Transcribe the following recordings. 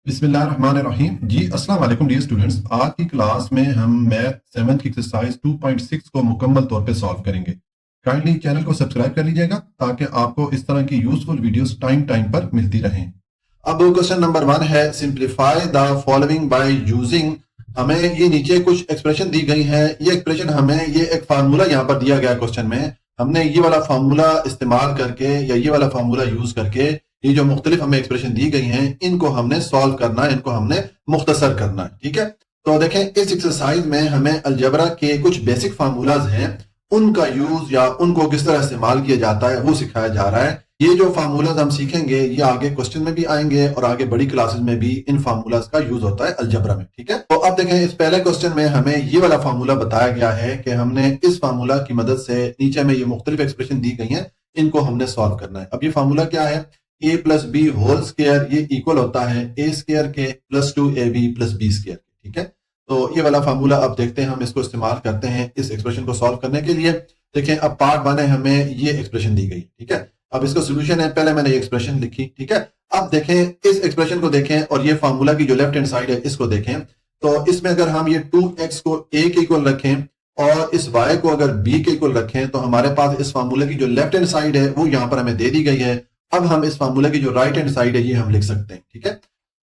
बिस्मिल्लाहिर्रहमानिर्रहीम जी। अस्सलाम वालेकुम डियर स्टूडेंट्स। आज की क्लास में हम मैथ 7 की एक्सरसाइज 2.6 को मुकम्मल तौर पे सॉल्व करेंगे। काइंडली चैनल को सब्सक्राइब कर लीजिएगा ताकि आपको इस तरह की यूजफुल वीडियोस टाइम टाइम पर मिलती रहें। अब क्वेश्चन नंबर 1 है, simplify the following by using. हमें ये नीचे कुछ एक्सप्रेशन दी गई है। ये एक्सप्रेशन हमें ये एक फार्मूला यहाँ पर दिया गया क्वेश्चन में। हमने ये वाला फार्मूला इस्तेमाल करके या ये वाला फार्मूला यूज करके ये जो मुख्तलिफ हमें एक्सप्रेशन दी गई हैं इनको हमने सॉल्व करना है, इनको हमने मुख्तसर करना है। ठीक है, तो देखें इस एक्सरसाइज में हमें अलजबरा के कुछ बेसिक फार्मूलाज हैं, उनका यूज या उनको किस तरह इस्तेमाल किया जाता है वो सिखाया जा रहा है। ये जो फार्मूलाज हम सीखेंगे ये आगे क्वेश्चन में भी आएंगे और आगे बड़ी क्लासेस में भी इन फार्मूलाज का यूज होता है अलजबरा में। ठीक है, तो अब देखें इस पहले क्वेश्चन में हमें ये वाला फार्मूला बताया गया है कि हमने इस फार्मूला की मदद से नीचे में ये मुख्तलिफ एक्सप्रेशन दी गई हैं, इनको हमने सॉल्व करना है। अब ये फार्मूला क्या है, a plus b whole square ये इक्वल होता है a स्क्वायर के plus 2ab plus b square के। ठीक है, तो ये वाला फार्मूला अब देखते हैं हम इसको इस्तेमाल करते हैं इस एक्सप्रेशन को सॉल्व करने के लिए। देखें अब पार्ट 1 है, हमें ये एक्सप्रेशन दी गई। ठीक है, अब इसका सोल्यूशन है, पहले मैंने ये एक्सप्रेशन लिखी। ठीक है, अब देखें इस एक्सप्रेशन को देखें और ये फार्मूला की जो लेफ्ट हैंड साइड है इसको देखें। तो इसमें अगर हम ये 2x को a के इक्वल रखें और इस y को अगर b के इक्वल रखें तो हमारे पास इस फार्मूला की जो लेफ्ट हैंड साइड है वो यहाँ पर हमें दे दी गई है। अब हम इस फार्मूला की जो राइट हैंड साइड है ये हम लिख सकते हैं। ठीक है,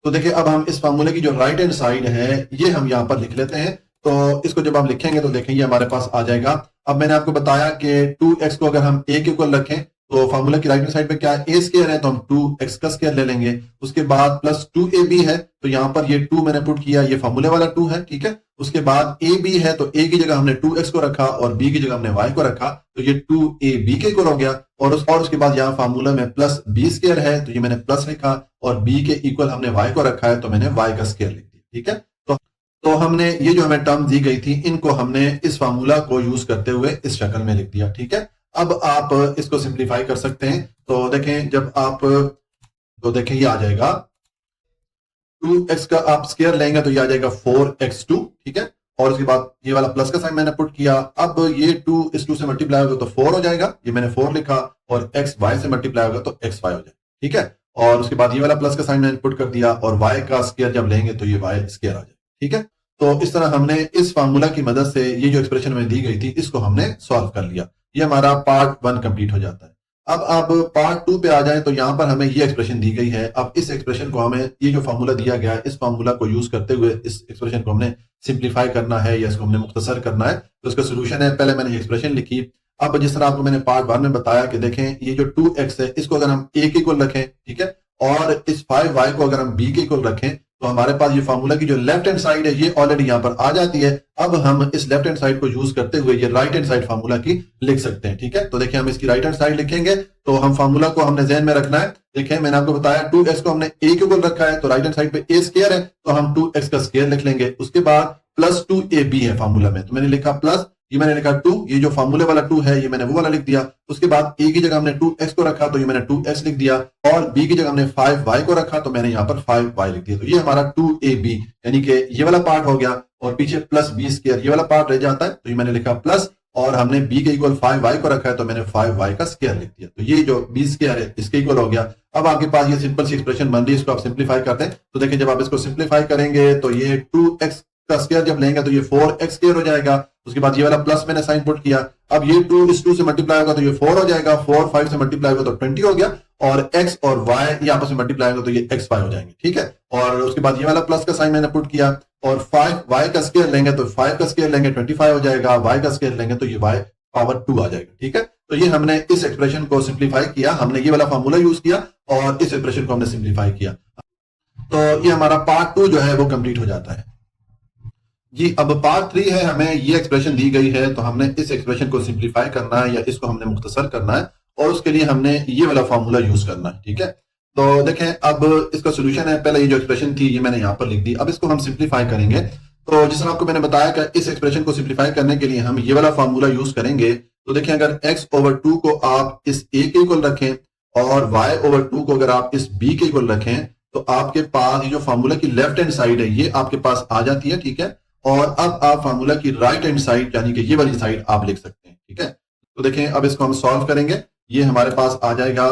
तो देखिए अब हम इस फार्मूले की जो राइट हैंड साइड है ये हम यहाँ पर लिख लेते हैं। तो इसको जब हम लिखेंगे तो देखें ये हमारे पास आ जाएगा। अब मैंने आपको बताया कि 2x को अगर हम a के इक्वल रखें तो फार्मूला की राइट हैंड साइड पे क्या है, a स्क्वायर है तो हम 2x का स्क्वायर ले लेंगे। उसके बाद प्लस 2ab है तो यहाँ पर ये 2 मैंने पुट किया, ये फार्मूले वाला 2 है। ठीक है, उसके बाद ab है तो a की जगह हमने 2x को रखा और b की जगह हमने y को रखा तो ये 2ab के इक्वल हो गया। और उसके बाद यहाँ फार्मूला में प्लस b स्क्वायर है तो ये मैंने प्लस लिखा और b के इक्वल हमने y को रखा है तो मैंने y का स्क्वायर लिख दिया। ठीक है, तो हमने ये जो हमें टर्म दी गई थी इनको हमने इस फार्मूला को यूज करते हुए इस शक्ल में लिख दिया। ठीक है, अब आप इसको सिंप्लीफाई कर सकते हैं। तो देखें जब आप तो देखें ये आ जाएगा 2x का आप स्क्वायर लेंगे तो ये आ जाएगा 4x2। ठीक है, और उसके बाद ये वाला प्लस का साइन मैंने पुट किया। अब ये 2 इस 2 से मल्टीप्लाई होगा तो 4 हो जाएगा, ये मैंने 4 लिखा और x y से मल्टीप्लाई होगा तो xy हो जाएगा। ठीक है, और उसके बाद ये वाला प्लस का साइन मैंने पुट कर दिया और y का स्क्वायर जब लेंगे तो ये y स्क्वायर आ जाएगा। ठीक है, तो इस तरह हमने इस फार्मूला की मदद से ये जो एक्सप्रेशन हमें दी गई थी इसको हमने सॉल्व कर लिया। ये हमारा पार्ट 1 कंप्लीट हो जाता है। अब पार्ट 2 पे आ जाए तो यहाँ पर हमें ये एक्सप्रेशन दी गई है। अब इस एक्सप्रेशन को हमें ये जो फार्मूला दिया गया है इस फार्मूला को यूज करते हुए इस एक्सप्रेशन को हमने सिंप्लीफाई करना है या इसको हमने मुख्तसर करना है। तो इसका सोल्यूशन है, पहले मैंने एक्सप्रेशन लिखी। अब जिस तरह आपको मैंने पार्ट 1 में बताया कि देखें ये जो 2x है इसको अगर हम a के इक्वल रखें, ठीक है, और इस 5y को अगर हम b के इक्वल रखें तो हमारे पास ये फार्मूला की जो लेफ्ट हैंड साइड है ये ऑलरेडी यहाँ पर आ जाती है। अब हम इस लेफ्ट हैंड साइड को यूज करते हुए ये राइट हैंड साइड फार्मूला की लिख सकते हैं। ठीक है, तो देखिए हम इसकी राइट हैंड साइड लिखेंगे तो हम फार्मूला को हमने ज़हन में रखना है। देखिए मैंने आपको बताया 2x को हमने a के ऊपर रखा है तो राइट हैंड साइड पे a स्क्वायर है तो हम 2x का स्क्वायर लिख लेंगे। उसके बाद प्लस 2ab है फार्मूला में तो मैंने लिखा प्लस, ये मैंने लिखा 2, ये जो फार्मूले वाला 2 है ये मैंने वो वाला लिख दिया। उसके बाद a की जगह हमने 2x को रखा तो ये मैंने 2x लिख दिया और b की जगह हमने 5y को रखा तो मैंने यहाँ पर 5y लिख दिया। तो ये हमारा 2ab यानी कि ये वाला पार्ट हो गया और पीछे प्लस b स्क्वायर ये वाला पार्ट रह जाता है तो ये मैंने लिखा प्लस और हमने b के इक्वल 5y को रखा है तो मैंने 5y का स्क्वायर लिख दिया। तो ये जो b स्क्वायर है इसके इक्वल हो गया। अब आपके पास ये सिंपल सी एक्सप्रेशन बन रही है, इसको आप सिंप्लीफाई करते हैं तो देखिए जब आप इसको सिंप्लीफाई करेंगे तो ये 2x का स्क्वायर जब लेंगे तो ये 4x स्क्वायर हो जाएगा। उसके बाद ये वाला प्लस मैंने साइन पुट किया। अब ये 2 इस 2 से मल्टीप्लाई होगा तो ये 4 हो जाएगा, 4 5 से मल्टीप्लाई होगा तो 20 हो गया और x और y ये आपस में मल्टीप्लाई होगा तो ये xy हो जाएंगे। ठीक है, और उसके बाद ये वाला प्लस का साइन मैंने पुट किया और 5y का स्क्वायर लेंगे तो 5 का स्क्वायर लेंगे 25 हो जाएगा, y का स्क्वायर लेंगे तो ये y पावर 2 आ जाएगा। ठीक है, तो ये हमने इस एक्सप्रेशन को सिंप्लीफाई किया, हमने ये वाला फार्मूला यूज किया और इस एक्सप्रेशन को हमने सिंप्लीफाई किया। तो ये हमारा पार्ट 2 जो है वो कंप्लीट हो जाता है जी। अब पार्ट 3 है, हमें ये एक्सप्रेशन दी गई है तो हमने इस एक्सप्रेशन को सिंप्लीफाई करना है या इसको हमने मुख्तसर करना है और उसके लिए हमने ये वाला फार्मूला यूज करना है। ठीक है, तो देखें अब इसका सोल्यूशन है, पहले ये जो एक्सप्रेशन थी ये मैंने यहाँ पर लिख दी। अब इसको हम सिंप्लीफाई करेंगे तो जिस तरह आपको मैंने बताया कि इस एक्सप्रेशन को सिंप्लीफाई करने के लिए हम ये वाला फार्मूला यूज करेंगे। तो देखें अगर x/2 को आप इस a के इक्वल रखें और y/2 को अगर आप इस b के इक्वल रखें तो आपके पास ये जो फार्मूला की लेफ्ट हैंड साइड है ये आपके पास आ जाती है। ठीक है, और अब आप फार्मूला की राइट हैंड साइड यानी कि ये वाली साइड आप लिख सकते हैं। ठीक है, तो देखें अब इसको हम सॉल्व करेंगे, ये हमारे पास आ जाएगा।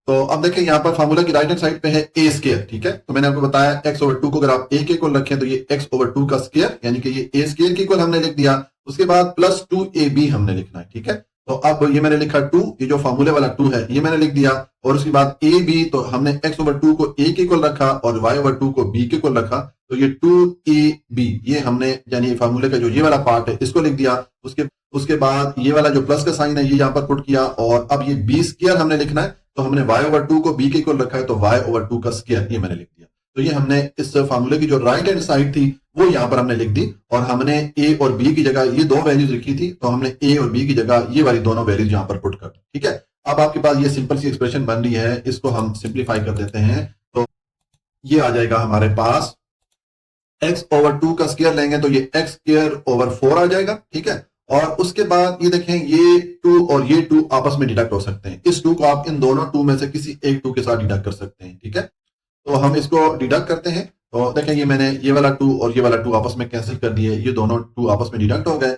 तो अब देखें यहाँ पर फार्मूला की राइट हैंड साइड पे है ए स्केयर, ठीक है। तो मैंने आपको बताया एक्स ओवर 2 को अगर आप ए के इक्वल रखें तो ये एक्स ओवर 2 का स्केयर, यानी कि ये ए स्केयर के इक्वल हमने लिख दिया। उसके बाद प्लस 2ab हमने लिखना है, ठीक है। तो अब ये मैंने लिखा 2, ये जो फार्मूले वाला 2 है ये मैंने लिख दिया, और उसके बाद ab, तो हमने एक्स ओवर 2 को ए के इक्वल रखा और वाई ओवर 2 को बी के इक्वल रखा, तो ये 2ab ये हमने यानी फार्मूले का जो ये वाला पार्ट है इसको लिख दिया। उसके बाद ये वाला जो प्लस का साइन है ये यहाँ पर पुट किया, और अब ये बी स्केयर हमने लिखना है, तो हमने y ओवर 2 को b के इक्वल रखा है, तो y ओवर 2 का स्क्वायर ये मैंने लिख दिया। तो ये हमने इस फार्मूले की जो राइट हैंड साइड थी वो यहाँ पर हमने लिख दी, और हमने a और b की जगह ये दो वैल्यूज लिखी थी, तो हमने a और b की जगह ये वाली दोनों वैल्यूज यहाँ पर पुट कर दी, ठीक है। अब आपके पास ये सिंपल सी एक्सप्रेशन बन रही है, इसको हम सिंप्लीफाई कर देते हैं। तो ये आ जाएगा हमारे पास x ओवर 2 का स्क्वायर लेंगे तो ये x स्क्वायर ओवर 4 आ जाएगा, ठीक है। और उसके बाद ये देखें ये 2 और ये 2 आपस में डिडक्ट हो सकते हैं, इस 2 को आप इन दोनों 2 में से किसी एक 2 के साथ डिडक्ट कर सकते हैं, ठीक है। तो हम इसको डिडक्ट करते हैं, तो देखें ये मैंने ये वाला 2 और ये वाला 2 आपस में कैंसिल कर दिए, ये दोनों 2 आपस में डिडक्ट हो गए,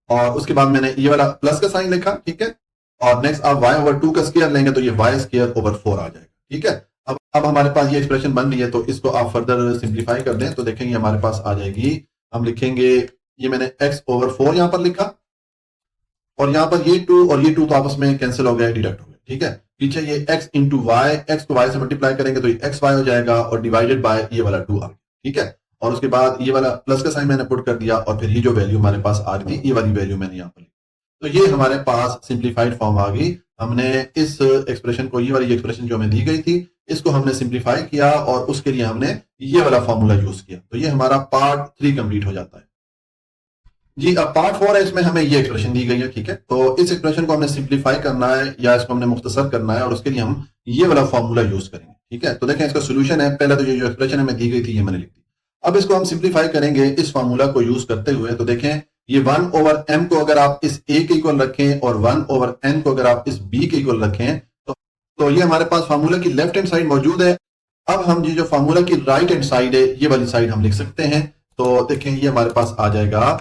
और उसके बाद मैंने ये वाला प्लस का साइन लिखा, ठीक है। और नेक्स्ट आप y ओवर 2 का स्क्वायर लेंगे तो ये y स्क्वायर ओवर 4 आ जाएगा, ठीक है। अब हमारे पास ये एक्सप्रेशन बन रही है, तो इसको आप फर्दर सिंप्लीफाई कर दें तो देखेंगे हमारे पास आ जाएगी। हम लिखेंगे ये मैंने x ओवर 4 यहां पर लिखा, और यहां पर ये 2 और ये 2 तो आपस में कैंसिल हो गया, डिडक्ट हो गया, ठीक है। पीछे ये x इंटू वाई, एक्स को y से मल्टीप्लाई करेंगे तो ये एक्स वाई हो जाएगा, और डिवाइडेड बाय ये वाला 2 आ गया, ठीक है। और उसके बाद ये वाला प्लस का साइन मैंने पुट कर दिया, और फिर ये जो वैल्यू हमारे पास आ रही थी ये वाली वैल्यू मैंने यहाँ पर लिखी। तो ये हमारे पास सिंप्लीफाइड फॉर्म आ गई। हमने इस एक्सप्रेशन को, ये वाली एक्सप्रेशन जो हमें दी गई थी, इसको हमने सिंप्लीफाई किया, और उसके लिए हमने ये वाला फॉर्मूला यूज किया। तो ये हमारा पार्ट 3 कंप्लीट हो जाता है जी। अब पार्ट 4 है, इसमें हमें ये एक्सप्रेशन दी गई है, ठीक है। तो इस एक्सप्रेशन को हमने सिंप्लीफाई करना है या इसको हमने मुख्तसर करना है, और उसके लिए हम ये वाला फॉर्मूला यूज करेंगे, ठीक है। तो देखें इसका सोल्यूशन है, पहले तो ये जो एक्सप्रेशन हमें दी गई थी ये मैंने लिख दी। अब इसको हम सिंप्लीफाई करेंगे इस फॉर्मूला को यूज करते हुए। तो देखें ये 1 ओवर m को अगर आप इस a के इक्वल रखें और 1 ओवर n को अगर आप इस b के इक्वल रखें, तो ये हमारे पास फार्मूला की लेफ्ट हैंड साइड मौजूद है। अब हम ये जो फार्मूला की राइट हैंड साइड है ये वाली साइड हम लिख सकते हैं। तो देखें ये हमारे पास आ जाएगा।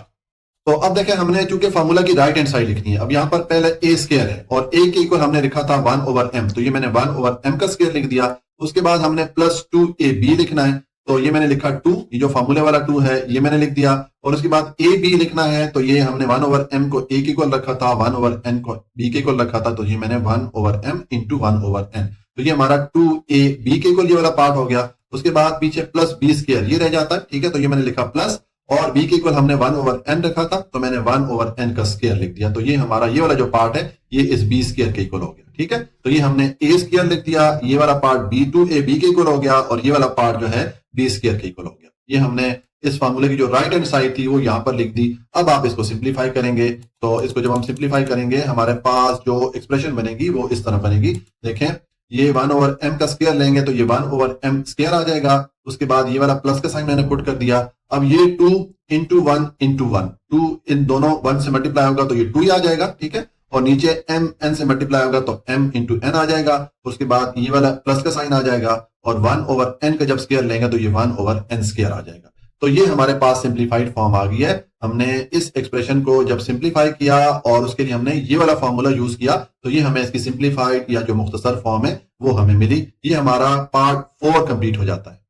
तो अब देखें हमने चूंकि फार्मूला की राइट हैंड साइड लिखनी है, अब यहाँ पर पहले a स्क्वायर है और a के इक्वल हमने लिखा था 1 ओवर m, तो ये मैंने 1 ओवर m का स्क्वायर लिख दिया। उसके बाद हमने प्लस 2ab लिखना है, तो ये मैंने लिखा 2, ये जो फार्मूले वाला 2 है ये मैंने लिख दिया। और उसके बाद ab लिखना है, तो ये हमने 1 ओवर m को a के इक्वल रखा था, 1 ओवर n को b के इक्वल रखा था, तो ये मैंने 1 over m into 1 over n, तो ये हमारा 2ab के इक्वल ये वाला पार्ट हो गया। उसके बाद पीछे प्लस b स्क्वायर ये रह जाता है, ठीक है। तो ये मैंने लिखा प्लस, और b के इक्वल हमने 1 ओवर n रखा था, तो मैंने 1 ओवर n का स्क्वायर लिख दिया। तो ये हमारा ये वाला जो पार्ट है ये इस b स्क्वायर के इक्वल हो गया, ठीक है। तो ये हमने a स्क्वायर लिख दिया, ये वाला पार्ट b2ab के इक्वल हो गया, और ये वाला पार्ट जो है b स्क्वायर के इक्वल हो गया। ये हमने इस फार्मूले की जो राइट हैंड साइड थी वो यहाँ पर लिख दी। अब आप इसको सिंप्लीफाई करेंगे, तो इसको जब हम सिंप्लीफाई करेंगे हमारे पास जो एक्सप्रेशन बनेगी वो इस तरह बनेगी। देखें ये 1 ओवर m का स्क्वायर लेंगे तो ये 1 ओवर m स्क्वायर आ जाएगा। उसके बाद ये वाला प्लस का साइन मैंने पुट कर दिया। अब ये 2 इंटू 1 इंटू 1, 2 इन दोनों 1 से मल्टीप्लाई होगा तो ये 2 ही आ जाएगा, ठीक है। और नीचे m n से मल्टीप्लाई होगा तो m इंटू n आ जाएगा। उसके बाद ये वाला प्लस का साइन आ जाएगा, और 1 ओवर n का जब स्क्वायर लेंगे तो ये 1 ओवर n स्क्वायर आ जाएगा। तो ये हमारे पास सिंप्लीफाइड फॉर्म आ गई है। हमने इस एक्सप्रेशन को जब सिंप्लीफाई किया और उसके लिए हमने ये वाला फॉर्मूला यूज किया, तो ये हमें इसकी सिंप्लीफाइड या जो मुख्तसर फॉर्म है वो हमें मिली। ये हमारा पार्ट 4 कंप्लीट हो जाता है।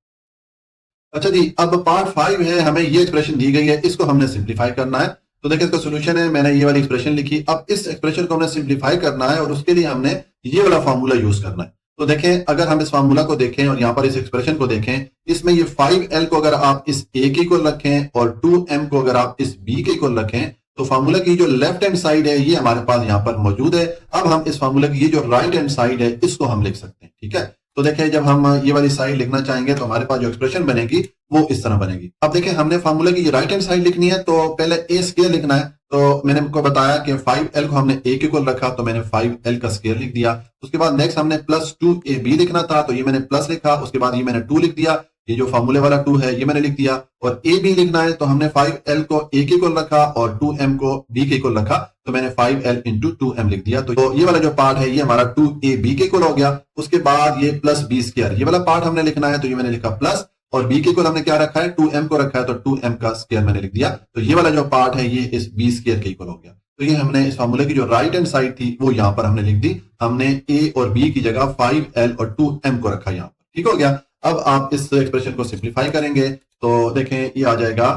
अच्छा जी, अब पार्ट 5 है, हमें ये एक्सप्रेशन दी गई है, इसको हमने सिंप्लीफाई करना है। तो देखिए इसका सोल्यूशन है, मैंने ये वाली एक्सप्रेशन लिखी। अब इस एक्सप्रेशन को हमने सिंप्लीफाई करना है और उसके लिए हमने ये वाला फॉर्मूला यूज करना है। तो देखें अगर हम इस फार्मूला को देखें और यहाँ पर इस एक्सप्रेशन को देखें, इसमें ये 5l को अगर आप इस a के इक्वल रखें और 2m को अगर आप इस b के इक्वल रखें, तो फार्मूला की जो लेफ्ट हैंड साइड है ये हमारे पास यहाँ पर मौजूद है। अब हम इस फार्मूला की ये जो राइट हैंड साइड है इसको हम लिख सकते हैं, ठीक है। तो देखें जब हम ये वाली साइड लिखना चाहेंगे तो हमारे पास जो एक्सप्रेशन बनेगी वो इस तरह बनेगी। अब देखें हमने फार्मूला की राइट हैंड साइड लिखनी है, तो पहले a स्क्वायर लिखना है। तो मैंने आपको बताया कि 5l को हमने a के इक्वल रखा, तो मैंने 5l का स्क्वायर लिख दिया। उसके बाद नेक्स्ट हमने प्लस 2ab लिखना था, तो ये मैंने प्लस लिखा। उसके बाद ये मैंने 2 लिख दिया, ये जो फार्मूले वाला 2 है ये मैंने लिख दिया। और ab लिखना है, तो हमने 5l को a के इक्वल रखा और 2m को b के इक्वल रखा, तो मैंने 5l इंटू 2m लिख दिया। तो ये वाला जो पार्ट है ये हमारा 2ab के इक्वल हो गया। उसके बाद ये प्लस b स्क्वायर ये वाला पार्ट हमने लिखना है, तो ये मैंने लिखा प्लस, और b के इक्वल हमने क्या रखा है 2m को रखा है, तो 2m का स्क्वायर मैंने लिख दिया। तो ये वाला जो पार्ट है ये इस b स्क्वायर के इक्वल हो गया। तो ये हमने इस फार्मूले की जो राइट हैंड साइड थी वो यहां पर हमने लिख दी। हमने ए और बी की जगह 5l और 2m को रखा यहां पर। ठीक हो गया। अब आप इस एक्सप्रेशन को सिंप्लीफाई करेंगे तो देखें ये आ जाएगा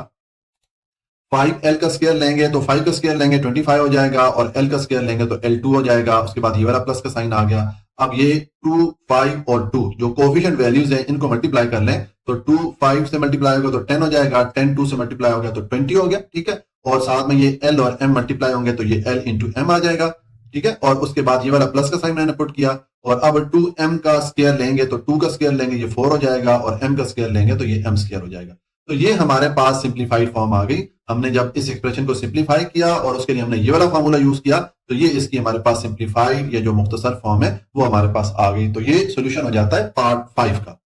5l का स्क्वायर लेंगे तो 5 का स्क्वायर लेंगे 25 हो जाएगा, और l का स्क्वायर लेंगे तो l2 हो जाएगा। उसके बाद ये वाला प्लस का साइन आ गया। अब ये 2, 5 और 2 जो कोफिशिएंट वैल्यूज हैं इनको मल्टीप्लाई कर लें तो 2 5 से मल्टीप्लाई होगा तो 10 हो जाएगा, 10 2 से मल्टीप्लाई हो गया तो 20 हो गया। ठीक है, और साथ में ये l और m मल्टीप्लाई होंगे तो ये l इंटू m आ जाएगा। ठीक है, और उसके बाद ये वाला प्लस का साइन मैंने पुट किया, और अब 2m का स्क्वायर लेंगे तो 2 का स्क्वायर लेंगे ये 4 हो जाएगा, और m का स्क्वायर लेंगे तो ये m स्क्वायर हो जाएगा। तो ये हमारे पास सिंप्लीफाइड फॉर्म आ गई। हमने जब इस एक्सप्रेशन को सिंप्लीफाई किया और उसके लिए हमने ये वाला फार्मूला यूज किया तो ये इसकी हमारे पास सिंप्लीफाइड या जो मुख्तसर फॉर्म है वो हमारे पास आ गई। तो ये सोल्यूशन हो जाता है पार्ट 5 का।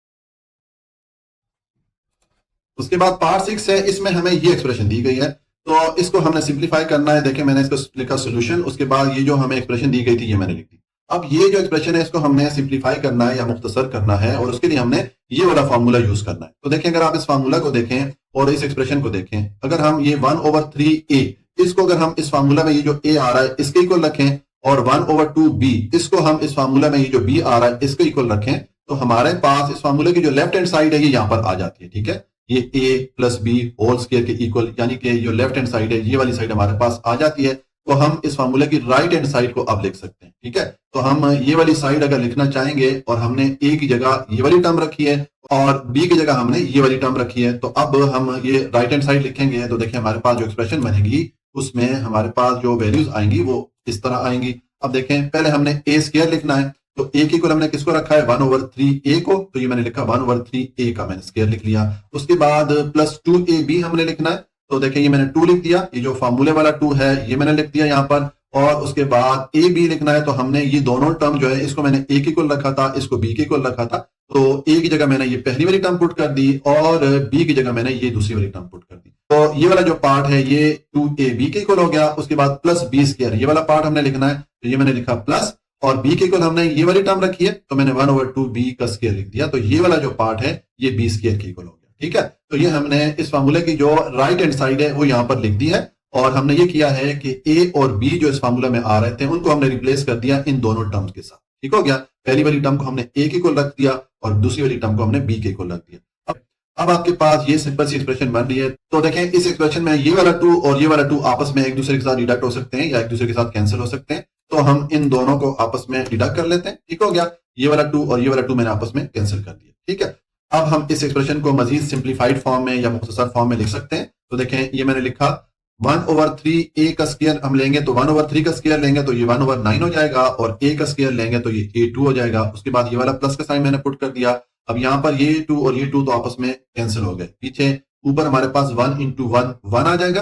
उसके बाद पार्ट 6 है, इसमें हमें ये एक्सप्रेशन दी गई है तो इसको हमने सिंप्लीफाई करना है। देखिए मैंने इसको लिखा सोल्यूशन, उसके बाद ये जो हमें एक्सप्रेशन दी गई थी ये मैंने लिख दी। अब ये जो एक्सप्रेशन है इसको हमने सिंप्लीफाई करना है या मुख्तसर करना है, और उसके लिए हमने ये वाला फार्मूला यूज करना है। तो देखें अगर आप इस फार्मूला को देखें और इस एक्सप्रेशन को देखें, अगर हम ये 1/3a इसको अगर हम इस फार्मूला में ये जो a आ रहा है इसके इक्वल रखें, और 1/2b इसको हम इस फार्मूला में ये जो b आ रहा है इसके इक्वल रखें, तो हमारे पास इस फार्मूले की जो लेफ्ट हैंड साइड है ये यहां पर आ जाती है। ठीक है, ये a plus b whole square के इक्वल, यानी कि जो लेफ्ट हैंड साइड है ये वाली साइड हमारे पास आ जाती है। तो हम इस फार्मूले की राइट हैंड साइड को अब लिख सकते हैं। ठीक है, तो हम ये वाली साइड अगर लिखना चाहेंगे और हमने a की जगह ये वाली टर्म रखी है और b की जगह हमने ये वाली टर्म रखी है, तो अब हम ये राइट हैंड साइड लिखेंगे तो देखिए हमारे पास जो एक्सप्रेशन बनेगी उसमें हमारे पास जो वैल्यूज आएंगी वो इस तरह आएंगी। अब देखें पहले हमने a स्क्वायर लिखना है, तो a की इक्वल हमने किसको रखा है 1/3a को, तो ये मैंने लिखा 1/3a का मैंने स्क्वायर लिख लिया। उसके बाद प्लस 2ab हमने लिखना है, तो देखें ये मैंने 2 लिख दिया, ये जो फार्मूले वाला 2 है ये मैंने लिख दिया यहाँ पर। और उसके बाद ए बी लिखना है, तो हमने ये दोनों टर्म जो है इसको मैंने ए के इक्वल रखा था, इसको बी के इक्वल रखा था, तो ए की जगह मैंने ये पहली वाली टर्म पुट कर दी और बी की जगह मैंने ये दूसरी वाली टर्म पुट कर दी। तो ये वाला जो पार्ट है ये 2ab के इक्वल हो गया। उसके बाद प्लस बी स्क्वायर ये वाला पार्ट हमने लिखना है, तो ये मैंने लिखा प्लस, और b के इक्वल हमने ये वाली टर्म रखी है तो मैंने 1/2b का स्क्वायर लिख दिया, तो ये वाला जो पार्ट है ये b स्क्वायर के इक्वल हो गया। ठीक है, तो ये हमने इस फार्मूले की जो राइट हैंड साइड है वो यहां पर लिख दी है, और हमने ये किया है कि a और b जो इस फार्मूला में आ रहे थे उनको हमने रिप्लेस कर दिया इन दोनों टर्म्स के साथ। ठीक हो गया, पहली वाली टर्म को हमने a के इक्वल रख दिया और दूसरी वाली टर्म को हमने b के इक्वल रख दिया। अब आपके पास ये सिंपल सी एक्सप्रेशन बन रही है। तो देखें इस एक्सप्रेशन में ये वाला 2 और ये वाला 2 आपस में एक दूसरे के साथ डिडक्ट हो सकते हैं या एक दूसरे के साथ कैंसिल हो सकते हैं, तो हम इन दोनों को आपस में डिडक्ट कर लेते हैं। ठीक हो गया, ये वाला 2 और ये वाला 2 मैंने आपस में कैंसिल कर दिया। ठीक है, अब हम इस एक्सप्रेशन को मजीद सिंप्लीफाइड फॉर्म में या मुख्तसर फॉर्म में लिख सकते हैं। तो देखें ये मैंने लिखा 1/3a का स्क्वायर हम लेंगे तो 1/3 का स्क्वायर लेंगे तो ये 1/9 हो जाएगा, और a का स्क्वायर लेंगे तो ये a2 हो जाएगा। उसके बाद ये वाला प्लस का साइन मैंने पुट कर दिया। अब यहां पर ये 2 और ये 2 तो आपस में कैंसिल हो गए, पीछे ऊपर हमारे पास 1 × 1 1 आ जाएगा,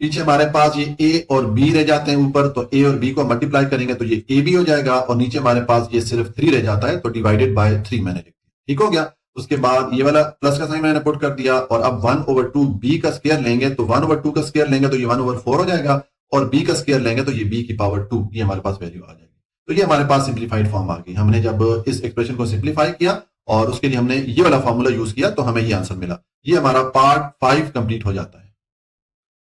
पीछे हमारे पास ये a और b रह जाते हैं ऊपर, तो a और b को मल्टीप्लाई करेंगे तो ये ab हो जाएगा, और नीचे हमारे पास ये सिर्फ 3 रह जाता है तो डिवाइडेड बाय 3 मैंने लिख दिया। ठीक हो गया, उसके बाद ये वाला प्लस का साइन मैंने पुट कर दिया, और अब 1/2b का स्क्वायर लेंगे तो 1/2 का स्क्वायर लेंगे तो ये 1/4 हो जाएगा, और b का स्क्वायर लेंगे तो ये b की पावर 2, ये हमारे पास वैल्यू आ जाएगी। तो ये हमारे पास सिंप्लीफाइड फॉर्म आ गई। हमने जब इस एक्सप्रेशन को सिंप्लीफाई किया और उसके लिए हमने ये वाला फॉर्मूला यूज किया तो हमें ये आंसर मिला। ये हमारा पार्ट 5 कंप्लीट हो जाता है।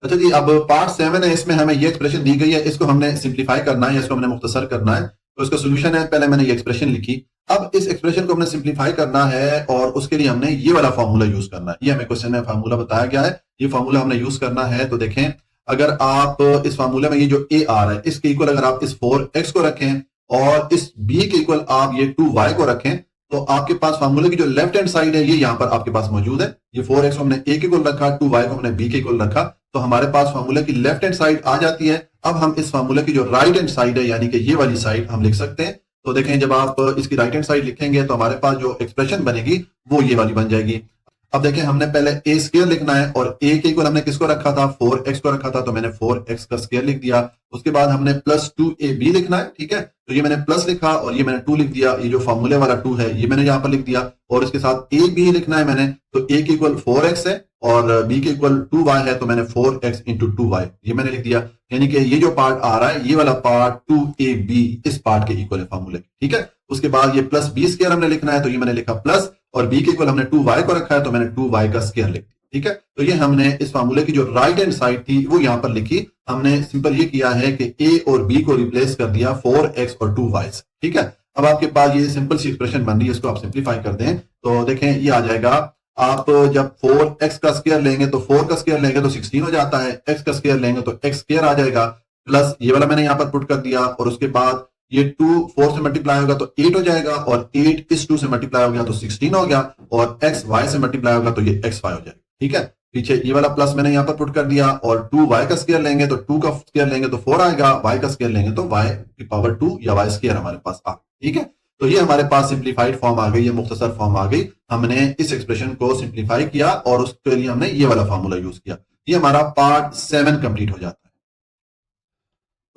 अच्छा जी, अब पार्ट 7 है, इसमें हमें ये एक्सप्रेशन दी गई है, इसको हमने सिंप्लीफाई करना है, इसको हमने मुख्तसर करना है। तो इसका सोल्यूशन है, पहले मैंने ये एक्सप्रेशन लिखी, अब इस एक्सप्रेशन को हमने सिंप्लीफाई करना है और उसके लिए हमने ये वाला फॉर्मूला यूज करना है। ये हमें क्वेश्चन में फॉर्मूला बताया गया है, ये फॉर्मूला हमने यूज करना है। तो देखें अगर आप इस फॉर्मूले में ये जो a आ रहा है इसके इक्वल अगर आप इस 4x को रखें और इस b के इक्वल आप ये 2y को रखें, तो आपके पास फार्मूले की जो लेफ्ट हैंड साइड है ये यहां पर आपके पास मौजूद है। ये 4x को हमने a के इक्वल रखा, 2y को हमने b के इक्वल रखा, तो हमारे पास फार्मूले की लेफ्ट हैंड साइड आ जाती है। अब हम इस फार्मूले की जो राइट हैंड साइड है यानी कि ये वाली साइड हम लिख सकते हैं। तो देखें जब आप इसकी राइट हैंड साइड लिखेंगे तो हमारे पास जो एक्सप्रेशन बनेगी वो ये वाली बन जाएगी। अब देखें हमने पहले a स्क्वायर लिखना है और a के इक्वल हमने किसको रखा था 4x को रखा था, तो मैंने 4x का स्क्वायर लिख दिया। उसके बाद हमने प्लस 2ab लिखना है, ठीक है, तो ये मैंने प्लस लिखा और ये मैंने 2 लिख दिया। ये जो फॉर्मूले वाला 2 है ये मैंने यहाँ पर लिख दिया और इसके साथ ab लिखना है मैंने, तो a के इक्वल 4x है और b के इक्वल 2y है, तो मैंने 4x इंटू 2y ये मैंने लिख दिया। यानी कि ये जो पार्ट आ रहा है ये वाला पार्ट 2ab इस पार्ट के इक्वल है फॉर्मूले, ठीक है। उसके बाद ये प्लस b स्क्वायर हमने लिखना है, तो ये मैंने लिखा प्लस और b के इक्वल हमने 2y को रखा है, तो मैंने 2y का स्क्वायर लिख दिया, ठीक है। तो ये हमने इस फार्मूले की जो राइट हैंड साइड थी वो यहां पर लिखी, हमने सिंपल ये किया है कि ए और बी को रिप्लेस कर दिया 4x और 2y से, ठीक है। अब आपके पास ये सिंपल सी एक्सप्रेशन बन रही है, इसको आप सिंप्लीफाई कर दें तो देखें ये आ जाएगा। आप जब 4x का स्क्वायर लेंगे तो 4 का स्क्वायर लेंगे तो 16 हो जाता है, x का स्क्वायर लेंगे तो x स्क्वायर आ जाएगा, प्लस ये वाला मैंने यहां पर पुट कर दिया, और उसके बाद ये 2 4 से मल्टीप्लाई होगा तो 8 हो जाएगा, और 8 इस 2 से मल्टीप्लाई हो गया तो 16 हो गया, और x y से मल्टीप्लाई होगा तो ये xy हो जाएगा, ठीक है। पीछे ये वाला प्लस मैंने यहां पर पुट कर दिया, और 2y का स्क्वायर लेंगे तो 2 का स्क्वायर लेंगे तो 4 आएगा, y का स्क्वायर लेंगे तो y की पावर 2 या y स्क्वायर हमारे पास आ, ठीक है। तो ये हमारे पास सिंप्लीफाइड फॉर्म आ गई, ये मुख्तसर फॉर्म आ गई। हमने इस एक्सप्रेशन को सिंप्लीफाई किया और उसके लिए हमने ये वाला फार्मूला यूज किया। ये हमारा पार्ट 7 कंप्लीट हो जाता है।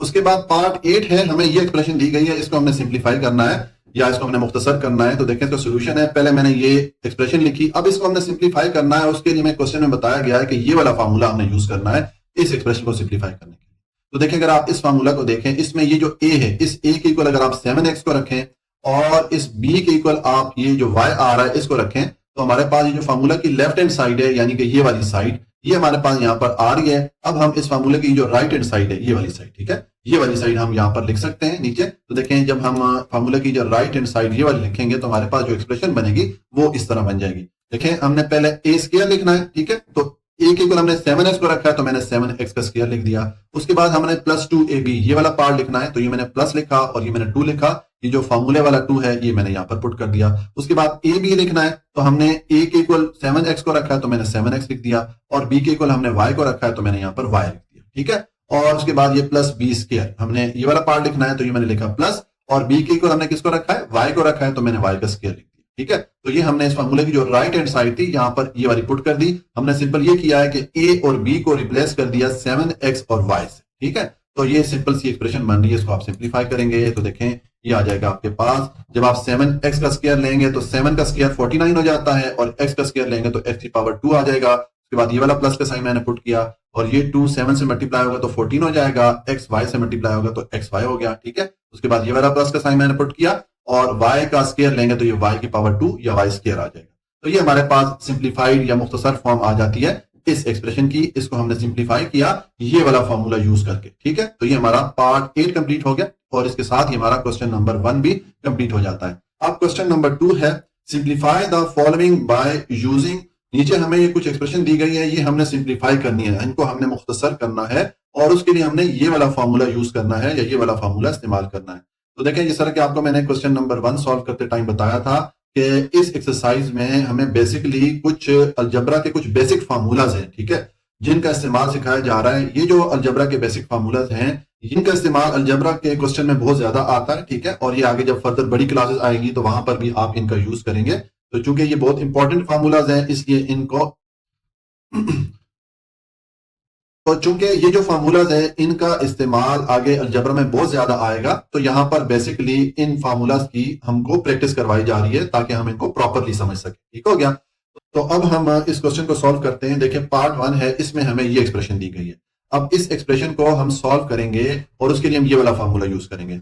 उसके बाद पार्ट 8 है, हमें ये एक्सप्रेशन दी गई है, इसको हमने सिंप्लीफाई करना है या इसको हमने मुख्तसर करना है। तो देखें इसका सोल्यूशन है, पहले मैंने ये एक्सप्रेशन लिखी, अब इसको हमने सिंप्लीफाई करना है। उसके लिए मैं क्वेश्चन में बताया गया है कि ये वाला फार्मूला हमने यूज करना है इस एक्सप्रेशन को सिंप्लीफाई करने के लिए। तो देखें अगर आप इस फार्मूला को देखें, इसमें ये जो ए है, इस ए के इक्वल अगर आप 7x को रखें और इस बी के इक्वल आप ये जो y आ रहा है इसको रखें, तो हमारे पास ये जो फार्मूला की लेफ्ट हैंड साइड है यानी कि ये वाली साइड, ये हमारे पास यहां पर आ रही है। अब हम इस फार्मूले की जो राइट हैंड साइड है, ये वाली साइड, ठीक है, ये वाली साइड हम यहां पर लिख सकते हैं नीचे। तो देखें जब हम फार्मूले की जो राइट हैंड साइड ये वाली लिखेंगे तो हमारे पास जो एक्सप्रेशन बनेगी वो इस तरह बन जाएगी। देखें हमने पहले ए स्क्वायर लिखना है, ठीक है, तो ए के इक्वल हमने 7x को रखा है तो मैंने 7x का स्क्वायर लिख दिया। उसके बाद हमने प्लस 2ab ये वाला पार्ट लिखना है, तो ये मैंने प्लस लिखा और ये मैंने 2 लिखा, ये जो फार्मूले वाला 2 है ये मैंने यहां पर पुट कर दिया। उसके बाद ए बी लिखना है, तो हमने ए के इक्वल 7x को रखा है तो मैंने 7x लिख दिया, और बी के इक्वल हमने y को रखा है तो मैंने यहां पर y लिख दिया, ठीक है। और उसके बाद ये प्लस बी स्क्वायर, हमने ये वाला पार्ट लिखना है तो ये मैंने लिखा प्लस, और बी के इक्वल हमने किसको रखा है, y को रखा है तो मैंने y का स्क्वायर लिख दिया, ठीक है। तो ये हमने इस फार्मूले की जो राइट हैंड साइड थी यहां पर ये वाली पुट कर दी। हमने सिंपल ये किया है कि a और b को रिप्लेस कर दिया 7x और y से, ठीक है। तो ये सिंपल सी एक्सप्रेशन बन रही है, इसको आप सिंप्लीफाई करेंगे तो देखें ये आ जाएगा आपके पास। जब आप 7x का स्क्वायर लेंगे तो 7 का स्क्वायर 49 हो जाता है, और x का स्क्वायर लेंगे तो x की पावर 2 आ जाएगा। उसके बाद ये वाला प्लस का साइन मैंने पुट किया, और ये 2 7 से मल्टीप्लाई होगा तो 14 हो जाएगा, x y से मल्टीप्लाई होगा तो x y हो गया, ठीक है। उसके बाद ये वाला प्लस का साइन मैंने पुट किया, और y का स्क्वायर लेंगे तो ये y की पावर 2 या y स्क्वायर आ जाएगा। तो ये हमारे पास सिंप्लीफाइड या मुख्तसर फॉर्म आ जाती है इस एक्सप्रेशन की। इसको हमने सिंप्लीफाई किया ये वाला फॉर्मूला यूज करके, ठीक है। तो ये हमारा पार्ट 8 कंप्लीट हो गया, और इसके साथ ही हमारा क्वेश्चन नंबर 1 भी कंप्लीट हो जाता है। अब क्वेश्चन नंबर 2 है, simplify the following by using. नीचे हमें ये कुछ एक्सप्रेशन दी गई है, ये हमने सिंप्लीफाई करनी है, इनको हमने मुख्तसर करना है, और उसके लिए हमने ये वाला फॉर्मूला यूज करना है या ये वाला फॉर्मूला इस्तेमाल करना है। तो देखें जिस तरह कि आपको मैंने क्वेश्चन नंबर 1 सॉल्व करते टाइम बताया था कि इस एक्सरसाइज में हमें बेसिकली कुछ अलजबरा के कुछ बेसिक फार्मूलाज हैं, ठीक है, जिनका इस्तेमाल सिखाया जा रहा है। ये जो अलजबरा के बेसिक फार्मूलाज हैं इनका इस्तेमाल अलजबरा के क्वेश्चन में बहुत ज्यादा आता है, ठीक है, और ये आगे जब फर्दर बड़ी क्लासेस आएंगी तो वहां पर भी आप इनका यूज करेंगे। तो चूंकि ये बहुत इंपॉर्टेंट फार्मूलाज हैं इसलिए इनको तो चूंकि ये जो फार्मूलाज है इनका इस्तेमाल आगे अलजबरा में बहुत ज्यादा आएगा, तो यहां पर बेसिकली इन फार्मूलाज की हमको प्रैक्टिस करवाई जा रही है ताकि हम इनको प्रॉपरली समझ सके, ठीक हो गया। तो अब हम इस क्वेश्चन को सॉल्व करते हैं। देखिए पार्ट 1 है, इसमें हमें ये एक्सप्रेशन दी गई है। अब इस एक्सप्रेशन को हम सॉल्व करेंगे और उसके लिए हम ये वाला फार्मूला यूज करेंगे।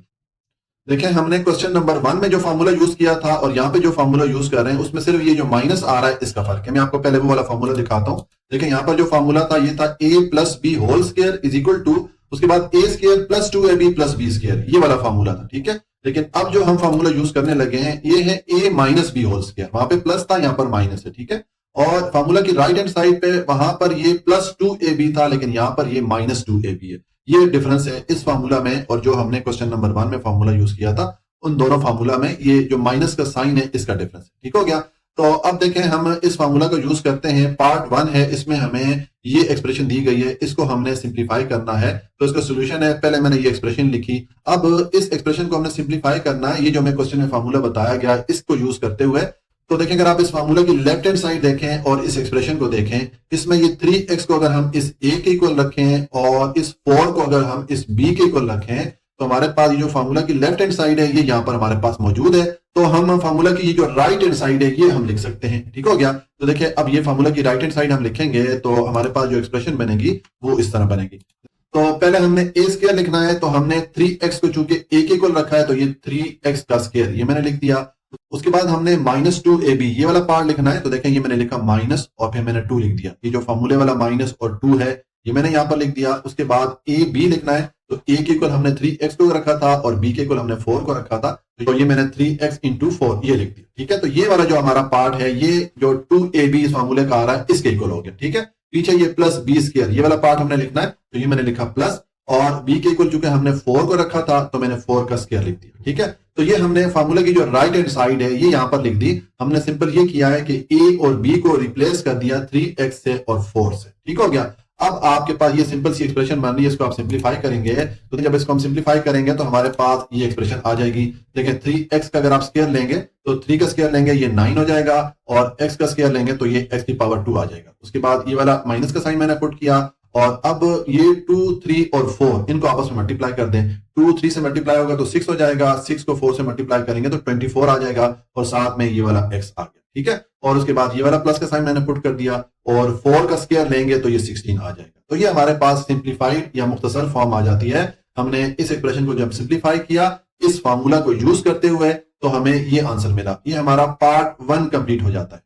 देखें हमने क्वेश्चन नंबर 1 में जो फार्मूला यूज किया था और यहाँ पे जो फार्मूला यूज कर रहे हैं उसमें सिर्फ ये जो माइनस आ रहा है इसका फर्क है। मैं आपको पहले वो वाला फार्मूला दिखाता हूं। देखें यहाँ पर जो फार्मूला था ये था a plus b whole square is equal to, उसके बाद a square plus 2ab plus b square, ये वाला फार्मूला था, ठीक है। लेकिन अब जो हम फार्मूला यूज करने लगे हैं ये है a minus b whole square, वहां पे प्लस था यहाँ पर माइनस है, ठीक है। और फार्मूला की राइट हैंड साइड पे वहां पर ये प्लस 2ab था लेकिन यहाँ पर ये माइनस 2ab है। ये डिफरेंस है इस फार्मूला में और जो हमने क्वेश्चन नंबर 1 में फार्मूला यूज किया था, उन दोनों फार्मूला में ये जो माइनस का साइन है इसका डिफरेंस है, ठीक हो गया। तो अब देखें हम इस फार्मूला को यूज करते हैं। पार्ट 1 है, इसमें हमें ये एक्सप्रेशन दी गई है, इसको हमने सिंप्लीफाई करना है। तो इसका सोल्यूशन है, पहले मैंने ये एक्सप्रेशन लिखी, अब इस एक्सप्रेशन को हमने सिंप्लीफाई करना है। ये जो हमें क्वेश्चन में फार्मूला बताया गया इसको यूज करते हुए, तो देखें अगर आप इस फार्मूला की लेफ्ट हैंड साइड देखें और इस एक्सप्रेशन को देखें, इसमें ये 3x को अगर हम इस a के इक्वल रखें और इस 4 को अगर हम इस b के इक्वल रखें तो हमारे पास ये जो फार्मूला की लेफ्ट हैंड साइड है ये यहाँ पर हमारे पास मौजूद है। तो हम फार्मूला की ये जो राइट हैंड साइड है ये हम लिख सकते हैं, ठीक हो गया। तो देखिए अब ये फार्मूला की राइट हैंड साइड हम लिखेंगे तो हमारे पास जो एक्सप्रेशन बनेगी वो इस तरह बनेगी। तो पहले हमने a स्क्वायर लिखना है, तो हमने 3x को चूंकि a के इक्वल रखा है तो ये 3x का स्क्वायर ये मैंने लिख दिया, उसके बाद हमने -2ab ये वाला पार्ट लिखना है। तो देखें ये मैंने लिखा माइनस और फिर मैंने 2 लिख दिया। ये जो फॉर्मूले वाला माइनस और 2 है ये मैंने यहां पर लिख दिया। उसके बाद ab लिखना है। तो a के इक्वल हमने 3x को रखा था और b के इक्वल हमने 4 को रखा था। तो ये मैंने 3x इंटू 4 ये लिख दिया। ठीक है, तो ये वाला जो हमारा पार्ट है ये जो 2ab इस फॉर्मूले का आ रहा है इसके इक्वल हो गया। ठीक है, पीछे ये प्लस b स्क्वायर ये वाला पार्ट हमने लिखना है। तो ये मैंने लिखा प्लस और b के इक्वल चूंकि हमने 4 को रखा था तो मैंने 4 का स्क्वायर लिख दिया। ठीक है, तो ये हमने फार्मूला की जो राइट हैंड साइड है ये यहां पर लिख दी। हमने सिंपल ये किया है कि a और b को रिप्लेस कर दिया 3x से और 4 से। ठीक हो गया। अब आपके पास ये सिंपल सी एक्सप्रेशन बन रही है, इसको आप सिंपलीफाई करेंगे तो जब इसको हम सिंपलीफाई करेंगे तो हमारे पास ये एक्सप्रेशन आ जाएगी। देखिए 3x का अगर आप स्क्वायर लेंगे तो 3 का स्क्वायर लेंगे ये 9 हो जाएगा और x का स्क्वायर लेंगे तो ये x की पावर 2 आ जाएगा। उसके बाद ये वाला माइनस का साइन मैंने पुट किया और अब ये 2, 3 और 4 इनको आपस में मल्टीप्लाई कर दें। 2 3 से मल्टीप्लाई होगा तो 6 हो जाएगा, 6 को 4 से मल्टीप्लाई करेंगे तो 24 आ जाएगा और साथ में ये वाला x आ गया। ठीक है, और उसके बाद ये वाला प्लस का साइन मैंने पुट कर दिया और 4 का स्क्वायर लेंगे तो ये 16 आ जाएगा। तो ये हमारे पास सिंप्लीफाइड या मुख्तसर फॉर्म आ जाती है। हमने इस एक्सप्रेशन को जब सिंप्लीफाई किया इस फार्मूला को यूज करते हुए तो हमें ये आंसर मिला। ये हमारा पार्ट 1 कंप्लीट हो जाता है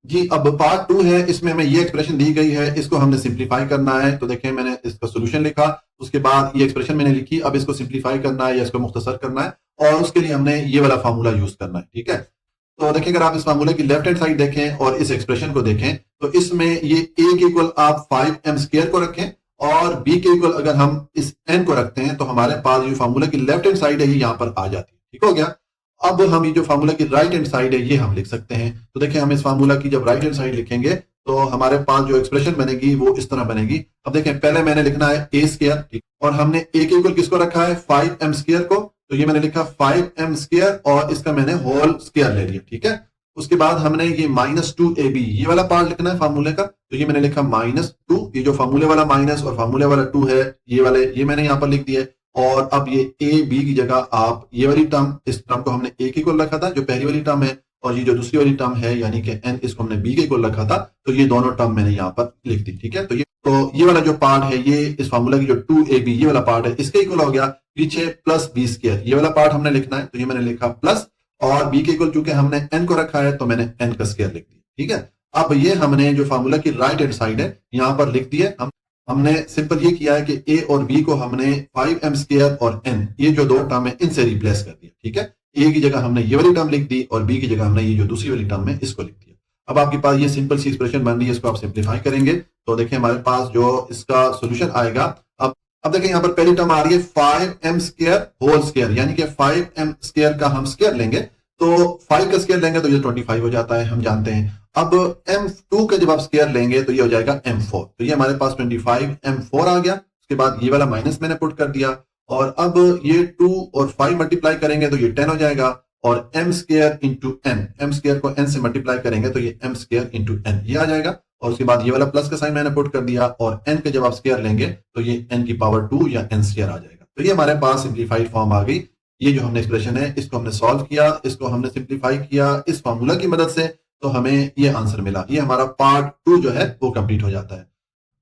जी। अब पार्ट 2 है, इसमें हमें ये एक्सप्रेशन दी गई है, इसको हमने सिंप्लीफाई करना है। तो देखें मैंने इसका सोल्यूशन लिखा, उसके बाद ये एक्सप्रेशन मैंने लिखी। अब इसको सिंप्लीफाई करना है या इसको मुख्तसर करना है और उसके लिए हमने ये वाला फार्मूला यूज करना है। ठीक है, तो देखिए अगर आप इस फार्मूले की लेफ्ट हैंड साइड देखें और इस एक्सप्रेशन को देखें तो इसमें ये a के इक्वल आप 5m स्क्वायर को रखें और b के इक्वल अगर हम इस n को रखते हैं तो हमारे पास ये फार्मूला की लेफ्ट हैंड साइड है ये यहां पर आ जाती है। ठीक हो गया। अब हम ये जो फार्मूला की राइट हैंड साइड है ये हम लिख सकते हैं। तो देखिए हम इस फार्मूला की जब राइट हैंड साइड लिखेंगे तो हमारे पास जो एक्सप्रेशन बनेगी वो इस तरह बनेगी। अब देखें पहले मैंने लिखना है a स्क्वायर और हमने a के इक्वल किसको रखा है 5m स्क्वायर को। तो ये मैंने लिखा 5m स्क्वायर और इसका मैंने होल स्क्वायर ले लिया। ठीक है, उसके बाद हमने ये -2ab ये वाला पार्ट लिखना है फार्मूले का। तो ये मैंने लिखा -2, ये जो फार्मूले वाला माइनस और फार्मूले वाला 2 है ये वाले ये मैंने यहां पर लिख दिए। और अब ये a b की जगह आप ये वाली टर्म, इस टर्म को हमने a के इक्वल रखा था जो पहली वाली टर्म है और ये जो दूसरी वाली टर्म है यानी कि n इसको हमने b के इक्वल रखा था। तो ये दोनों टर्म मैंने यहाँ पर लिख दी। ठीक है, तो ये वाला जो पार्ट है ये इस फार्मूला की जो 2ab ये वाला पार्ट है इसके इक्वल हो गया। पीछे प्लस b स्क्वायर ये वाला पार्ट हमने लिखना है। तो ये मैंने लिखा प्लस और b के इक्वल चूंकि हमने n को रखा है तो मैंने n का स्क्वायर लिख दिया। ठीक है, अब ये हमने जो फार्मूला की राइट हैंड साइड है यहां पर लिख दिए। हमने सिंपल ये किया है कि a और b को हमने 5m स्क्वायर और n ये जो दो टर्म है इनसे रिप्लेस कर दिया। ठीक है, a की जगह हमने ये वाली टर्म लिख दी और b की जगह हमने ये जो दूसरी वाली टर्म है इसको लिख दिया। अब आपके पास ये सिंपल सी एक्सप्रेशन बन रही है, इसको आप सिंप्लीफाई करेंगे तो देखिए हमारे पास जो इसका सोल्यूशन आएगा। अब देखिए यहाँ पर पहली टर्म आ रही है 5m स्क्वायर होल स्क्वायर यानी कि 5m स्क्वायर का हम स्क्वायर लेंगे तो 5 का स्क्वायर लेंगे तो ये 25 हो जाता है, हम जानते हैं। अब m2 का जब आप स्क्वायर लेंगे तो ये हो जाएगा m4। तो ये हमारे पास 25 m4 आ गया। उसके बाद ये वाला माइनस मैंने पुट कर दिया और अब ये 2 और 5 मल्टीप्लाई करेंगे तो ये 10 हो जाएगा और m square into n, m square को n से मल्टीप्लाई करेंगे तो ये m स्क्वायर इंटू n ये आ जाएगा। और उसके बाद ये वाला प्लस का साइन मैंने पुट कर दिया और n के जब आप स्क्वायर लेंगे तो ये n की पावर 2 या n स्क्वायर आ जाएगा। तो ये हमारे पास सिंप्लीफाइड फॉर्म आ गई। ये जो हमने एक्सप्रेशन है इसको हमने सॉल्व किया, इसको हमने सिंप्लीफाई किया इस फॉर्मूला की मदद से तो हमें ये आंसर मिला। ये हमारा पार्ट 2 जो है वो कंप्लीट हो जाता है।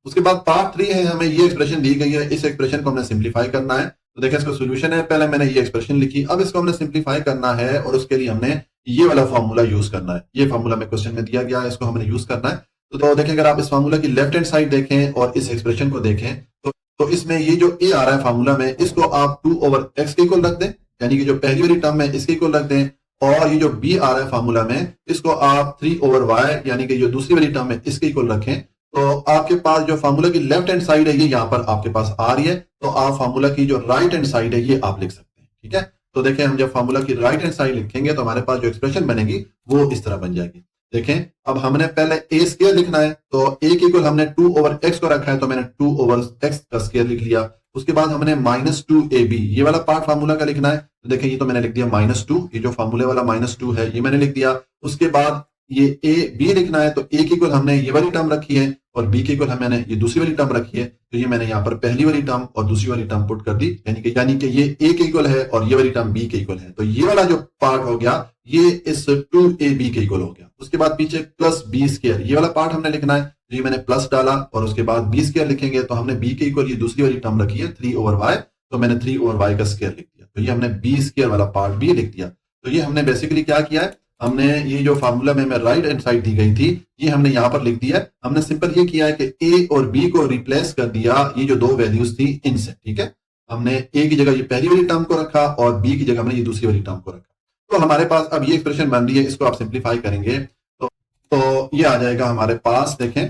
उसके बाद पार्ट 3 है, हमें ये एक्सप्रेशन दी गई है, इस एक्सप्रेशन को हमने सिंप्लीफाई करना है। तो देखिए इसका सोल्यूशन है, पहले मैंने ये एक्सप्रेशन लिखी, अब इसको हमने सिंप्लीफाई करना है और उसके लिए हमने ये वाला फॉर्मूला यूज करना है। ये फॉर्मूला में क्वेश्चन में दिया गया है, इसको हमने यूज करना है। तो देखें अगर आप इस फार्मूला की लेफ्ट हैंड साइड देखें और इस एक्सप्रेशन को देखें तो इसमें ये जो a आ रहा है फार्मूला में इसको आप 2/x के इक्वल रख दें यानी कि जो पहली वाली टर्म है इसके इक्वल रख दें और ये जो b आ रहा है फार्मूला में इसको आप 3/y यानी कि जो दूसरी वाली टर्म है इसके इक्वल रखें। तो आपके पास जो फार्मूला की लेफ्ट हैंड साइड है ये यहाँ पर आपके पास आ रही है। तो आप फार्मूला की जो राइट हैंड साइड है ये आप लिख सकते हैं। ठीक है, तो देखें हम जब फार्मूला की राइट हैंड साइड लिखेंगे तो हमारे पास जो एक्सप्रेशन बनेगी वो इस तरह बन जाएगी। देखें अब हमने पहले a स्क्वायर लिखना है तो a के इक्वल हमने 2/x को रखा है तो मैंने 2/x का स्क्वायर लिख लिया। उसके बाद हमने -2ab ये वाला पार्ट फार्मूला का लिखना है। तो देखें ये तो मैंने लिख दिया -2, ये जो फार्मूले वाला -2 है ये मैंने लिख दिया। उसके बाद ये a b लिखना है तो a के इक्वल हमने ये वाली टर्म रखी है और b के इक्वल मैंने ये दूसरी वाली टर्म रखी है। तो ये मैंने यहाँ पर पहली वाली टर्म और दूसरी वाली टर्म पुट कर दी यानी कि ये a के इक्वल है और ये वाली टर्म b के इक्वल है। तो ये वाला जो पार्ट हो गया ये इस 2ab के इक्वल हो गया। उसके बाद पीछे प्लस b स्क्वायर ये वाला पार्ट हमने लिखना है। तो ये मैंने प्लस डाला और उसके बाद b स्क्वायर लिखेंगे तो हमने b के इक्वल ये दूसरी वाली टर्म रखी है 3/y तो मैंने 3/y का स्क्वायर लिख दिया। तो ये हमने b स्क्वायर वाला पार्ट भी लिख दिया। तो ये हमने बेसिकली क्या किया है, हमने ये जो फार्मूला में राइट हैंड साइड दी गई थी ये हमने यहाँ पर लिख दिया है। हमने सिंपल ये किया है कि ए और बी को रिप्लेस कर दिया ये जो दो वैल्यूज थी इनसे, ठीक है। हमने ए की जगह ये पहली वाली टर्म को रखा और बी की जगह हमने ये दूसरी वाली टर्म को रखा। तो हमारे पास अब ये एक्सप्रेशन बन रही है, इसको आप सिंप्लीफाई करेंगे तो ये आ जाएगा हमारे पास, देखें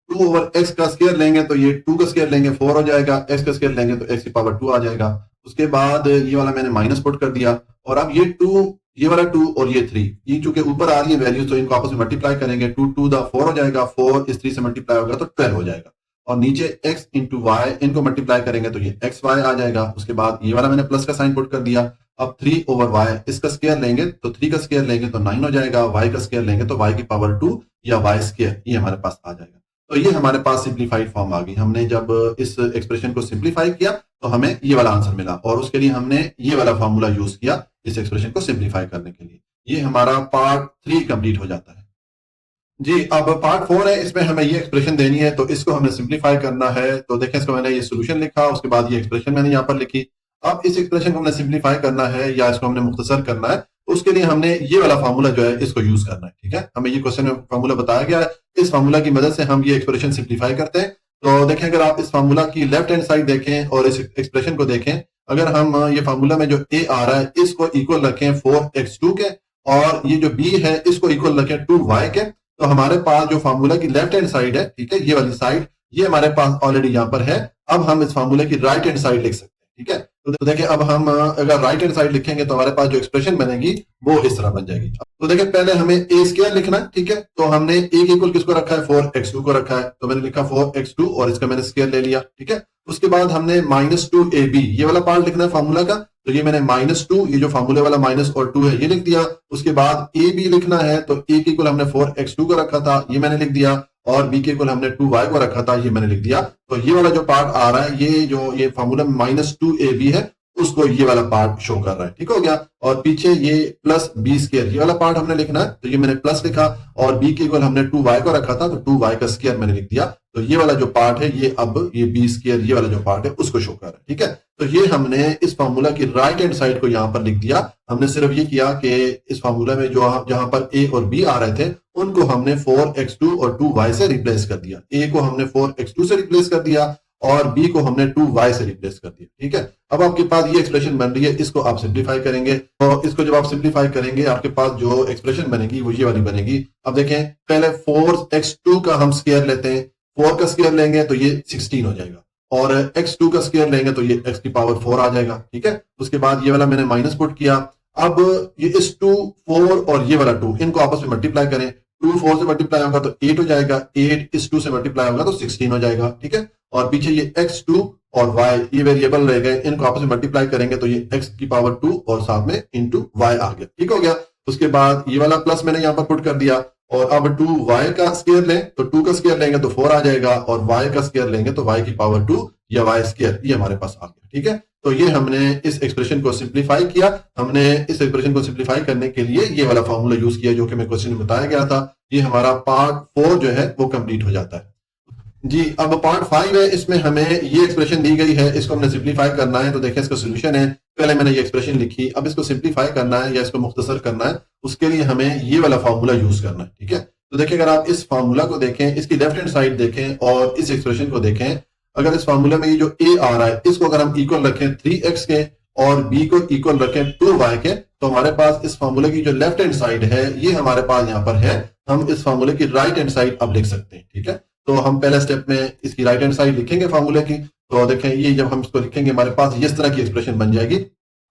2 ओवर एक्स का स्क्वायर लेंगे तो ये 2 का स्क्वायर लेंगे 4 हो जाएगा, एक्स का स्क्वायर लेंगे तो एक्स की पावर 2 आ जाएगा। उसके बाद ये वाला मैंने माइनस पुट कर दिया और अब ये 2, ये वाला 2 और ये 3, ये चूंकि ऊपर आ रही है वैल्यू तो इनको आपस में मल्टीप्लाई करेंगे, 2 2 द 4 हो जाएगा, 4 इस 3 से मल्टीप्लाई होगा तो 12 हो जाएगा। और नीचे x इंटू वाई इनको मल्टीप्लाई करेंगे तो ये एक्स वाई आ जाएगा। उसके बाद ये वाला मैंने प्लस का साइन पुट कर दिया। अब 3 ओवर वाई, इसका स्क्वायर लेंगे तो 3 का स्क्वायर लेंगे तो 9 हो जाएगा, वाई का स्क्वायर लेंगे तो वाई की पावर 2 या वाई स्क्वायर ये हमारे पास आ जाएगा। तो ये हमारे पास सिंप्लीफाइड फॉर्म आ गई। हमने जब इस एक्सप्रेशन को सिंप्लीफाई किया तो हमें ये वाला आंसर मिला और उसके लिए हमने ये वाला फॉर्मूला यूज किया इस एक्सप्रेशन को सिंप्लीफाई करने के लिए। ये हमारा पार्ट 3 कंप्लीट हो जाता है। जी, अब पार्ट 4 है, इसमें हमें ये एक्सप्रेशन देनी है तो इसको हमें सिंप्लीफाई करना है। तो देखें, इसको मैंने ये सोल्यूशन लिखा, उसके बाद ये एक्सप्रेशन मैंने यहाँ पर लिखी। अब इस एक्सप्रेशन को हमने सिंप्लीफाई करना है या इसको हमने मुख्तसर करना है तो उसके लिए हमने ये वाला फार्मूला जो है इसको यूज करना है, ठीक है। हमें ये क्वेश्चन में फार्मूला बताया गया है, इस फार्मूला की मदद से हम ये एक्सप्रेशन सिंप्लीफाई करते हैं। तो देखें, अगर आप इस फार्मूला की लेफ्ट हैंड साइड देखें और इस एक्सप्रेशन को देखें, अगर हम ये फार्मूला में जो ए आ रहा है इसको इक्वल रखें 4x2 के और ये जो बी है इसको इक्वल रखें 2y के, तो हमारे पास जो फार्मूला की लेफ्ट हैंड साइड है, ठीक है, ये वाली साइड ये हमारे पास ऑलरेडी यहाँ पर है। अब हम इस फार्मूले की राइट हैंड साइड लिख सकते हैं, ठीक है। तो देखिए, अब हम अगर राइट हैंड साइड लिखेंगे तो हमारे पास जो एक्सप्रेशन बनेगी वो इस तरह बन जाएगी। तो देखिए, पहले हमें ए स्क्वायर लिखना है, ठीक है। तो हमने ए के इक्वल किसको रखा है, 4x2 को रखा है, तो मैंने लिखा 4x2 और इसका मैंने स्क्वायर ले लिया, ठीक है। उसके बाद हमने -2ab ये वाला पार्ट लिखना है फार्मूला का, तो ये मैंने -2 ये जो फार्मूले वाला माइनस और 2 है ये लिख दिया। उसके बाद ए बी लिखना है, तो ए के इक्वल हमने 4x2 को रखा था ये मैंने लिख दिया और बी के इक्वल हमने 2y को रखा था ये मैंने लिख दिया। तो ये वाला जो पार्ट आ रहा है ये जो ये फार्मूला -2ab है उसको ये वाला पार्ट शो कर रहा है, ठीक हो गया। और पीछे ये प्लस बी स्क्वायर ये वाला पार्ट हमने लिखना है, तो ये मैंने प्लस लिखा और बी के इक्वल हमने 2y को रखा था तो 2y का स्क्वायर मैंने लिख दिया। तो ये वाला जो पार्ट है ये अब ये बी स्क्वायर ये वाला जो पार्ट है उसको शो कर रहा है, ठीक है। तो ये हमने इस फार्मूला की राइट हैंड साइड को यहाँ पर लिख दिया। हमने सिर्फ ये किया कि इस फार्मूला में जो जहां पर ए और बी आ रहे थे उनको हमने 4x2 और 2y से रिप्लेस कर दिया। ए को हमने 4x2 से रिप्लेस कर दिया और बी को हमने 2y से रिप्लेस कर दिया, ठीक है। अब आपके पास ये एक्सप्रेशन बन रही है, इसको आप सिंप्लीफाई करेंगे तो इसको जब आप सिंप्लीफाई करेंगे आपके पास जो एक्सप्रेशन बनेगी वो ये वाली बनेगी। अब देखें, पहले 4x2 का हम स्क्वायर लेते हैं, 4 का स्क्वायर लेंगे तो ये 16 हो जाएगा और x2 का स्क्वायर लेंगे तो ये x की पावर 4 आ जाएगा, ठीक है। उसके बाद ये वाला मैंने माइनस पुट किया। अब ये इस 2 4 और ये वाला 2 इनको आपस में मल्टीप्लाई करें, 2 4 से मल्टीप्लाई होगा तो 8 हो जाएगा, 8 इस 2 से मल्टीप्लाई होगा तो 16 हो जाएगा, ठीक है। और पीछे ये x2 और y ये वेरिएबल रह गए, इनको आपस में मल्टीप्लाई करेंगे तो ये x की पावर 2 और साथ में इंटू y आ गया, ठीक हो गया। उसके बाद ये वाला प्लस मैंने यहाँ पर पुट कर दिया और अब 2y का स्क्वायर लें तो 2 का स्क्वायर लेंगे तो 4 आ जाएगा और y का स्क्वायर लेंगे तो y की पावर 2 या y स्क्वायर ये हमारे पास आ गया, ठीक है। तो ये हमने इस एक्सप्रेशन को सिंप्लीफाई किया। हमने इस एक्सप्रेशन को सिंप्लीफाई करने के लिए ये वाला फॉर्मूला यूज किया जो कि मैं क्वेश्चन में बताया गया था। ये हमारा पार्ट 4 जो है वो कंप्लीट हो जाता है। जी, अब पार्ट 5 है, इसमें हमें ये एक्सप्रेशन दी गई है, इसको हमने सिंप्लीफाई करना है। तो देखें, इसका सोल्यूशन है, पहले मैंने ये एक्सप्रेशन लिखी, अब इसको सिंप्लीफाई करना है या इसको मुख्तसर करना है, उसके लिए हमें ये वाला फार्मूला यूज करना है, ठीक है। तो देखिए, अगर आप इस फार्मूला को देखें, इसकी लेफ्ट हैंड साइड देखें और इस एक्सप्रेशन को देखें, अगर इस फार्मूला में ये जो ए आ रहा है इसको अगर हम इक्वल रखें 3x के और बी को इक्वल रखें 2y के, तो हमारे पास इस फार्मूले की जो लेफ्ट हैंड साइड है ये हमारे पास यहाँ पर है। हम इस फार्मूले की राइट हैंड साइड अब लिख सकते हैं, ठीक है। तो हम पहले स्टेप में इसकी राइट हैंड साइड लिखेंगे फार्मूले की। तो देखें, ये जब हम इसको लिखेंगे हमारे पास इस तरह की एक्सप्रेशन बन जाएगी।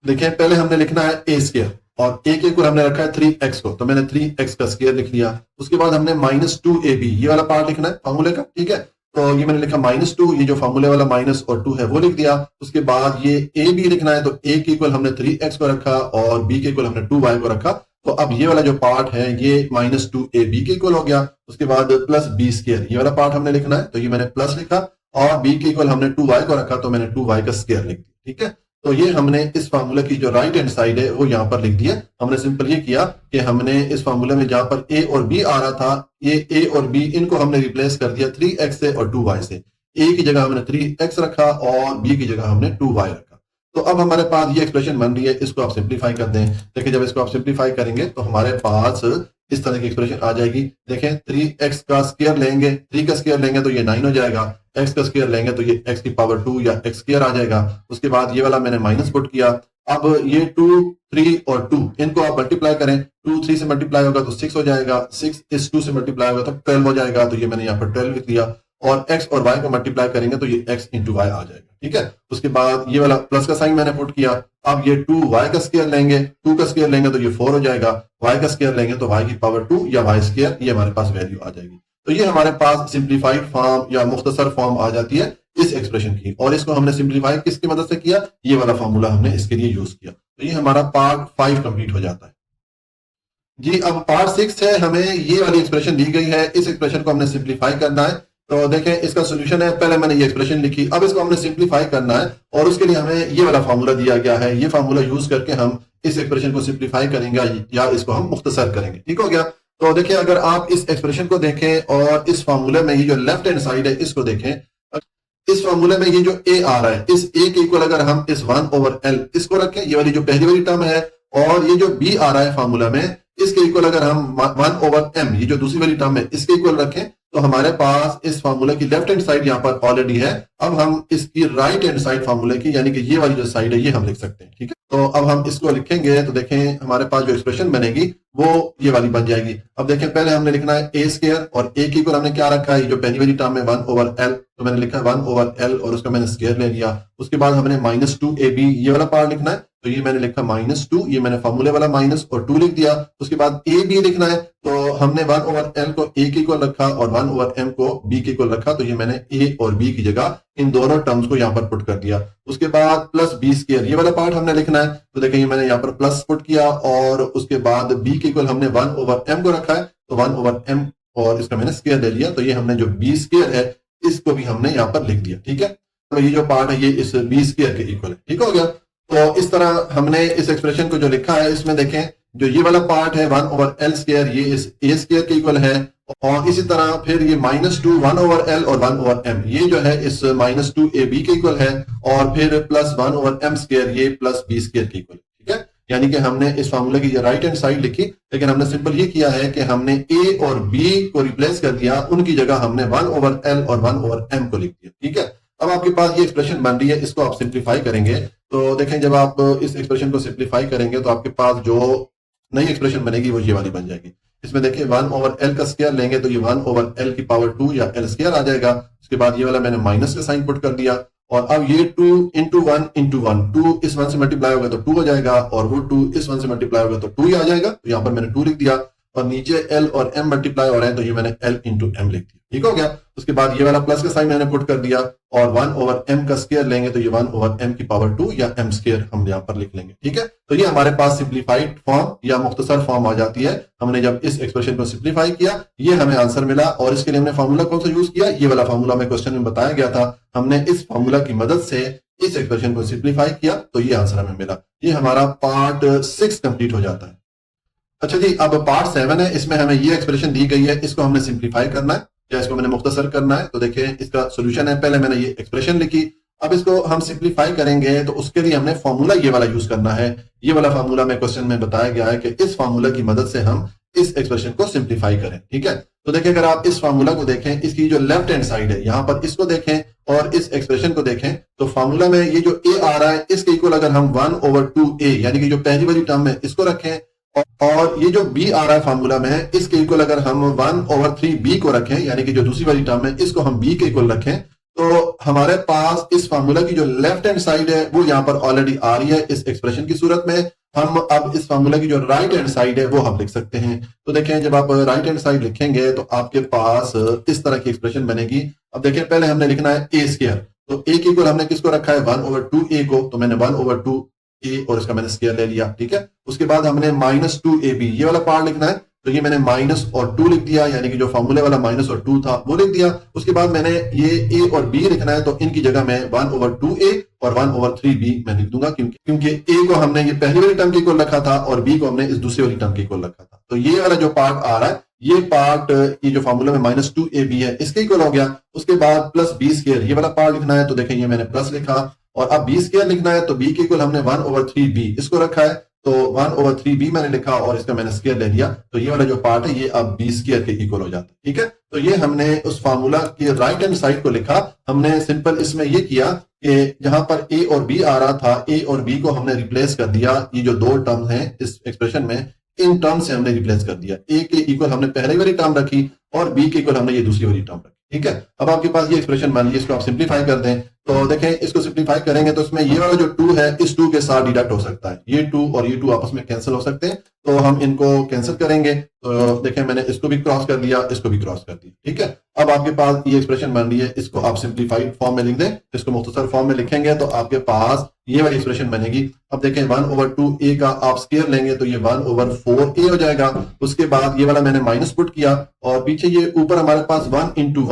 देखें, पहले हमने लिखना है ए स्क्वायर और ए के ऊपर हमने रखा है 3x को, तो मैंने 3x का स्क्वायर लिख लिया। उसके बाद हमने -2ab ये वाला पार्ट लिखना है फार्मूले का, ठीक है। तो ये मैंने लिखा -2, ये जो फार्मूले वाला माइनस और 2 है वो लिख दिया। उसके बाद ये ए बी लिखना है, तो ए के इक्वल हमने 3x को रखा और बी के इक्वल हमने 2y को रखा। तो अब ये वाला जो पार्ट है ये -2ab के इक्वल हो गया। उसके बाद प्लस बी स्क्वायर ये वाला पार्ट हमने लिखना है, तो ये मैंने प्लस लिखा और बी के इक्वल हमने 2y को रखा, तो मैंने 2y का स्क्वायर लिख दिया, ठीक है। तो ये हमने इस फार्मूले की जो राइट हैंड साइड है वो यहाँ पर लिख दिया। हमने सिंपल ये किया कि हमने इस फार्मूले में जहां पर ए और बी आ रहा था, ये ए और बी इनको हमने रिप्लेस कर दिया 3x से और 2y से। ए की जगह हमने 3x रखा और बी की जगह हमने 2y रखा। तो अब हमारे पास ये एक्सप्रेशन बन रही है, इसको आप सिंप्लीफाई कर दें। देखिए जब इसको आप सिंप्लीफाई करेंगे तो हमारे पास इस तरह की एक्सप्रेशन आ जाएगी। देखें 3x का स्क्वायर लेंगे, 3 का स्क्वायर लेंगे तो ये 9 हो जाएगा, x का स्क्वायर लेंगे तो ये x की पावर 2 या x स्क्वायर आ जाएगा। उसके बाद ये वाला मैंने माइनस पुट किया। अब ये 2, 3 और 2 इनको आप मल्टीप्लाई करें, 2 3 से मल्टीप्लाई होगा तो 6 हो जाएगा, 6 इस 2 से मल्टीप्लाई होगा तो 12 हो जाएगा, तो ये मैंने यहाँ पर 12 लिख दिया। और x और y को मल्टीप्लाई करेंगे तो ये x इंटू वाई आ जाएगा, ठीक है। उसके बाद ये वाला प्लस का साइन मैंने पुट किया। अब ये 2y का स्क्वायर लेंगे, 2 का स्क्वायर लेंगे तो ये 4 हो जाएगा, y का स्क्वायर लेंगे तो y की पावर 2 या y स्क्वायर, ये हमारे पास वैल्यू आ जाएगी। तो ये हमारे पास सिंप्लीफाइड फॉर्म या मुख्तसर फॉर्म आ जाती है इस एक्सप्रेशन की। और इसको हमने सिंप्लीफाई किसकी मदद से किया, ये वाला फॉर्मूला हमने इसके लिए यूज किया। तो ये हमारा पार्ट 5 कंप्लीट हो जाता है जी। अब पार्ट 6 है, हमें ये वाली एक्सप्रेशन दी गई है, इस एक्सप्रेशन को हमने सिंप्लीफाई करना है। तो देखें इसका सोल्यूशन है, पहले मैंने ये एक्सप्रेशन लिखी, अब इसको हमने सिंप्लीफाई करना है और उसके लिए हमें ये वाला फार्मूला दिया गया है। ये फार्मूला यूज करके हम इस एक्सप्रेशन को सिंप्लीफाई करेंगे या इसको हम मुख्तसर करेंगे, ठीक हो गया। तो देखिए अगर आप इस एक्सप्रेशन को देखें और इस फार्मूले में ये जो लेफ्ट हैंड साइड है इसको देखें, इस फार्मूले में ये जो a आ रहा है, इस a के इक्वल अगर हम इस 1/l इसको रखें, ये वाली जो पहली वाली टर्म है, और ये जो b आ रहा है फार्मूला में, इसके इक्वल अगर हम 1/m ये जो दूसरी वाली टर्म है इसके इक्वल रखें, तो हमारे पास इस फार्मूले की लेफ्ट हैंड साइड यहाँ पर ऑलरेडी है। अब हम इसकी राइट हैंड साइड फार्मूले की, यानी कि ये वाली जो साइड है ये हम लिख सकते हैं, ठीक है। तो अब हम इसको लिखेंगे तो देखें हमारे पास जो एक्सप्रेशन बनेगी वो ये वाली बन जाएगी। अब देखें पहले हमने लिखना है a स्क्वायर, और a की इक्वल हमने क्या रखा है, ये जो पहली वाली टर्म है 1/l, तो मैंने लिखा है 1/l और उसका मैंने स्क्वायर ले लिया। उसके बाद हमने -2ab ये वाला पार्ट लिखना है, तो ये मैंने लिखा -2, ये मैंने फार्मूले वाला माइनस और 2 लिख दिया। उसके बाद ab लिखना है, तो हमने 1/l को a के इक्वल रखा और 1/m को b के इक्वल रखा, तो ये मैंने a और b की जगह इन दोनों टर्म्स को यहाँ पर पुट कर दिया। उसके बाद प्लस b स्क्वायर ये वाला पार्ट हमने लिखना है, तो देखें ये मैंने यहाँ पर प्लस पुट किया और उसके बाद b के इक्वल हमने 1/m को रखा है, तो 1/m और इसका मैंने स्क्वायर ले लिया, तो ये हमने जो b स्क्वायर है इसको भी हमने यहाँ पर लिख दिया, ठीक है। तो ये जो पार्ट है ये इस b स्क्वायर के इक्वल है, ठीक हो गया। तो इस तरह हमने इस एक्सप्रेशन को जो लिखा है इसमें देखें जो ये वाला पार्ट है 1/l स्क्वायर ये इस a स्क्वायर के इक्वल है, और इसी तरह फिर ये -2 1/l और 1/m ये जो है इस -2ab के इक्वल है, और फिर प्लस 1/m स्क्वायर ये प्लस b स्क्वायर के इक्वल, ठीक है। यानी कि हमने इस फार्मूले की राइट हैंड साइड लिखी, लेकिन हमने सिंपल ये किया है कि हमने a और b को रिप्लेस कर दिया, उनकी जगह हमने 1/l और 1/m को लिख दिया, ठीक है। अब आपके पास ये एक्सप्रेशन बन रही है, इसको आप सिंप्लीफाई करेंगे, तो देखें जब आप इस एक्सप्रेशन को सिंप्लीफाई करेंगे तो आपके पास जो नई एक्सप्रेशन बनेगी वो ये वाली बन जाएगी। इसमें देखिए 1/l का स्क्वायर लेंगे तो ये 1/l की पावर 2 या l स्क्वायर आ जाएगा। उसके बाद ये वाला मैंने माइनस का साइन पुट कर दिया, और अब ये 2 इंटू 1 इंटू 1, 2 इस 1 से मल्टीप्लाई होगा तो 2 हो जाएगा, और वो 2 इस 1 से मल्टीप्लाई होगा तो 2 ही आ जाएगा, तो यहाँ पर मैंने 2 लिख दिया, और नीचे l और m मल्टीप्लाई हो रहे हैं तो ये मैंने l इंटू m लिख दिया, ठीक हो गया। उसके बाद ये वाला प्लस का साइन मैंने पुट कर दिया, और 1/m का स्क्वायर लेंगे तो ये 1/m की पावर 2 या m स्क्वायर हम यहाँ पर लिख लेंगे, ठीक है। तो ये हमारे पास सिंप्लीफाइड फॉर्म या मुख्तसर फॉर्म आ जाती है। हमने जब इस एक्सप्रेशन को सिंप्लीफाई किया ये हमें आंसर मिला, और इसके लिए हमने फार्मूला कौन सा यूज किया, ये वाला फार्मूला में क्वेश्चन में बताया गया था। हमने इस फार्मूला की मदद से इस एक्सप्रेशन को सिंप्लीफाई किया तो ये आंसर हमें मिला। ये हमारा पार्ट 6 कंप्लीट हो जाता है। अच्छा जी, अब पार्ट 7 है, इसमें हमें ये एक्सप्रेशन दी गई है, इसको हमने सिंप्लीफाई करना है या इसको मैंने मुख्तसर करना है। तो देखिए इसका सोल्यूशन है, पहले मैंने ये एक्सप्रेशन लिखी, अब इसको हम सिंप्लीफाई करेंगे तो उसके लिए हमने फॉर्मूला ये वाला यूज करना है। ये वाला फॉर्मूला में क्वेश्चन में बताया गया है कि इस फॉर्मूला की मदद से हम इस एक्सप्रेशन को सिंप्लीफाई करें, ठीक है। तो देखिए अगर आप इस फॉर्मूला को देखें, इसकी जो लेफ्ट हैंड साइड है यहाँ पर इसको देखें और इस एक्सप्रेशन को देखें, तो फॉर्मूला में ये जो a आ रहा है इसके इक्वल अगर हम 1/2a यानी कि जो पहली वाली टर्म है इसको रखें, और ये जो b आ रहा है फार्मूला में इसके इक्वल अगर हम 1/3b को रखें, यानी कि जो दूसरी वाली टर्म है इसको हम b के इक्वल रखें, तो हमारे पास इस फार्मूला की जो लेफ्ट हैंड साइड है वो यहाँ पर ऑलरेडी आ रही है इस एक्सप्रेशन की सूरत में। हम अब इस फार्मूला की जो राइट हैंड साइड है वो हम लिख सकते हैं। तो देखें जब आप राइट हैंड साइड लिखेंगे तो आपके पास इस तरह की एक्सप्रेशन बनेगी। अब देखें पहले हमने लिखना है a स्क्वायर, तो a के इक्वल हमने किसको रखा है 1/2a को, तो मैंने 1/2a और इसका मैंने स्क्वायर ले लिया, ठीक है। उसके बाद हमने -2ab ये वाला पार्ट लिखना है, तो ये मैंने माइनस और 2 लिख दिया, यानी कि जो फॉर्मूले वाला माइनस और 2 था वो लिख दिया। उसके बाद मैंने ये a और b लिखना है, तो इनकी जगह मैं 1/2a और 1/3b मैं लिख दूंगा, क्योंकि a को हमने ये पहली वाली टर्म के इक्वल रखा था और b को हमने इस दूसरी वाली टर्म के इक्वल रखा था। तो ये वाला जो पार्ट आ रहा है ये पार्ट ये जो फॉर्मूला में -2ab है इसके इक्वल हो गया। उसके बाद +b स्क्वायर ये वाला पार्ट लिखना है, तो देखें ये मैंने प्लस लिखा, और अब बी स्क्वायर लिखना है तो बी के इक्वल हमने 1/3b इसको रखा है, तो 1/3b मैंने लिखा और इसका मैंने स्क्वायर ले लिया, तो ये वाला जो पार्ट है ये अब बी स्क्वायर के इक्वल हो जाता है। ठीक है, तो ये हमने उस फार्मूला के राइट हैंड साइड को लिखा। हमने सिंपल इसमें ये किया कि जहां पर ए और बी आ रहा था, ए और बी को हमने रिप्लेस कर दिया, ये जो दो टर्म्स हैं इस एक्सप्रेशन में, इन टर्म से हमने रिप्लेस कर दिया। ए के इक्वल हमने पहले वाली टर्म रखी और बी के इक्वल हमने ये दूसरी वाली टर्म रखी। ठीक है, अब आपके पास ये एक्सप्रेशन मान लीजिए, इसको आप सिंप्लीफाई कर दें तो देखें, इसको सिंप्लीफाई करेंगे तो इसमें ये वाला जो 2 है इस 2 के साथ डिडक्ट हो सकता है, ये 2 और ये 2 आपस में कैंसिल हो सकते हैं, तो हम इनको कैंसिल करेंगे। तो देखें मैंने इसको भी क्रॉस कर दिया, इसको भी क्रॉस कर दिया। ठीक है, अब आपके पास ये एक्सप्रेशन बन रही है, इसको आप सिंप्लीफाइड फॉर्म में लिख दें, इसको मुख्तसर फॉर्म में लिखेंगे तो आपके पास ये वाली एक्सप्रेशन बनेगी। अब देखें 1/2a का आप स्क्वायर लेंगे तो ये 1/4a हो जाएगा। उसके बाद ये वाला मैंने माइनस पुट किया और पीछे ये ऊपर हमारे पास 1 into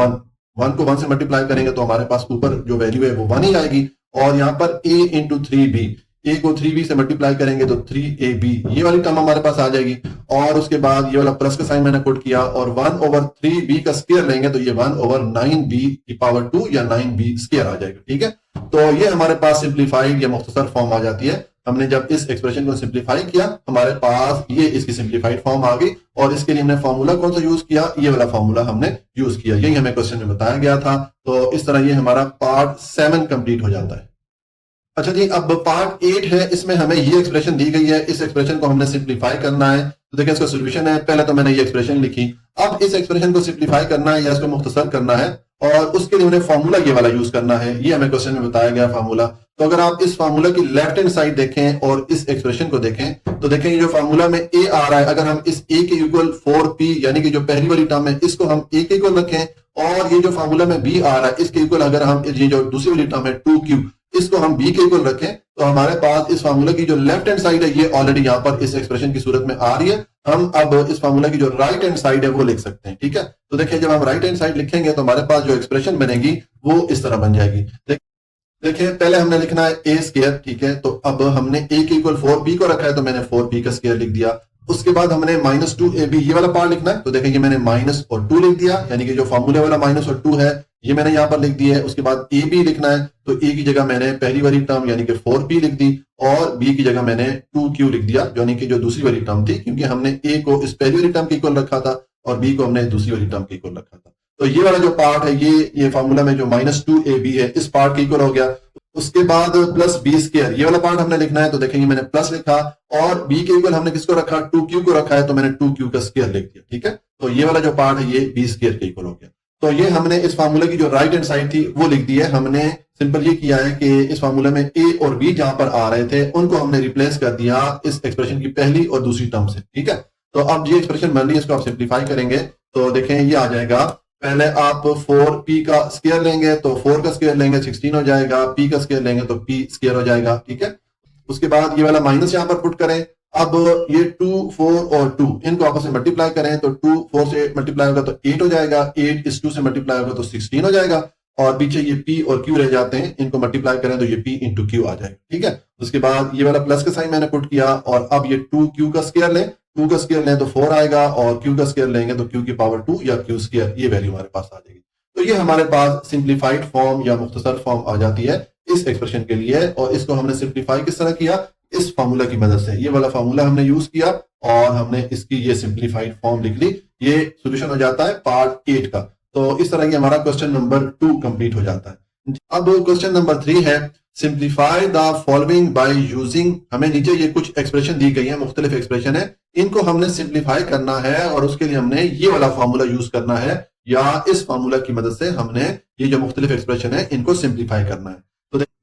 1 को 1 से मल्टीप्लाई करेंगे तो हमारे पास ऊपर जो वैल्यू है वो 1 ही आएगी। और यहाँ पर a into 3b, a को 3b से मल्टीप्लाई करेंगे तो 3ab ये वाली टर्म हमारे पास आ जाएगी। और उसके बाद ये वाला प्लस का साइन मैंने पुट किया और 1/3b का स्क्वायर लेंगे तो ये 1/9b की पावर 2 या 9b स्क्वायर आ जाएगा। ठीक है, तो ये हमारे पास सिंप्लीफाइड या मुख्तसर फॉर्म आ जाती है। हमने जब इस एक्सप्रेशन को सिंप्लीफाई किया हमारे पास ये इसकी सिंप्लीफाइड फॉर्म आ गई और इसके लिए हमने फॉर्मूला कौन सा यूज किया, ये वाला फॉर्मूला हमने यूज किया, यही हमें क्वेश्चन में बताया गया था। तो इस तरह ये हमारा पार्ट 7 कंप्लीट हो जाता है। अच्छा जी, अब पार्ट 8 है, इसमें हमें ये एक्सप्रेशन दी गई है, इस एक्सप्रेशन को हमने सिंप्लीफाई करना है। तो देखिए इसका सॉल्यूशन है, पहले तो मैंने ये एक्सप्रेशन लिखी, अब इस एक्सप्रेशन को सिंप्लीफाई करना है या इसको मुख्तसर करना है और उसके लिए उन्हें फॉर्मूला ये वाला यूज करना है, ये हमें क्वेश्चन में बताया गया फार्मूला। तो अगर आप इस फार्मूला की लेफ्ट हैंड साइड देखें और इस एक्सप्रेशन को देखें तो देखें ये जो फार्मूला में a आ रहा है, अगर हम इस a के इक्वल 4p यानी कि जो पहली वाली टर्म है इसको हम a के इक्वल रखें और ये जो फार्मूला में b आ रहा है इसके इक्वल अगर हम ये जो दूसरी वाली टर्म है 2q इसको हम b के इक्वल रखें तो हमारे पास इस फार्मूला की जो लेफ्ट हैंड साइड है ये ऑलरेडी यहाँ पर इस एक्सप्रेशन की सूरत में आ रही है। हम अब इस फार्मूला की जो राइट हैंड साइड है वो लिख सकते हैं। ठीक है, तो देखिए जब हम राइट हैंड साइड लिखेंगे तो हमारे पास जो एक्सप्रेशन बनेगी वो इस तरह बन जाएगी। देखिए पहले हमने लिखना है a स्क्वायर, ठीक है, तो अब हमने a के इक्वल 4b को रखा है तो मैंने 4b का स्क्वायर लिख दिया। उसके बाद हमने -2ab ये वाला पार्ट लिखना है, तो देखिए ये मैंने माइनस और 2 लिख दिया, यानी कि जो फॉर्मूले वाला माइनस और 2 है ये मैंने यहाँ पर लिख दिया है। उसके बाद ab लिखना है तो a की जगह मैंने पहली वाली टर्म यानी कि 4p लिख दी और b की जगह मैंने 2q लिख दिया यानी कि जो दूसरी वाली टर्म थी, क्योंकि हमने a को इस पहली वाली टर्म के इक्वल रखा था और b को हमने दूसरी वाली टर्म के इक्वल रखा था। तो ये वाला जो पार्ट है ये फार्मूला में जो -2ab है इस पार्ट के इक्वल हो गया। उसके बाद प्लस बी स्क्वायर ये वाला पार्ट हमने लिखना है, तो देखेंगे मैंने प्लस लिखा और b के इक्वल हमने किसको रखा, 2q को रखा है तो मैंने 2q का स्क्वायर लिख दिया। ठीक है, तो ये वाला जो पार्ट है ये b स्क्वायर के इक्वल हो गया। तो ये हमने इस फार्मूला की जो राइट हैंड साइड थी वो लिख दी है। हमने सिंपल ये किया है कि इस फार्मूला में a और b जहां पर आ रहे थे उनको हमने रिप्लेस कर दिया इस एक्सप्रेशन की पहली और दूसरी टर्म से। ठीक है, तो अब ये एक्सप्रेशन बन रही है, इसको आप सिंप्लीफाई करेंगे तो देखें ये आ जाएगा। पहले आप 4p का स्क्वायर लेंगे तो 4 का स्क्वायर लेंगे 16 हो जाएगा, p का स्क्वायर लेंगे तो p स्क्वायर हो जाएगा। ठीक है, उसके बाद ये वाला माइनस यहाँ पर पुट करें। अब ये 2, 4 और 2 इनको आपस में मल्टीप्लाई करें तो 2 4 से मल्टीप्लाई होगा तो 8 हो जाएगा, 8 इस 2 से मल्टीप्लाई होगा तो 16 हो जाएगा और पीछे ये p और q रह जाते हैं, इनको मल्टीप्लाई करें तो ये p इंटू q आ जाएगा। ठीक है, उसके बाद ये वाला प्लस का साइन मैंने पुट किया और अब ये 2q का स्क्वायर लें, 2 का स्क्वायर लें तो 4 आएगा और q का स्क्वायर लेंगे तो q की पावर 2 या q स्क्वायर ये वैल्यू हमारे पास आ जाएगी। तो ये हमारे पास सिंप्लीफाइड फॉर्म या मुख्तसर फॉर्म आ जाती है इस एक्सप्रेशन के लिए। और इसको हमने सिंप्लीफाई किस तरह किया, इस फार्मूला की मदद से, ये वाला फार्मूला हमने यूज किया और हमने इसकी ये सिंप्लीफाइड फॉर्म लिख ली। ये सॉल्यूशन हो जाता है पार्ट 8 का। तो इस तरह ये हमारा क्वेश्चन नंबर 2 कंप्लीट हो जाता है। अब क्वेश्चन नंबर 3 है simplify the following by using. हमें नीचे ये कुछ एक्सप्रेशन दी गई है, मुख्तलिफ एक्सप्रेशन है, इनको हमने सिंप्लीफाई करना है और उसके लिए हमने ये वाला फार्मूला यूज करना है या इस फार्मूला की मदद से हमने ये जो मुख्तलिफ एक्सप्रेशन है इनको सिंप्लीफाई करना है।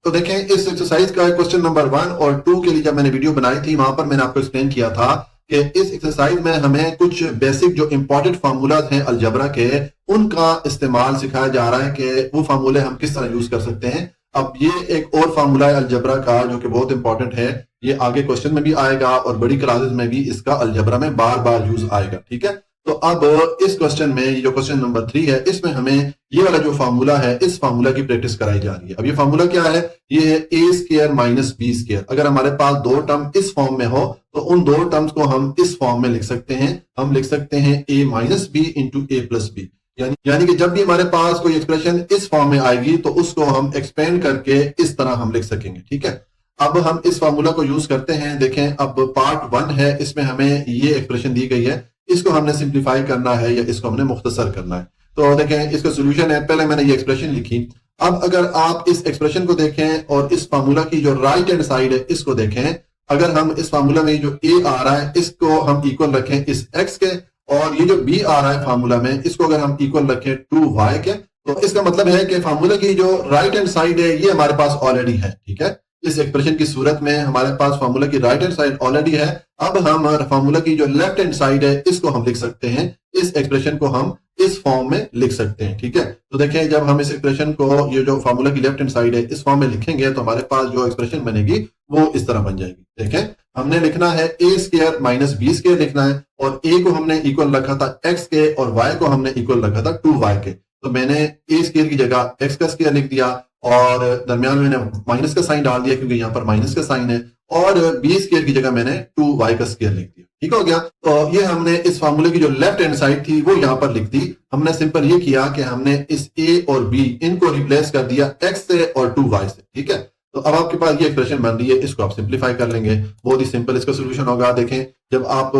तो देखें इस एक्सरसाइज का क्वेश्चन नंबर 1 और 2 के लिए जब मैंने वीडियो बनाई थी वहां पर मैंने आपको एक्सप्लेन किया था कि इस एक्सरसाइज में हमें कुछ बेसिक जो इंपॉर्टेंट फार्मूलाज हैं अलजबरा के उनका इस्तेमाल सिखाया जा रहा है कि वो फार्मूले हम किस तरह यूज कर सकते हैं। अब ये एक और फार्मूला है अलजबरा का जो कि बहुत इंपॉर्टेंट है, ये आगे क्वेश्चन में भी आएगा और बड़ी क्लासेस में भी इसका अलजबरा में बार बार यूज आएगा। ठीक है, तो अब इस क्वेश्चन में ये जो क्वेश्चन नंबर 3 है इसमें हमें ये वाला जो फार्मूला है इस फार्मूला की प्रैक्टिस कराई जा रही है। अब ये फार्मूला क्या है, ये है a square minus b square. अगर हमारे पास दो टर्म इस फॉर्म में हो तो उन दो टर्म्स को हम इस फॉर्म में लिख सकते हैं। हम लिख सकते हैं a minus b into a plus b. यानी कि जब भी हमारे पास कोई एक्सप्रेशन इस फॉर्म में आएगी तो उसको हम एक्सपेंड करके इस तरह हम लिख सकेंगे। ठीक है, अब हम इस फार्मूला को यूज करते हैं। देखें, अब पार्ट 1 है, इसमें हमें ये एक्सप्रेशन दी गई है, इसको हमने सिंप्लीफाई करना है या इसको हमने मुख्तसर करना है। तो देखें, इसका सोल्यूशन है, पहले मैंने ये एक्सप्रेशन लिखी। अब अगर आप इस एक्सप्रेशन को देखें और इस फार्मूला की जो राइट हैंड साइड है इसको देखें, अगर हम इस फार्मूला में जो ए आ रहा है इसको हम इक्वल रखें इस एक्स के, और ये जो बी आ रहा है फार्मूला में इसको अगर हम इक्वल रखें 2y के, तो इसका मतलब है कि फार्मूला की जो राइट हैंड साइड है ये हमारे पास ऑलरेडी है। ठीक है, इस एक्सप्रेशन की सूरत में हमारे पास फार्मूला की राइट हैंड साइड ऑलरेडी है। अब हम फार्मूला की जो लेफ्ट हैंड साइड है इसको हम लिख सकते हैं, इस एक्सप्रेशन को हम इस फॉर्म में लिख सकते हैं। ठीक है, तो देखें, जब हम इस एक्सप्रेशन को, ये जो फार्मूला की लेफ्ट हैंड साइड है, इस फॉर्म में लिखेंगे तो हमारे पास जो एक्सप्रेशन बनेगी वो इस तरह बन जाएगी। देखें, हमने लिखना है ए स्क्वायर माइनस बी स्क्वायर लिखना है, और ए को हमने इक्वल रखा था एक्स के और वाई को हमने इक्वल रखा था 2y के। तो मैंने ए स्क्वायर की जगह एक्स का स्क्वायर लिख दिया और दरमियान में मैंने माइनस का साइन डाल दिया क्योंकि यहाँ पर माइनस का साइन है, और बी स्क्वायर की जगह मैंने 2y का स्क्वायर लिख दिया। ठीक हो गया, तो ये हमने इस फार्मूले की जो लेफ्ट हैंड साइड थी वो यहाँ पर लिख दी। हमने सिंपल ये किया कि हमने इस a और b इनको रिप्लेस कर दिया x से और 2y से। ठीक है, तो अब आपके पास ये एक्सप्रेशन बन रही है, इसको आप सिंप्लीफाई कर लेंगे, बहुत ही सिंपल इसका सोल्यूशन होगा। देखें, जब आप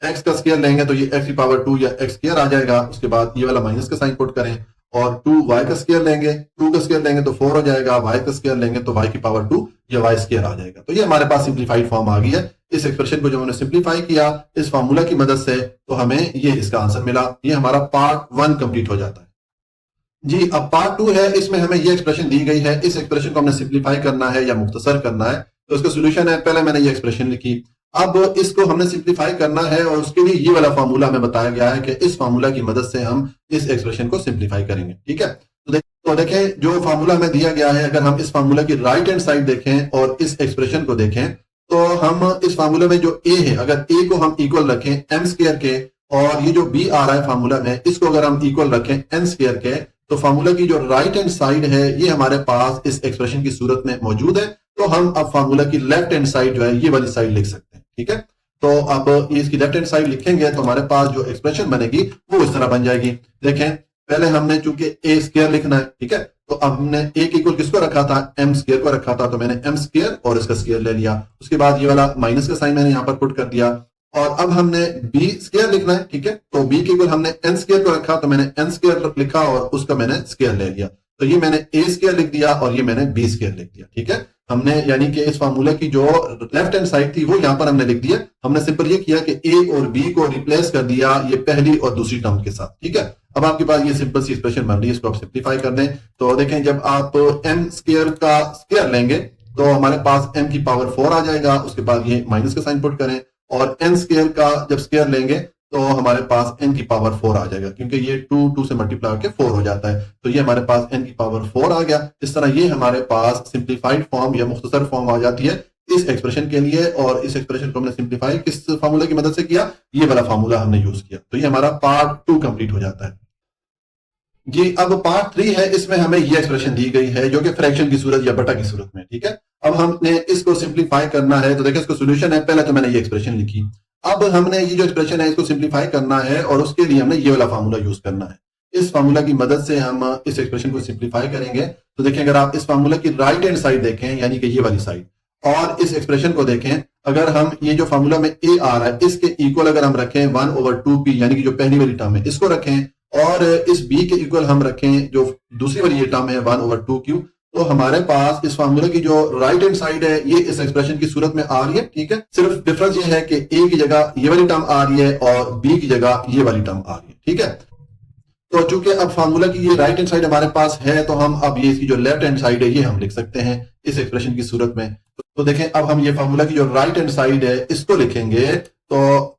x का स्क्वायर लेंगे तो ये x की पावर 2 या x स्क्वायर आ जाएगा, उसके बाद ये वाला माइनस का साइन पुट करें, और 2y का स्क्वायर लेंगे, 2 का स्क्वायर लेंगे तो 4 हो जाएगा, y का स्क्वायर लेंगे तो y की पावर 2 या y स्क्वायर आ जाएगा। तो ये हमारे पास सिंप्लीफाइड फॉर्म आ गई है। इस एक्सप्रेशन को जब हमने सिंप्लीफाई किया इस फार्मूला की मदद से तो हमें ये इसका आंसर मिला। ये हमारा पार्ट 1 कंप्लीट हो जाता है जी। अब पार्ट 2 है, इसमें हमें ये एक्सप्रेशन दी गई है, इस एक्सप्रेशन को हमने सिंप्लीफाई करना है या मुख्तसर करना है। तो इसका सोल्यूशन है, पहले मैंने ये एक्सप्रेशन लिखी, अब इसको हमने सिंप्लीफाई करना है और उसके लिए ये वाला फार्मूला हमें बताया गया है कि इस फार्मूला की मदद से हम इस एक्सप्रेशन को सिंप्लीफाई करेंगे। ठीक है, तो देखें, जो फार्मूला हमें दिया गया है, अगर हम इस फार्मूला की राइट हैंड साइड देखें और इस एक्सप्रेशन को देखें तो हम इस फार्मूले में जो a है, अगर a को हम इक्वल रखें m स्क्वायर के, और ये जो b आ रहा है फार्मूला में इसको अगर हम इक्वल रखें n स्क्वायर के, तो फार्मूला की जो राइट हैंड साइड है ये हमारे पास इस एक्सप्रेशन की सूरत में मौजूद है। तो हम अब फार्मूला की लेफ्ट हैंड साइड जो है ये वाली साइड लिख सकते हैं। ठीक है, तो अब इसकी लेफ्ट हैंड साइड लिखेंगे तो हमारे पास जो एक्सप्रेशन बनेगी वो इस तरह बन जाएगी। देखें, पहले हमने चूंकि a स्क्वायर लिखना है, ठीक है, तो अब हमने a के इक्वल किसको रखा था, m स्क्वायर को रखा था, तो मैंने m स्क्वायर और इसका स्क्वायर ले लिया। उसके बाद ये वाला माइनस का साइन मैंने यहाँ पर पुट कर दिया, और अब हमने b स्क्वायर लिखना है। ठीक है, तो b के इक्वल हमने n स्क्वायर को रखा, तो मैंने n स्क्वायर लिखा और उसका मैंने स्क्वायर ले लिया। तो ये मैंने a स्क्वायर लिख दिया और ये मैंने b स्क्वायर लिख दिया। ठीक है, हमने यानी कि इस फार्मूला की जो लेफ्ट हैंड साइड थी वो यहाँ पर हमने लिख दिया। हमने सिंपल ये किया कि a और b को रिप्लेस कर दिया ये पहली और दूसरी टर्म के साथ। ठीक है, अब आपके पास ये सिंपल सी एक्सप्रेशन बन रही है, इसको आप सिंप्लीफाई कर दें तो देखें, जब आप m स्क्वायर का स्क्वायर लेंगे तो हमारे पास m की पावर 4 आ जाएगा, उसके बाद ये माइनस का साइन पुट करें, और n स्क्वायर का जब स्क्वायर लेंगे तो हमारे पास n की पावर 4 आ जाएगा, क्योंकि ये 2 से मल्टीप्लाई होकर 4 हो जाता है, तो ये हमारे पास n की पावर 4 आ गया। इस तरह ये हमारे पास सिंप्लीफाइड फॉर्म या मुख्तसर फॉर्म आ जाती है इस एक्सप्रेशन के लिए, और इस एक्सप्रेशन को हमने सिंप्लीफाई किस फार्मूला की मदद से किया, ये वाला फार्मूला हमने यूज किया। तो ये हमारा पार्ट 2 कंप्लीट हो जाता है जी। अब पार्ट 3 है, इसमें हमें ये एक्सप्रेशन दी गई है जो कि फ्रैक्शन की सूरत या बटा की सूरत में। ठीक है, अब हमने इसको सिंप्लीफाई करना है, तो देखिए इसका सोल्यूशन है, पहले तो मैंने ये एक्सप्रेशन लिखी, अब हमने ये जो एक्सप्रेशन है इसको सिंप्लीफाई करना है और उसके लिए हमने ये वाला फार्मूला यूज करना है। इस फार्मूला की मदद से हम इस एक्सप्रेशन को सिंप्लीफाई करेंगे। तो देखिए, अगर आप इस फार्मूला की राइट हैंड साइड देखें, यानी कि ये वाली साइड, और इस एक्सप्रेशन को देखें, अगर हम ये जो फार्मूला में a आ रहा है इसके इक्वल अगर हम रखें 1/2p, यानी कि जो पहली वाली टर्म है इसको रखें, और इस b के इक्वल हम रखें जो दूसरी वाली ये टर्म है 1/2q, तो हमारे पास इस फार्मूला की जो राइट हैंड साइड है ये इस एक्सप्रेशन की सूरत में आ रही है। ठीक है, सिर्फ डिफरेंस ये है कि a की जगह ये वाली टर्म आ रही है और b की जगह ये वाली टर्म आ रही है। ठीक है, तो चूंकि अब फार्मूला की ये राइट हैंड साइड हमारे पास है तो हम अब ये इसकी जो लेफ्ट हैंड साइड है ये हम लिख सकते हैं इस एक्सप्रेशन की सूरत में। तो देखें, अब हम ये फार्मूला की जो राइट हैंड साइड है इसको लिखेंगे तो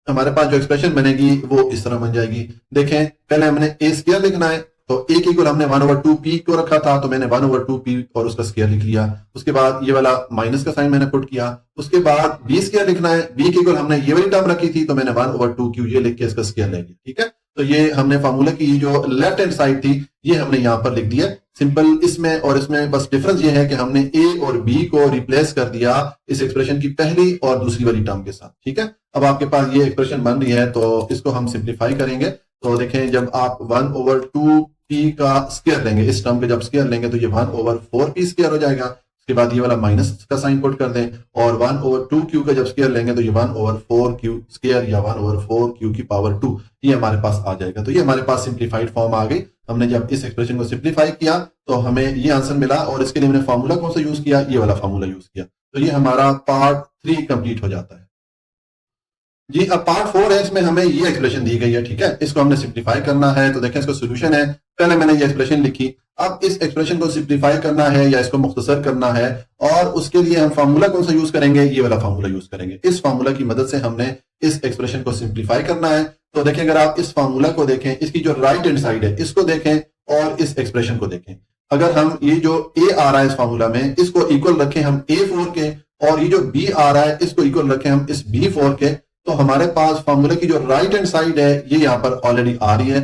हमारे पास जो एक्सप्रेशन बनेगी वो इस तरह बन जाएगी। देखें, पहले हमने a स्क्वायर लिखना है, तो a के इक्वल हमने 1/2p को रखा था, तो मैंने 1/2p और उसका स्क्वायर लिख लिया। उसके बाद ये वाला माइनस का साइन मैंने पुट किया। उसके बाद b स्क्वायर लिखना है, b के इक्वल हमने ये वाली टर्म रखी थी, तो मैंने 1/2q ये लिख के इसका स्क्वायर ले लिया। ठीक है, तो ये हमने फार्मूला की जो लेफ्ट हैंड साइड थी ये हमने यहाँ पर लिख दिया। सिंपल इसमें और इसमें बस डिफरेंस ये है कि हमने a और b को रिप्लेस कर दिया इस एक्सप्रेशन की पहली और दूसरी वाली टर्म के साथ। ठीक है, अब आपके पास ये एक्सप्रेशन बन रही है तो इसको हम सिंप्लीफाई करेंगे। तो देखें जब आप 1/2p का स्क्वायर लेंगे, इस टर्म के जब स्क्वायर लेंगे तो ये 1/4p स्क्वायर हो जाएगा। उसके बाद ये वाला माइनस का साइन पुट कर दें और 1/2q का जब स्क्वायर लेंगे तो ये 1/4q स्क्वायर या 1/4q की पावर 2 ये हमारे पास आ जाएगा। तो ये हमारे पास सिंप्लीफाइड फॉर्म आ गई। हमने जब इस एक्सप्रेशन को सिंप्लीफाई किया तो हमें ये आंसर मिला और इसके लिए हमने फार्मूला कौन सा यूज किया, ये वाला फार्मूला यूज किया। तो ये हमारा पार्ट 3 कंप्लीट हो जाता है जी। अब पार्ट 4 है, इसमें हमें ये एक्सप्रेशन दी गई है, ठीक है। इसको हमने सिंप्लीफाई करना है। तो देखें इसका सोल्यूशन है, पहले मैंने ये एक्सप्रेशन लिखी। अब इस एक्सप्रेशन को सिंप्लीफाई करना है या इसको मुख्तसर करना है और उसके लिए हम फार्मूला कौन सा यूज करेंगे, ये वाला फार्मूला यूज करेंगे। इस फार्मूला की मदद से हमने इस एक्सप्रेशन को सिंप्लीफाई करना है। तो देखें अगर आप इस फार्मूला को देखें, इसकी जो राइट हैंड साइड है इसको देखें और इस एक्सप्रेशन को देखें। अगर हम ये जो ए आ रहा है इस फार्मूला में इसको इक्वल रखें हम A4 के और ये जो बी आ रहा है इसको इक्वल रखें हम इस B4 के, तो हमारे पास फार्मूला की जो राइट हैंड साइड है ये यहाँ पर ऑलरेडी आ रही है।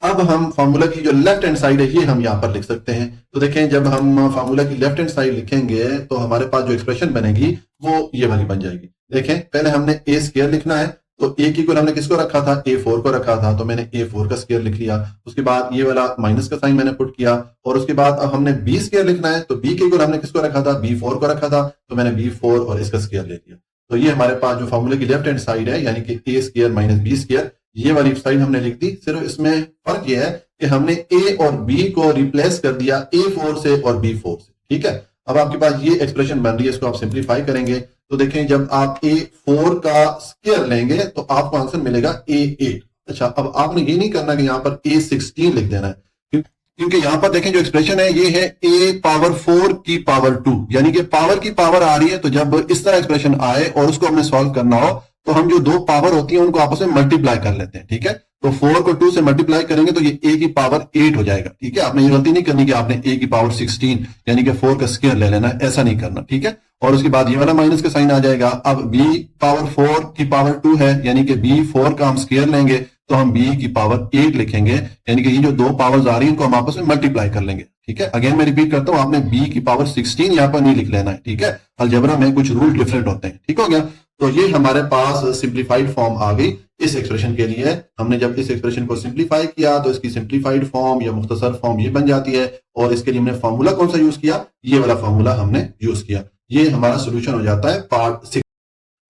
अब हम फार्मूला की जो लेफ्ट हैंड साइड है ये हम यहाँ पर लिख सकते हैं। तो देखें जब हम फार्मूला की लेफ्ट हैंड साइड लिखेंगे तो हमारे पास जो एक्सप्रेशन बनेगी वो ये वाली बन जाएगी। देखें पहले हमने ए स्क्वायर लिखना है, तो ए की इक्वल हमने किसको रखा था, A4 को रखा था, तो मैंने A4 का स्क्वायर लिख लिया। उसके बाद ये वाला माइनस का साइन मैंने पुट किया और उसके बाद अब हमने B स्क्वायर लिखना है, तो B के इक्वल हमने किसको रखा था, B4 को रखा था, तो मैंने B4 और इसका स्क्वायर ले लिया। तो ये हमारे पास जो फार्मूले की लेफ्ट हैंड साइड है यानी कि A square minus B square ये वाली साइड हमने लिख दी। सिर्फ इसमें फर्क ये है कि हमने A और B को रिप्लेस कर दिया A4 से और B4 से, ठीक है। अब आपके पास ये एक्सप्रेशन बन रही है, इसको आप सिंप्लीफाई करेंगे तो देखें जब आप A4 का स्क्वायर लेंगे तो आपको आंसर मिलेगा A8। अच्छा, अब आपने ये नहीं करना कि यहाँ पर A16 लिख देना है, क्योंकि यहाँ पर देखें जो एक्सप्रेशन है ये है A⁴ की पावर 2 यानी कि पावर की पावर आ रही है। तो जब इस तरह एक्सप्रेशन आए और उसको हमने सॉल्व करना हो तो हम जो दो पावर होती है उनको आपस में मल्टीप्लाई कर लेते हैं, ठीक है। तो 4 को 2 से मल्टीप्लाई करेंगे तो ये A की पावर 8 हो जाएगा, ठीक है। आपने ये गलती नहीं करनी कि आपने A की पावर 16 यानी कि 4 का स्क्वायर ले लेना, ऐसा नहीं करना, ठीक है। और उसके बाद ये वाला माइनस का साइन आ जाएगा। अब B⁴ की पावर 2 है यानी कि B4 का हम स्क्वायर लेंगे तो हम B की पावर 8 लिखेंगे, यानी कि ये जो दो पावर्स आ रही है इनको हम आपस में मल्टीप्लाई कर लेंगे, ठीक है। अगेन मैं रिपीट करता हूं, आपने B की पावर 16 यहाँ पर नहीं लिख लेना है, ठीक है। अलजेब्रा में कुछ रूल डिफरेंट होते हैं, ठीक हो गया। तो ये हमारे पास सिंप्लीफाइड फॉर्म आ गई इस एक्सप्रेशन के लिए। हमने जब इस एक्सप्रेशन को सिंप्लीफाई किया तो इसकी सिंप्लीफाइड फॉर्म या मुख्तसर फॉर्म ये बन जाती है और इसके लिए हमने फार्मूला कौन सा यूज किया, ये वाला फार्मूला हमने यूज किया। ये हमारा सोल्यूशन हो जाता है पार्ट 6।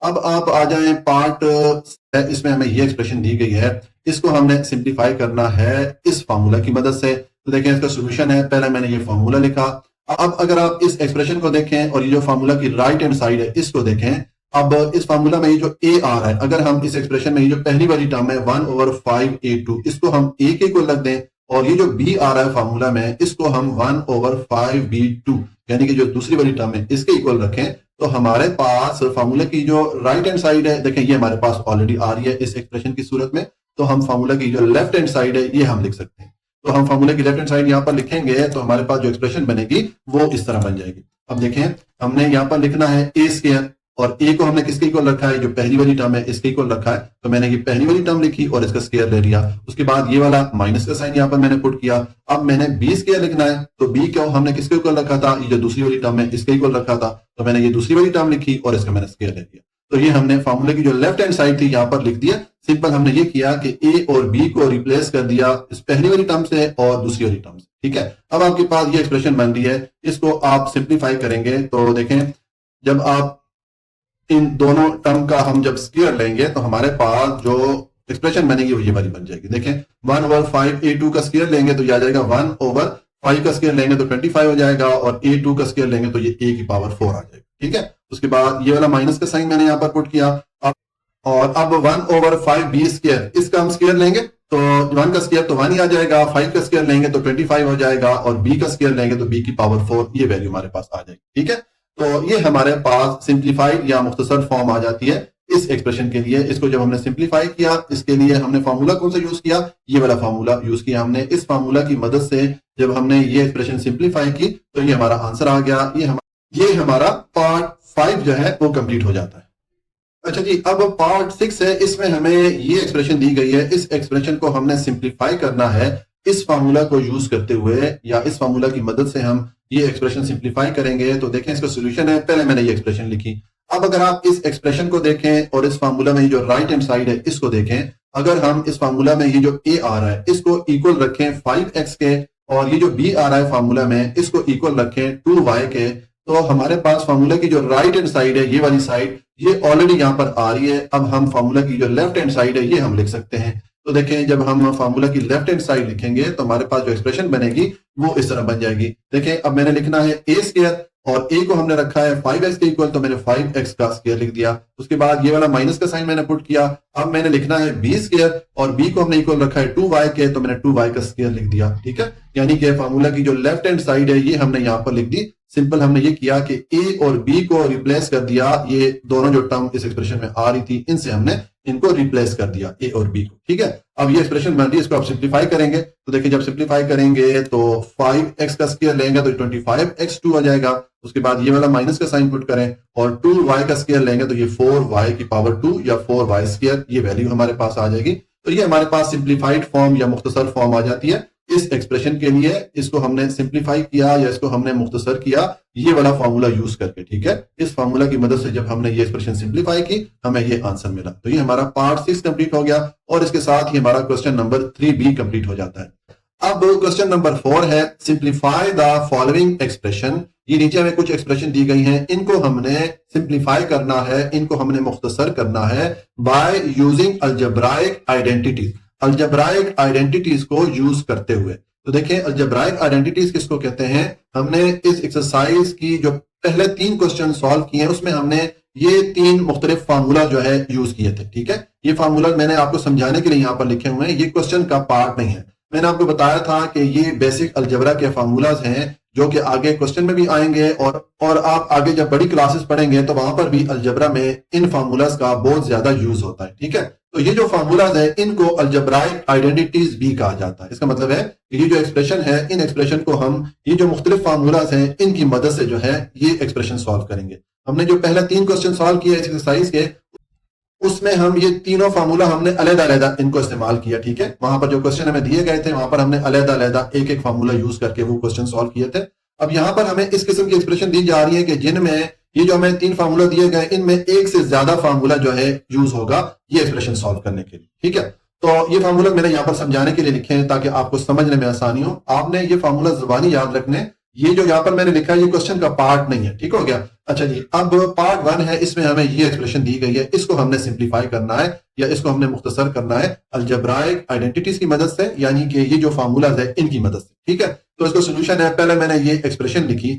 अब आप आ जाएं पार्ट, इसमें हमें ये एक्सप्रेशन दी गई है, इसको हमने सिंप्लीफाई करना है इस फार्मूला की मदद से। तो देखें इसका सोल्यूशन है, पहले मैंने ये फार्मूला लिखा। अब अगर आप इस एक्सप्रेशन को देखें और ये जो फार्मूला की राइट हैंड साइड है इसको देखें, अब इस फार्मूला में ये जो A आ रहा है, अगर हम इस एक्सप्रेशन में ये जो पहली वाली टर्म है 1/5A2 इसको हम A के इक्वल रख दें और ये जो B आ रहा है फार्मूला में इसको हम 1/5B2 यानी कि जो दूसरी वाली टर्म है इसके इक्वल रखें, तो हमारे पास फार्मूला की जो राइट हैंड साइड है देखें ये हमारे पास ऑलरेडी आ रही है इस एक्सप्रेशन की सूरत में। तो हम फार्मूला की जो लेफ्ट हैंड साइड है ये हम लिख सकते हैं। तो हम फार्मूला की लेफ्ट हैंड साइड यहाँ पर लिखेंगे तो हमारे पास जो एक्सप्रेशन बनेगी वो इस तरह बन जाएगी। अब देखें हमने यहाँ पर लिखना है A स्क्वायर और A को हमने किसके इक्वल रखा है, जो पहली वाली टर्म है इसके इक्वल रखा है। तो मैंने ये पहली वाली टर्म लिखी और इसका स्क्वायर ले लिया। उसके बाद ये वाला माइनस का साइन यहाँ पर मैंने पुट किया। अब मैंने B स्क्वायर लिखना है, तो B को हमने किसके इक्वल रखा था, ये जो दूसरी वाली टर्म है इसके इक्वल रखा था। तो मैंने ये दूसरी वाली टर्म लिखी और इसका मैंने स्क्वायर ले लिया। तो ये हमने फार्मूले की जो लेफ्ट हैंड साइड थी यहाँ पर लिख दिया। सिंपल हमने ये किया कि A और B को रिप्लेस कर दिया इस पहली वाली टर्म से और दूसरी वाली टर्म से, ठीक है। अब आपके पास ये एक्सप्रेशन बन रही है, इसको आप सिंप्लीफाई करेंगे तो देखें जब आप इन दोनों टर्म का हम जब स्क्वायर लेंगे तो हमारे पास जो एक्सप्रेशन बनेगी वो ये वाली बन जाएगी। देखें 1/5A2 का स्क्वायर लेंगे तो ये आ जाएगा 1/5 का स्क्वायर लेंगे तो 25 हो जाएगा और A2 का स्क्वायर लेंगे तो ये A की पावर 4 आ जाएगा, ठीक है। उसके बाद ये वाला माइनस का साइन मैंने यहाँ पर पुट किया। और अब 1/5B स्क्वायर इसका हम स्क्वायर लेंगे तो 1 का स्क्वायर तो 1 ही आ जाएगा, 5 का स्क्वायर लेंगे तो 25 हो जाएगा और B का स्क्वायर लेंगे तो B की पावर 4 ये वैल्यू हमारे पास आ जाएगी, ठीक है। तो ये हमारे पास सिंप्लीफाइड या मुख्तसर फॉर्म आ जाती है इस एक्सप्रेशन के लिए। इसको जब हमने सिंप्लीफाई किया इसके लिए हमने फार्मूला कौन सा यूज किया, ये वाला फार्मूला यूज किया हमने। इस फार्मूला की मदद से जब हमने ये एक्सप्रेशन सिंप्लीफाई की तो ये हमारा आंसर आ गया। ये हमारा पार्ट 5 जो है वो कंप्लीट हो जाता है। अच्छा जी, अब पार्ट 6 है, इसमें हमें ये एक्सप्रेशन दी गई है। इस एक्सप्रेशन को हमने सिंप्लीफाई करना है इस फार्मूला को यूज करते हुए या इस फार्मूला की मदद से हम ये एक्सप्रेशन सिंप्लीफाई करेंगे। तो देखें इसका सोल्यूशन है, पहले मैंने ये एक्सप्रेशन लिखी। अब अगर आप इस एक्सप्रेशन को देखें और इस फार्मूला में जो राइट हैंड साइड है इसको देखें, अगर हम इस फार्मूला में ये जो ए आ रहा है इसको इक्वल रखें 5x के, और ये जो बी आ रहा है फार्मूला में इसको इक्वल रखें 2y के, तो हमारे पास फार्मूला की जो राइट हैंड साइड है ये वाली साइड ये ऑलरेडी यहां पर आ रही है। अब हम फार्मूला की जो लेफ्ट हैंड साइड है ये हम लिख सकते हैं। तो देखें, जब हम फार्मूला की लेफ्ट हैंड साइड लिखेंगे तो हमारे पास जो एक्सप्रेशन बनेगी वो इस तरह बन जाएगी। देखें, अब मैंने लिखना है ए स्क्वायर और ए को हमने रखा है 5x के इक्वल, तो मैंने 5x का स्क्वायर लिख दिया। उसके बाद ये वाला माइनस का साइन मैंने पुट किया। अब मैंने लिखना है b स्क्वायर और b को हमने इक्वल रखा है 2y के, तो मैंने 2y का स्क्वायर लिख दिया। ठीक है, यानी कि फार्मूला की जो लेफ्ट हैंड साइड है ये हमने यहाँ पर लिख दी। सिंपल हमने ये किया कि a और b को रिप्लेस कर दिया, ये दोनों जो टर्म इस एक्सप्रेशन में आ रही थी इनसे हमने इनको रिप्लेस कर दिया a और b को। ठीक है, अब ये एक्सप्रेशन बन रही है, इसको आप सिंप्लीफाई करेंगे तो देखिए जब सिंप्लीफाई करेंगे तो 5x का स्क्वायर लेंगे तो 25x2 आ जाएगा। उसके बाद ये वाला माइनस का साइन पुट करें और 2y का स्क्वायर लेंगे तो ये 4y की पावर 2 या 4y स्क्वायर ये वैल्यू हमारे पास आ जाएगी। तो ये हमारे पास सिंप्लीफाइड फॉर्म या मुख्तसर फॉर्म आ जाती है इस एक्सप्रेशन के लिए। इसको हमने सिंप्लीफाई किया या इसको हमने मुख्तसर किया ये वाला फॉर्मूला यूज करके। ठीक है, इस फॉर्मूला की मदद से जब हमने ये एक्सप्रेशन सिंप्लीफाई की हमें ये आंसर मिला। तो ये हमारा पार्ट 6 कंप्लीट हो गया और इसके साथ ही हमारा क्वेश्चन नंबर 3 भी कंप्लीट हो जाता है। अब क्वेश्चन नंबर 4 है सिंप्लीफाई द फॉलोइंग एक्सप्रेशन। ये नीचे हमें कुछ एक्सप्रेशन दी गई हैं, इनको हमने सिंप्लीफाई करना है, इनको हमने मुख्तसर करना है by using algebraic identities. Algebraic identities को यूज करते हुए। तो देखें, अलजेब्राइक आइडेंटिटीज किसको कहते हैं? हमने इस एक्सरसाइज की जो पहले 3 क्वेश्चन सॉल्व किए हैं उसमें हमने ये 3 मुख्तलिफ फार्मूला जो है यूज किए थे। ठीक है, ये फार्मूला मैंने आपको समझाने के लिए यहाँ पर लिखे हुए हैं, ये क्वेश्चन का पार्ट नहीं है। मैंने आपको बताया था कि ये बेसिक अलजेब्रा के फार्मूलाज हैं जो कि आगे क्वेश्चन में भी आएंगे और आप आगे जब बड़ी क्लासेस पढ़ेंगे तो वहां पर भी अलजेब्रा में इन फार्मूलाज का बहुत ज्यादा यूज होता है। ठीक है, तो ये जो फार्मूलाज है इनको अलजेब्राइक आइडेंटिटीज भी कहा जाता है। इसका मतलब है कि ये जो एक्सप्रेशन है इन एक्सप्रेशन को हम ये जो मुख्तलिफ फार्मूलाज हैं इनकी मदद से जो है ये एक्सप्रेशन सॉल्व करेंगे। हमने जो पहला 3 क्वेश्चन सॉल्व किए इस एक्सरसाइज के उसमें हम ये तीनों फार्मूला हमने अलग-अलग इनको इस्तेमाल किया। ठीक है, वहां पर जो क्वेश्चन हमें दिए गए थे वहां पर हमने अलग-अलग एक-एक फार्मूला यूज करके वो क्वेश्चन सॉल्व किए थे। अब यहां पर हमें इस किस्म की एक्सप्रेशन दी जा रही है कि जिनमें ये जो हमें 3 फार्मूला दिए गए इनमें एक से ज्यादा फार्मूला जो है यूज होगा ये एक्सप्रेशन सॉल्व करने के लिए। ठीक है, तो ये फार्मूला मैंने यहां पर समझाने के लिए लिखे हैं ताकि आपको समझने में आसानी हो। आपने ये फार्मूला जुबानी याद रखने, ये जो यहाँ पर मैंने लिखा है ये क्वेश्चन का पार्ट नहीं है। ठीक हो गया। अच्छा जी, अब पार्ट 1 है, इसमें हमें ये एक्सप्रेशन दी गई है, इसको हमने सिंप्लीफाई करना है या इसको हमने मुख्तसर करना है अलजेब्राइक आइडेंटिटीज की मदद से, यानी कि ये जो फार्मूलाज है इनकी मदद से। ठीक है, तो इसको सोल्यूशन है, पहले मैंने ये एक्सप्रेशन लिखी।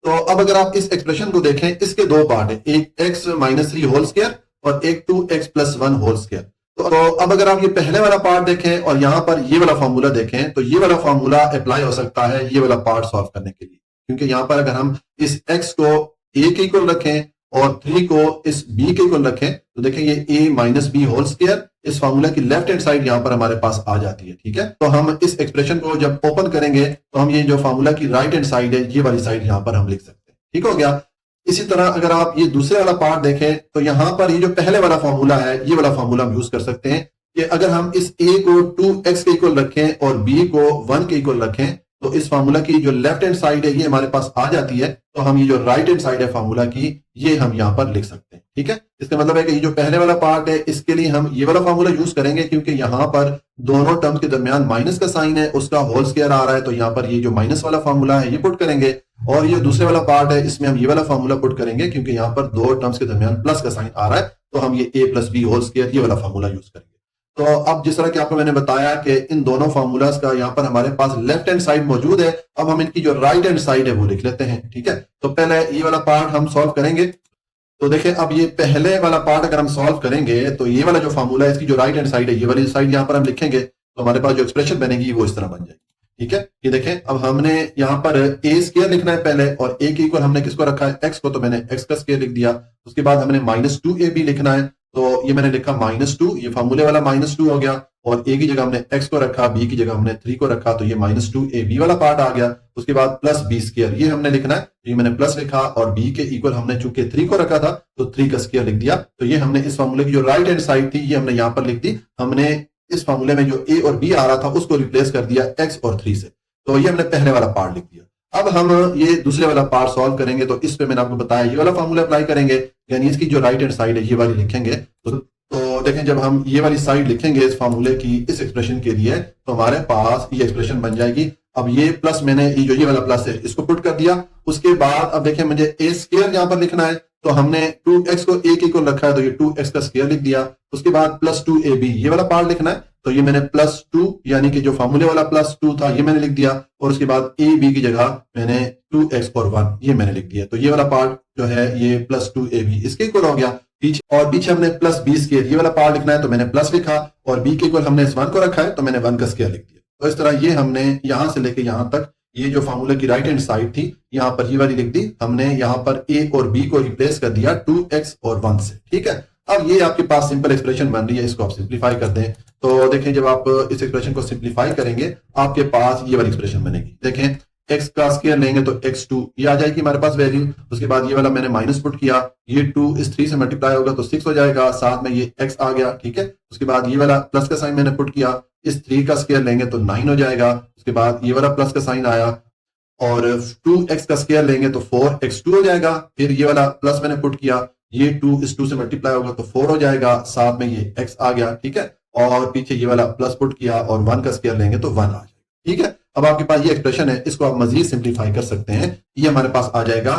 तो अब अगर आप इस एक्सप्रेशन को देखें इसके 2 पार्ट है, एक x - 3 होल स्क्वायर और एक 2x + 1 होल स्क्वायर। तो अब अगर आप ये पहले वाला पार्ट देखें और यहां पर ये वाला फार्मूला देखें तो ये वाला फार्मूला अप्लाई हो सकता है ये वाला पार्ट सॉल्व करने के लिए, क्योंकि यहां पर अगर हम इस x को a के इक्वल रखें और 3 को इस b के इक्वल रखें तो देखें ये a - b होल स्क्वायर इस फार्मूला की लेफ्ट हैंड साइड यहां पर हमारे पास आ जाती है। ठीक है, तो हम इस एक्सप्रेशन को जब ओपन करेंगे तो हम ये जो फार्मूला की राइट हैंड साइड है ये वाली साइड यहां पर हम लिख सकते हैं। ठीक हो गया। इसी तरह अगर आप ये दूसरे वाला पार्ट देखें तो यहां पर ये जो पहले वाला फार्मूला है ये वाला फार्मूला हम यूज कर सकते हैं कि अगर हम इस a को 2x के इक्वल रखें और b को 1 के इक्वल रखें तो इस फार्मूला की जो लेफ्ट हैंड साइड है ये हमारे पास आ जाती है, तो हम ये जो राइट हैंड साइड है फार्मूला की ये हम यहां पर लिख सकते हैं। ठीक है, इसका मतलब है कि ये जो पहले वाला पार्ट है इसके लिए हम ये वाला फार्मूला यूज करेंगे क्योंकि यहां पर दोनों टर्म्स के दरमियान माइनस का साइन है, उसका होल स्क्वायर आ रहा है, तो यहां पर ये जो माइनस वाला फार्मूला है ये पुट करेंगे और ये दूसरे वाला पार्ट है इसमें हम ये वाला फार्मूला पुट करेंगे क्योंकि यहां पर 2 टर्म्स के दरमियान प्लस का साइन आ रहा है, तो हम ये a + b होल स्क्वायर ये वाला फार्मूला यूज करेंगे। तो अब जिस तरह कि आपको मैंने बताया कि इन दोनों फार्मूलाज का यहाँ पर हमारे पास लेफ्ट हैंड साइड मौजूद है, अब हम इनकी जो राइट हैंड साइड है वो लिख लेते हैं। ठीक है, तो पहले ये वाला पार्ट हम सॉल्व करेंगे। तो देखें, अब ये पहले वाला पार्ट अगर हम सॉल्व करेंगे तो ये वाला जो फार्मूला है इसकी जो राइट हैंड साइड है ये वाली साइड यहाँ पर हम लिखेंगे तो हमारे पास जो एक्सप्रेशन बनेगी वो इस तरह बन जाएगी। ठीक है, ये देखें, अब हमने यहाँ पर a स्क्वायर लिखना है पहले और a के इक्वल हमने किसको रखा है x को, तो मैंने x का स्क्वायर लिख दिया। उसके बाद हमने -2ab लिखना है, तो ये मैंने लिखा -2, ये फार्मूले वाला -2 हो गया और a की जगह हमने x को रखा, b की जगह हमने 3 को रखा, तो ये -2ab वाला पार्ट आ गया। उसके बाद +b स्क्वायर ये हमने लिखना है, ये मैंने प्लस लिखा और b के इक्वल हमने चूंकि 3 को रखा था तो 3 का स्क्वायर लिख दिया। तो ये हमने इस फार्मूले की जो राइट हैंड साइड थी ये हमने यहाँ पर लिख दी। हमने इस फार्मूले में जो a और b आ रहा था उसको रिप्लेस कर दिया x और 3 से, तो ये हमने पहले वाला पार्ट लिख दिया। अब हम ये दूसरे वाला पार्ट सॉल्व करेंगे तो इस पे मैंने आपको बताया ये वाला फार्मूला अप्लाई करेंगे, यानी इसकी जो राइट हैंड साइड है ये वाली लिखेंगे। तो देखें, जब हम ये वाली साइड लिखेंगे इस फार्मूले की इस एक्सप्रेशन के लिए, तो हमारे पास ये एक्सप्रेशन बन जाएगी। अब ये प्लस मैंने ये वाला प्लस है इसको पुट कर दिया। उसके बाद अब देखें मुझे ए स्क्वायर यहां पर लिखना है, तो हमने 2x को a के इक्वल रखा है, तो ये 2x का स्क्वायर लिख दिया। उसके बाद प्लस 2ab ये वाला पार्ट लिखना है, तो ये मैंने प्लस 2 यानी कि जो फार्मूले वाला प्लस 2 था ये मैंने लिख दिया। और उसके बाद ab की जगह मैंने 2x और 1 ये मैंने लिख दिया। तो ये वाला पार्ट जो है ये प्लस 2ab इसके इक्वल हो गया। पीछे हमने प्लस b स्क्वायर ये वाला पार्ट लिखना है, तो मैंने प्लस लिखा, और b के इक्वल हमने इस 1 को रखा है, तो मैंने 1 का स्क्वायर लिख दिया। तो इस तरह ये हमने यहां से लेके यहां तक ये जो फार्मूला की राइट हैंड साइड थी यहां पर ये वाली लिख दी हमने, यहां पर a और b को रिप्लेस कर दिया 2x और 1 से। ठीक है, अब ये आपके पास सिंपल एक्सप्रेशन बन रही है, इसको आप सिंप्लीफाई कर दें। तो देखें, जब आप इस एक्सप्रेशन को सिंप्लीफाई करेंगे आपके पास ये वाली एक्सप्रेशन बनेगी। देखें, x का स्क्वायर लेंगे तो x2 ये आ जाएगी हमारे पास वैल्यू। उसके बाद ये वाला मैंने माइनस पुट किया, ये 2 इस 3 से मल्टीप्लाई होगा तो 6 हो जाएगा, साथ में ये x आ गया। ठीक है, उसके बाद ये वाला प्लस का साइन मैंने पुट किया, इस 3 का स्क्वायर लेंगे तो 9 हो जाएगा। उसके बाद ये वाला प्लस का साइन आया, और 2x का स्क्वायर लेंगे तो 4x2 हो जाएगा। फिर ये वाला प्लस मैंने पुट किया, ये 2 इस 2 से मल्टीप्लाई होगा तो 4 हो जाएगा, साथ में ये x आ गया। ठीक है, और पीछे ये वाला प्लस पुट किया और 1 का स्क्वायर लेंगे तो 1 आ जाएगा। ठीक है, अब आपके पास ये एक्सप्रेशन है, इसको आप मजीद सिंप्लीफाई कर सकते हैं, ये हमारे पास आ जाएगा।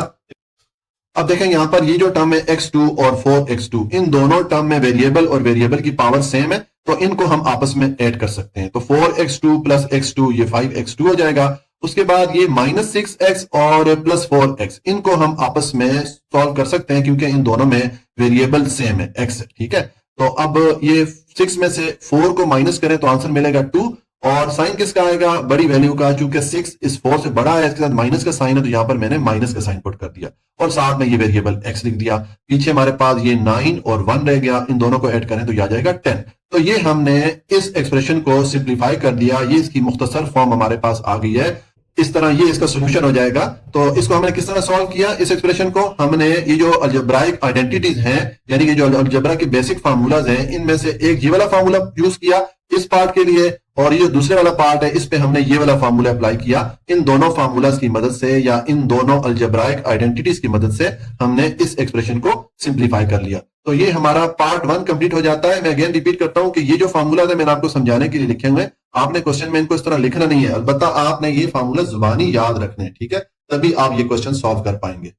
अब देखें यहां पर ये जो टर्म है x2 और 4x2 इन दोनों टर्म में वेरिएबल और वेरिएबल की पावर सेम है, तो इनको हम आपस में ऐड कर सकते हैं। तो 4x2 प्लस x2 ये 5x2 हो जाएगा। उसके बाद ये -6x और प्लस 4x इनको हम आपस में सॉल्व कर सकते हैं, क्योंकि इन दोनों में वेरिएबल सेम है x। ठीक है, तो अब ये 6 में से 4 को माइनस करें तो आंसर मिलेगा 2, और साइन किसका आएगा, बड़ी वैल्यू का। चूंकि 6 इस 4 से बड़ा है, इसके साथ माइनस का साइन है, तो यहां पर मैंने माइनस का साइन पुट कर दिया, और साथ में ये वेरिएबल x लिख दिया। पीछे हमारे पास ये 9 और 1 रह गया, इन दोनों को ऐड करें तो यह आ जाएगा 10। तो ये हमने इस एक्सप्रेशन को सिंप्लीफाई कर दिया, ये इसकी मुख्तसर फॉर्म हमारे पास आ गई है। इस तरह ये इसका सोल्यूशन हो जाएगा। तो इसको हमने किस तरह सॉल्व किया, इस एक्सप्रेशन को हमने ये जो अलजेब्राइक आइडेंटिटीज हैं, यानी कि जो अलजेब्रा के बेसिक फार्मूलाज हैं, इनमें से एक ये वाला फार्मूला यूज किया इस पार्ट के लिए, और ये जो दूसरे वाला पार्ट है इस पे हमने ये वाला फार्मूला अप्लाई किया। इन दोनों फार्मूलाज की मदद से या इन दोनों अलजेब्राइक आइडेंटिटीज की मदद से हमने इस एक्सप्रेशन को सिंप्लीफाई कर लिया। तो ये हमारा पार्ट 1 कंप्लीट हो जाता है। मैं अगेन रिपीट करता हूं कि ये जो फार्मूला है मैंने आपको समझाने के लिए लिखे हुए, आपने क्वेश्चन में इनको इस तरह लिखना नहीं है, अलबत्ता आपने ये फार्मूला जुबानी याद रखने हैं। ठीक है, तभी आप ये क्वेश्चन सॉल्व कर पाएंगे।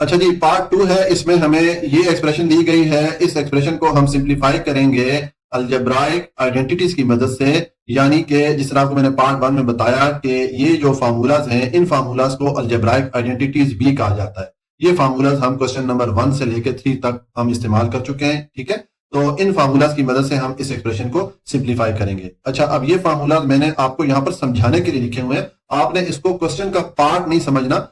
अच्छा जी, पार्ट 2 है, इसमें हमें ये एक्सप्रेशन दी गई है, इस एक्सप्रेशन को हम सिंप्लीफाई करेंगे अलजेब्राइक आइडेंटिटीज की मदद से। यानी कि जिस तरह आपको मैंने पार्ट 1 में बताया कि ये जो फार्मूलाज हैं, इन फार्मूलाज को अलजेब्राइक आइडेंटिटीज भी कहा जाता है। ये फार्मूलाज हम क्वेश्चन नंबर 1 से लेकर 3 तक हम इस्तेमाल कर चुके हैं। ठीक है, तो इन फार्मूलाज की मदद से हम इस एक्सप्रेशन को सिंप्लीफाई करेंगे। अच्छा, अब ये फार्मूलाज मैंने आपको यहां पर समझाने के लिए लिखे हुए हैं, आपने इसको क्वेश्चन का पार्ट नहीं समझना,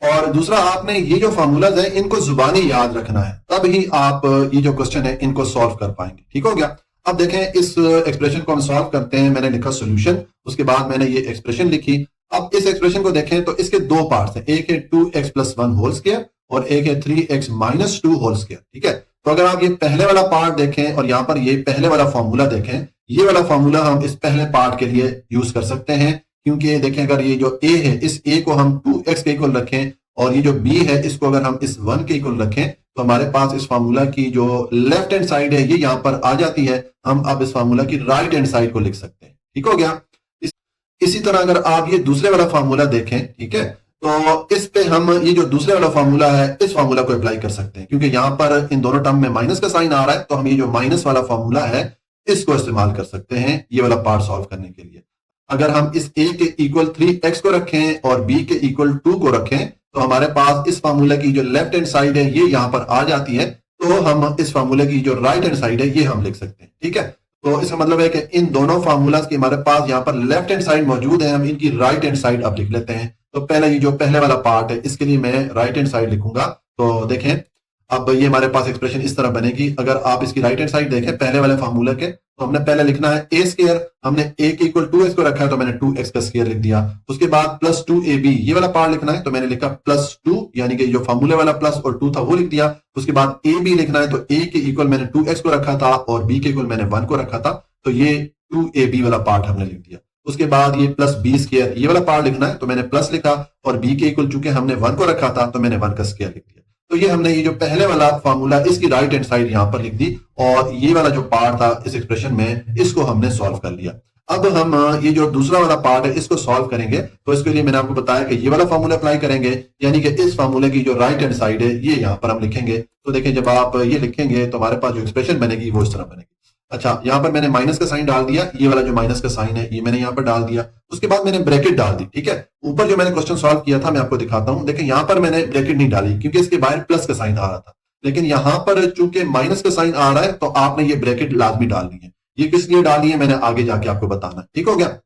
और दूसरा आपने ये जो फार्मूलाज है इनको जुबानी याद रखना है, तब ही आप ये जो क्वेश्चन है इनको सॉल्व कर पाएंगे। ठीक हो गया। अब देखें, इस एक्सप्रेशन को हम सॉल्व करते हैं। मैंने लिखा सॉल्यूशन, उसके बाद मैंने ये एक्सप्रेशन लिखी। अब इस एक्सप्रेशन को देखें तो इसके दो पार्ट्स हैं, एक है 2x प्लस 1 होल स्क्वायर और एक है 3x माइनस 2 होल स्क्वायर। ठीक है, तो अगर आप ये पहले वाला पार्ट देखें और यहां पर ये पहले वाला फॉर्मूला देखें, ये वाला फॉर्मूला हम इस पहले पार्ट के लिए यूज कर सकते हैं, क्योंकि देखें अगर ये जो a है इस a को हम 2x के इक्वल रखें और ये जो b है इसको अगर हम इस 1 के इक्वल रखें, तो हमारे पास इस फार्मूला की जो लेफ्ट हैंड साइड है ये यहां पर आ जाती है। हम अब इस फार्मूला की राइट हैंड साइड को लिख सकते हैं। ठीक हो गया। इसी तरह अगर आप ये दूसरे वाला फार्मूला देखें, ठीक है, तो इस पे हम ये जो दूसरे वाला फार्मूला है इस फार्मूला को अप्लाई कर सकते हैं, क्योंकि यहां पर इन दोनों टर्म में माइनस का साइन आ रहा है, तो हम ये जो माइनस वाला फार्मूला है इसको इस्तेमाल कर सकते हैं ये वाला पार्ट सॉल्व करने के लिए। अगर हम इस a के इक्वल 3x को रखें और b के इक्वल 2 को रखें, तो हमारे पास इस फार्मूला की जो लेफ्ट हैंड साइड है ये यहां पर आ जाती है, तो हम इस फार्मूले की जो राइट हैंड साइड है ये हम लिख सकते हैं। ठीक है, तो इसका मतलब है कि इन दोनों फार्मूलाज की हमारे पास यहाँ पर लेफ्ट हैंड साइड मौजूद है, हम इनकी राइट हैंड साइड अब लिख लेते हैं। तो पहले ये जो पहले वाला पार्ट है इसके लिए मैं राइट हैंड साइड लिखूंगा। तो देखें, अब ये हमारे पास एक्सप्रेशन इस तरह बनेगी। अगर आप इसकी राइट हैंड साइड देखें पहले वाले फार्मूला के, तो हमने पहले लिखना है a स्क्वायर, हमने a के इक्वल 2x को रखा है तो मैंने 2x का स्क्वायर लिख दिया। उसके बाद प्लस 2ab ये वाला पार्ट लिखना है, तो मैंने लिखा प्लस 2, यानी कि जो फार्मूले वाला प्लस और 2 था वो लिख दिया। उसके बाद ab लिखना है, तो a के इक्वल मैंने 2x को रखा था और b के इक्वल मैंने 1 को रखा था, तो ये 2ab वाला पार्ट हमने लिख दिया। उसके बाद ये प्लस b स्क्वायर ये वाला पार्ट लिखना है, तो मैंने प्लस लिखा और b के इक्वल चूंकि हमने 1 को रखा था तो मैंने 1 का स्क्वायर लिख दिया। तो ये हमने ये जो पहले वाला फार्मूला इसकी राइट हैंड साइड यहां पर लिख दी और ये वाला जो पार्ट था इस एक्सप्रेशन में इसको हमने सॉल्व कर लिया। अब हम ये जो दूसरा वाला पार्ट है इसको सॉल्व करेंगे, तो इसके लिए मैंने आपको बताया कि ये वाला फार्मूला अप्लाई करेंगे, यानी कि इस फार्मूले की जो राइट हैंड साइड है ये यहाँ पर हम लिखेंगे। तो देखिए जब आप ये लिखेंगे तो हमारे पास जो एक्सप्रेशन बनेगी वो इस तरह बनेगी। अच्छा, यहाँ पर मैंने माइनस का साइन डाल दिया, ये वाला जो माइनस का साइन है ये मैंने यहाँ पर डाल दिया, उसके बाद मैंने ब्रैकेट डाल दी। ठीक है, ऊपर जो मैंने क्वेश्चन सॉल्व किया था मैं आपको दिखाता हूँ। देखिए यहाँ पर मैंने ब्रैकेट नहीं डाली क्योंकि इसके बाहर प्लस का साइन आ रहा था, लेकिन यहाँ पर चूंकि माइनस का साइन आ रहा है तो आपने ये ब्रैकेट लाजमी डालनी है। ये किस लिए डाली है मैंने आगे जाके आपको बताना। ठीक हो गया।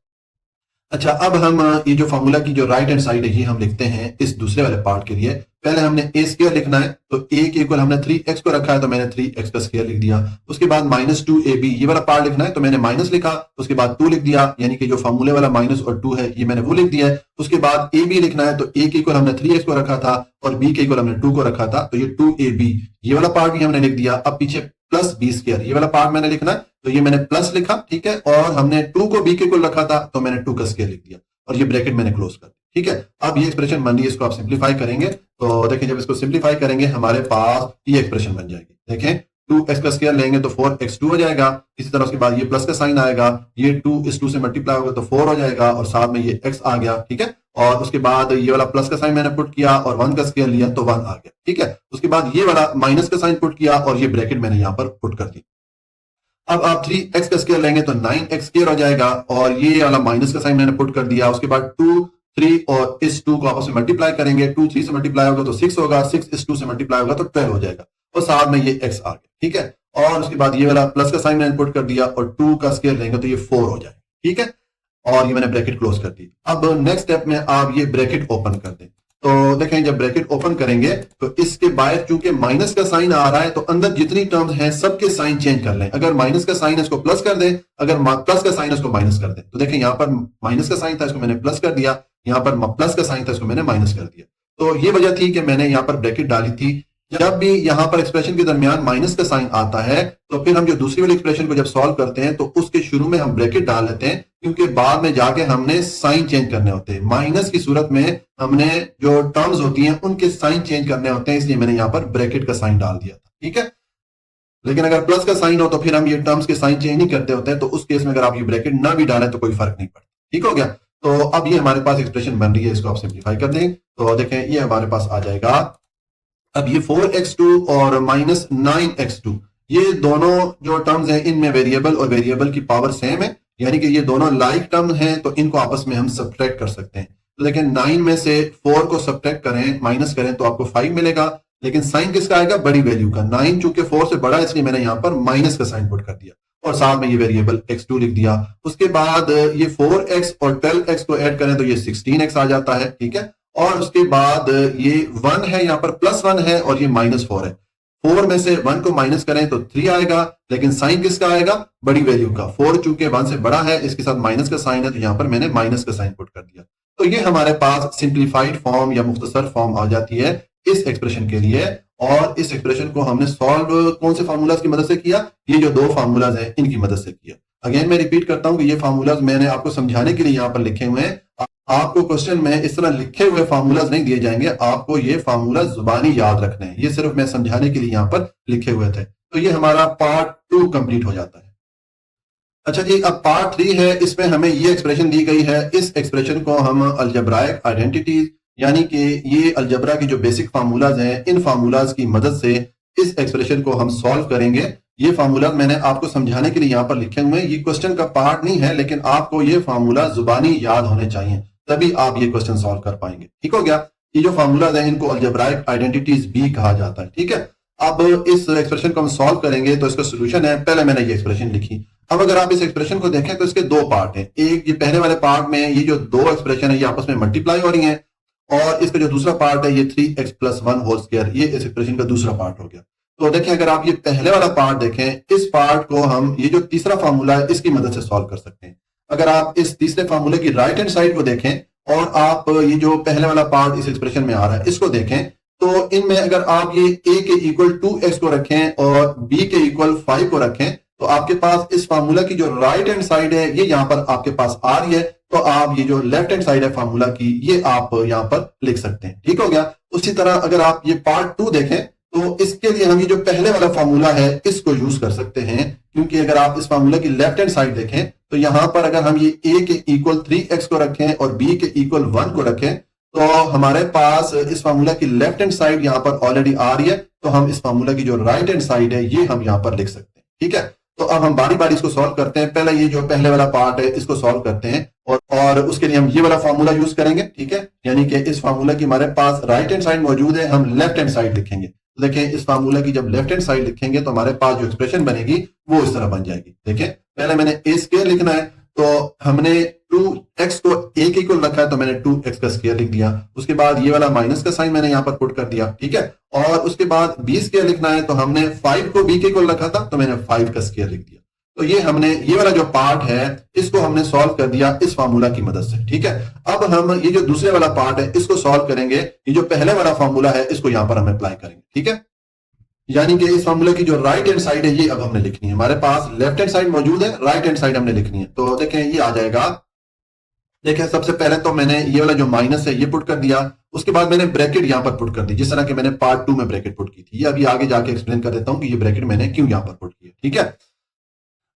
अच्छा, अब हम ये जो फार्मूला की जो राइट हैंड साइड है ये हम लिखते हैं इस दूसरे वाले पार्ट के लिए। पहले हमने ए स्क्वायर लिखना है, तो ए के इक्वल हमने 3x को रखा है तो मैंने 3x का स्क्वायर लिख दिया। उसके बाद -2ab ये वाला पार्ट लिखना है तो मैंने माइनस लिखा, उसके बाद 2 लिख दिया, यानी कि जो फार्मूले वाला माइनस और 2 है ये मैंने वो लिख दिया है। उसके बाद ab लिखना है, तो a के इक्वल हमने 3x को रखा था और b के इक्वल हमने 2 को रखा था, तो ये 2ab ये वाला पार्ट भी हमने लिख दिया। अब पीछे प्लस b स्क्वायर ये वाला पार्ट मैंने लिखना है, तो ये मैंने प्लस लिखा। ठीक है, और हमने 2 को b के इक्वल रखा था तो मैंने 2 का स्क्वायर लिख दिया और ये ब्रैकेट मैंने क्लोज कर दी। ठीक है, अब ये एक्सप्रेशन बन रही है, इसको आप सिंप्लीफाई करेंगे तो देखिए जब इसको सिंप्लीफाई करेंगे हमारे पास ये एक्सप्रेशन बन जाएगी। देखें 2x का स्क्वायर लेंगे तो 4x2 हो जाएगा। इसी तरह उसके बाद ये प्लस का साइन आएगा, ये 2 इस 2 से मल्टीप्लाई होगा तो 4 हो जाएगा और साथ में ये x आ गया। ठीक है, और उसके बाद ये वाला प्लस का साइन मैंने पुट किया और 1 का स्क्वायर लिया तो 1 आ गया। ठीक है, उसके बाद ये वाला माइनस का साइन पुट किया और ये ब्रैकेट मैंने यहाँ पर पुट कर दी। अब आप 3x का स्क्वायर लेंगे तो 9x स्क्वायर हो जाएगा और ये वाला माइनस का साइन मैंने पुट कर दिया। उसके बाद 2 3 और इस 2 को आपस में मल्टीप्लाई करेंगे, 2 3 से मल्टीप्लाई होगा तो 6 होगा, 6 इस 2 से मल्टीप्लाई होगा तो 12 हो जाएगा और साथ में ये x आ गया। ठीक है, और उसके बाद ये वाला प्लस का साइन मैंने पुट कर दिया और 2 का स्क्वायर लेंगे तो ये 4 हो जाएगा। ठीक है, और ये मैंने ब्रैकेट क्लोज कर दी। अब नेक्स्ट स्टेप में आप ये ब्रैकेट ओपन कर दें, तो देखें जब ब्रैकेट ओपन करेंगे तो इसके बाहर चूंकि माइनस का साइन आ रहा है तो अंदर जितनी टर्म्स हैं सबके साइन चेंज कर लें। अगर माइनस का साइन है इसको प्लस कर दें, अगर प्लस का साइन है इसको माइनस कर दें। तो देखें यहाँ पर माइनस का साइन था इसको मैंने प्लस कर दिया, यहाँ पर प्लस का साइन था इसको मैंने माइनस कर दिया। तो ये वजह थी कि मैंने यहाँ पर ब्रैकेट डाली थी। जब भी यहाँ पर एक्सप्रेशन के दरमियान माइनस का साइन आता है तो फिर हम जो दूसरी वाली एक्सप्रेशन को जब सॉल्व करते हैं तो उसके शुरू में हम ब्रैकेट डाल लेते हैं, क्योंकि बाद में जाके हमने साइन चेंज करने होते हैं। माइनस की सूरत में हमने जो टर्म्स होती हैं उनके साइन चेंज करने होते हैं, इसलिए मैंने यहाँ पर ब्रैकेट का साइन डाल दिया था। ठीक है, लेकिन अगर प्लस का साइन हो तो फिर हम ये टर्म्स के साइन चेंज नहीं करते होते हैं, तो उस केस में अगर आप ये ब्रैकेट ना भी डालें तो कोई फर्क नहीं पड़ता। ठीक हो गया, तो अब ये हमारे पास एक्सप्रेशन बन रही है, इसको आप सिंप्लीफाई कर दें तो देखें ये हमारे पास आ जाएगा। अब ये 4x2 और -9x2 ये दोनों जो टर्म्स हैं इनमें वेरिएबल और वेरिएबल की पावर सेम है, यानी कि ये दोनों लाइक टर्म हैं तो इनको आपस में हम सब्ट्रैक्ट कर सकते हैं। तो लेकिन 9 में से 4 को सब्ट्रैक्ट करें, माइनस करें तो आपको 5 मिलेगा, लेकिन साइन किसका आएगा? बड़ी वैल्यू का। 9 चूंकि 4 से बड़ा है इसलिए मैंने यहाँ पर माइनस का साइन पुट कर दिया और साथ में ये वेरिएबल x2 लिख दिया। उसके बाद ये 4x और 12x को ऐड करें तो ये 16x आ जाता है। ठीक है, और उसके बाद ये 1 है, यहाँ पर +1 है और ये -4 है। 4 में से 1 को माइनस करें तो 3 आएगा, लेकिन साइन किसका आएगा? बड़ी वैल्यू का। 4 चूंकि 1 से बड़ा है इसके साथ माइनस का साइन है तो यहाँ पर मैंने माइनस का साइन पुट कर दिया। तो ये हमारे पास सिंप्लीफाइड फॉर्म या मुख्तसर फॉर्म आ जाती है इस एक्सप्रेशन के लिए। और इस एक्सप्रेशन को हमने सॉल्व कौन से फार्मूलाज की मदद से किया? ये जो दो फार्मूलाज हैं इनकी मदद से किया। अगेन मैं रिपीट करता हूं कि ये फार्मूलाज मैंने आपको समझाने के लिए यहाँ पर लिखे हुए हैं। आपको क्वेश्चन में इस तरह लिखे हुए फार्मूलाज नहीं दिए जाएंगे, आपको ये फार्मूला जुबानी याद रखने हैं। ये सिर्फ मैं समझाने के लिए यहाँ पर लिखे हुए थे। तो ये हमारा पार्ट 2 कंप्लीट हो जाता है। अच्छा जी, अब पार्ट 3 है, इसमें हमें ये एक्सप्रेशन दी गई है। इस एक्सप्रेशन को हम अलजेब्राइक आइडेंटिटीज यानी कि ये अलजबरा की जो बेसिक फार्मूलाज हैं इन फार्मूलाज की मदद से इस एक्सप्रेशन को हम सॉल्व करेंगे। ये फार्मूला मैंने आपको समझाने के लिए यहाँ पर लिखे हुए हैं। ये क्वेश्चन का पार्ट नहीं है, लेकिन आपको ये फार्मूला जुबानी याद होने चाहिए, तभी आप ये क्वेश्चन सॉल्व कर पाएंगे। ठीक हो गया, ये जो फार्मूलाज हैं इनको अलजेब्राइक आइडेंटिटीज भी कहा जाता है। ठीक है, अब इस एक्सप्रेशन को हम सॉल्व करेंगे तो इसका सोल्यूशन है। पहले मैंने ये एक्सप्रेशन लिखी। अब अगर आप इस एक्सप्रेशन को देखें तो इसके दो पार्ट हैं। एक ये पहले वाले पार्ट में ये जो दो एक्सप्रेशन है ये आपस में मल्टीप्लाई हो रही है, और इसका जो दूसरा पार्ट है ये 3x + 1 होल स्क्वायर, ये इस एक्सप्रेशन का दूसरा पार्ट हो गया। तो देखें, अगर आप ये पहले वाला पार्ट देखें, इस पार्ट को हम ये जो तीसरा फार्मूला है इसकी मदद से सॉल्व कर सकते हैं। अगर आप इस तीसरे फार्मूले की राइट हैंड साइड को देखें और आप ये जो पहले वाला पार्ट इस एक्सप्रेशन में आ रहा है इसको देखें, तो इनमें अगर आप ये a के इक्वल 2x को रखें और b के इक्वल 5 को रखें तो आपके पास इस फार्मूला की जो राइट हैंड साइड है ये यहां पर आपके पास आ रही है, तो आप ये जो लेफ्ट हैंड साइड है फार्मूला की ये आप यहां पर लिख सकते हैं। ठीक हो गया। उसी तरह अगर आप ये पार्ट 2 देखें तो इसके लिए हम ये जो पहले वाला फार्मूला है इसको यूज कर सकते हैं, क्योंकि अगर आप इस फार्मूला की लेफ्ट हैंड साइड देखें तो यहां पर अगर हम ये a के इक्वल 3x को रखें और b के इक्वल 1 को रखें तो हमारे पास इस फार्मूला की लेफ्ट हैंड साइड यहां पर ऑलरेडी आ रही है, तो हम इस फार्मूला की जो राइट हैंड साइड है ये हम यहां पर लिख सकते हैं। ठीक है, तो अब हम बारी बारी इसको सॉल्व करते हैं। पहले ये जो पहले वाला पार्ट है इसको सॉल्व करते हैं और उसके लिए हम ये वाला फार्मूला यूज करेंगे। ठीक है, यानी कि इस फार्मूला की हमारे पास राइट हैंड साइड मौजूद है, हम लेफ्ट हैंड साइड लिखेंगे। तो देखें इस फार्मूला की जब लेफ्ट हैंड साइड लिखेंगे तो हमारे पास जो एक्सप्रेशन बनेगी वो इस तरह बन जाएगी। देखें पहले मैंने a स्क्वायर लिखना है, तो हमने 2x को a के इक्वल रखा है तो मैंने 2x का स्क्वायर लिख दिया। उसके बाद ये वाला माइनस का साइन मैंने यहां पर पुट कर दिया। ठीक है, और उसके बाद b स्क्वायर लिखना है तो हमने 5 को b के इक्वल रखा था तो मैंने 5 का स्क्वायर लिख दिया। तो ये हमने ये वाला जो पार्ट है इसको हमने सॉल्व कर दिया इस फार्मूला की मदद से। ठीक है, अब हम ये जो दूसरे वाला पार्ट है इसको सॉल्व करेंगे। ये जो पहले वाला फार्मूला है इसको यहां पर हम अप्लाई करेंगे। ठीक है, यानी कि इस फार्मूला की जो राइट हैंड साइड है ये अब हमने लिखनी है। हमारे पास लेफ्ट हैंड साइड मौजूद है, राइट हैंड साइड हमने लिखनी है। तो देखें ये आ जाएगा। देखें सबसे पहले तो मैंने ये वाला जो माइनस है ये पुट कर दिया, उसके बाद मैंने ब्रैकेट यहां पर पुट कर दी, जिस तरह कि मैंने पार्ट 2 में ब्रैकेट पुट की थी। ये अभी आगे जाके एक्सप्लेन कर देता हूं कि ये ब्रैकेट मैंने क्यों यहां पर पुट किया। ठीक है,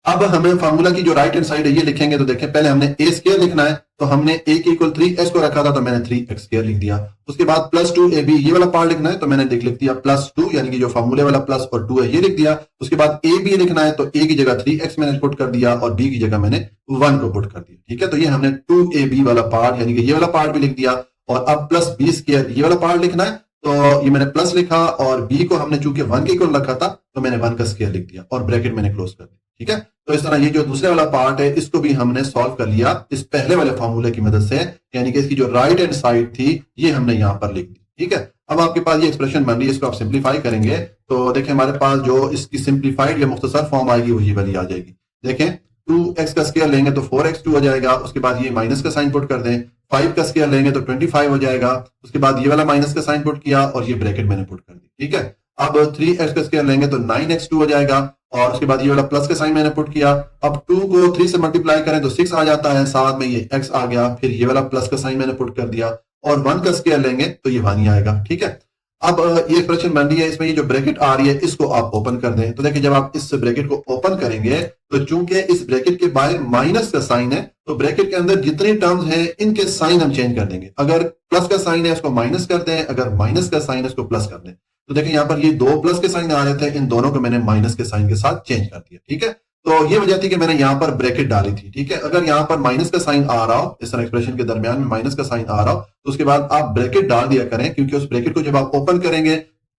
अब हमें फार्मूला की जो राइट हैंड साइड है ये लिखेंगे। तो देखें पहले हमने a स्क्वायर लिखना है, तो हमने a के इक्वल 3x को रखा था तो मैंने 3x स्क्वायर लिख दिया। उसके बाद प्लस 2ab ये वाला पार्ट लिखना है तो मैंने लिख दिया प्लस 2, यानी कि जो फार्मूले वाला प्लस और 2 है ये लिख दिया। उसके बाद ab लिखना है तो a की जगह 3x मैंने पुट कर दिया और b की जगह मैंने 1 को पुट कर दिया। ठीक है, तो ये हमने 2ab वाला पार्ट यानी कि ये वाला पार्ट भी लिख दिया। और अब प्लस b स्क्वायर ये वाला पार्ट लिखना है, तो ये मैंने प्लस लिखा और b को हमने चूंकि 1 के इक्वल रखा था तो मैंने 1 का स्क्वायर लिख दिया और ब्रैकेट मैंने क्लोज कर दिया। ठीक है, तो इस तरह ये जो दूसरे वाला पार्ट है इसको भी हमने सॉल्व कर लिया इस पहले वाले फार्मूले की मदद से, यानी कि इसकी जो राइट हैंड साइड थी ये हमने यहां पर लिख दी। ठीक है, अब आपके पास ये एक्सप्रेशन बन रही है, इसको आप सिंप्लीफाई करेंगे तो देखें हमारे पास जो इसकी सिंप्लीफाइड या मुख्तसर फॉर्म आएगी वो ये वाली आ जाएगी। देखें 2x का स्क्वायर लेंगे तो 4x2 हो जाएगा। उसके बाद ये माइनस का साइन पुट कर दें, 5 का स्क्वायर लेंगे तो 25 हो जाएगा। उसके बाद ये वाला माइनस का साइन पुट किया और ये ब्रैकेट मैंने पुट कर दी। ठीक है, अब 3x का स्क्वायर लेंगे तो 9x2 हो जाएगा और उसके बाद ये वाला प्लस का साइन मैंने पुट किया। अब 2 को 3 से मल्टीप्लाई करें तो 6 आ जाता है, साथ में ये x आ गया, फिर ये वाला प्लस का साइन मैंने पुट कर दिया और 1 का स्क्वायर लेंगे तो ये 1 ही आएगा। ठीक है, अब ये एक्सप्रेशन बन रही है, इसमें ये जो ब्रैकेट आ रही है इसको आप ओपन कर दें। तो देखिए जब आप इस ब्रैकेट को ओपन करेंगे तो चूंकि इस ब्रैकेट के बाहर माइनस का साइन है तो ब्रैकेट के अंदर जितने टर्म्स हैं इनके साइन हम चेंज कर देंगे। अगर प्लस का साइन है उसको माइनस कर दें, अगर माइनस का साइन है उसको प्लस कर दें। तो देखिए यहाँ पर ये 2 प्लस के साइन आ रहे थे, इन दोनों को मैंने माइनस के साइन के साथ चेंज कर दिया। ठीक है, तो ये वजह थी कि मैंने यहाँ पर ब्रैकेट डाली थी। ठीक है, अगर यहाँ पर माइनस का साइन आ रहा हो, इस तरह एक्सप्रेशन के दरमियान में माइनस का साइन आ रहा हो तो उसके बाद आप ब्रैकेट डाल दिया करें, क्योंकि उस ब्रैकेट को जब आप ओपन करेंगे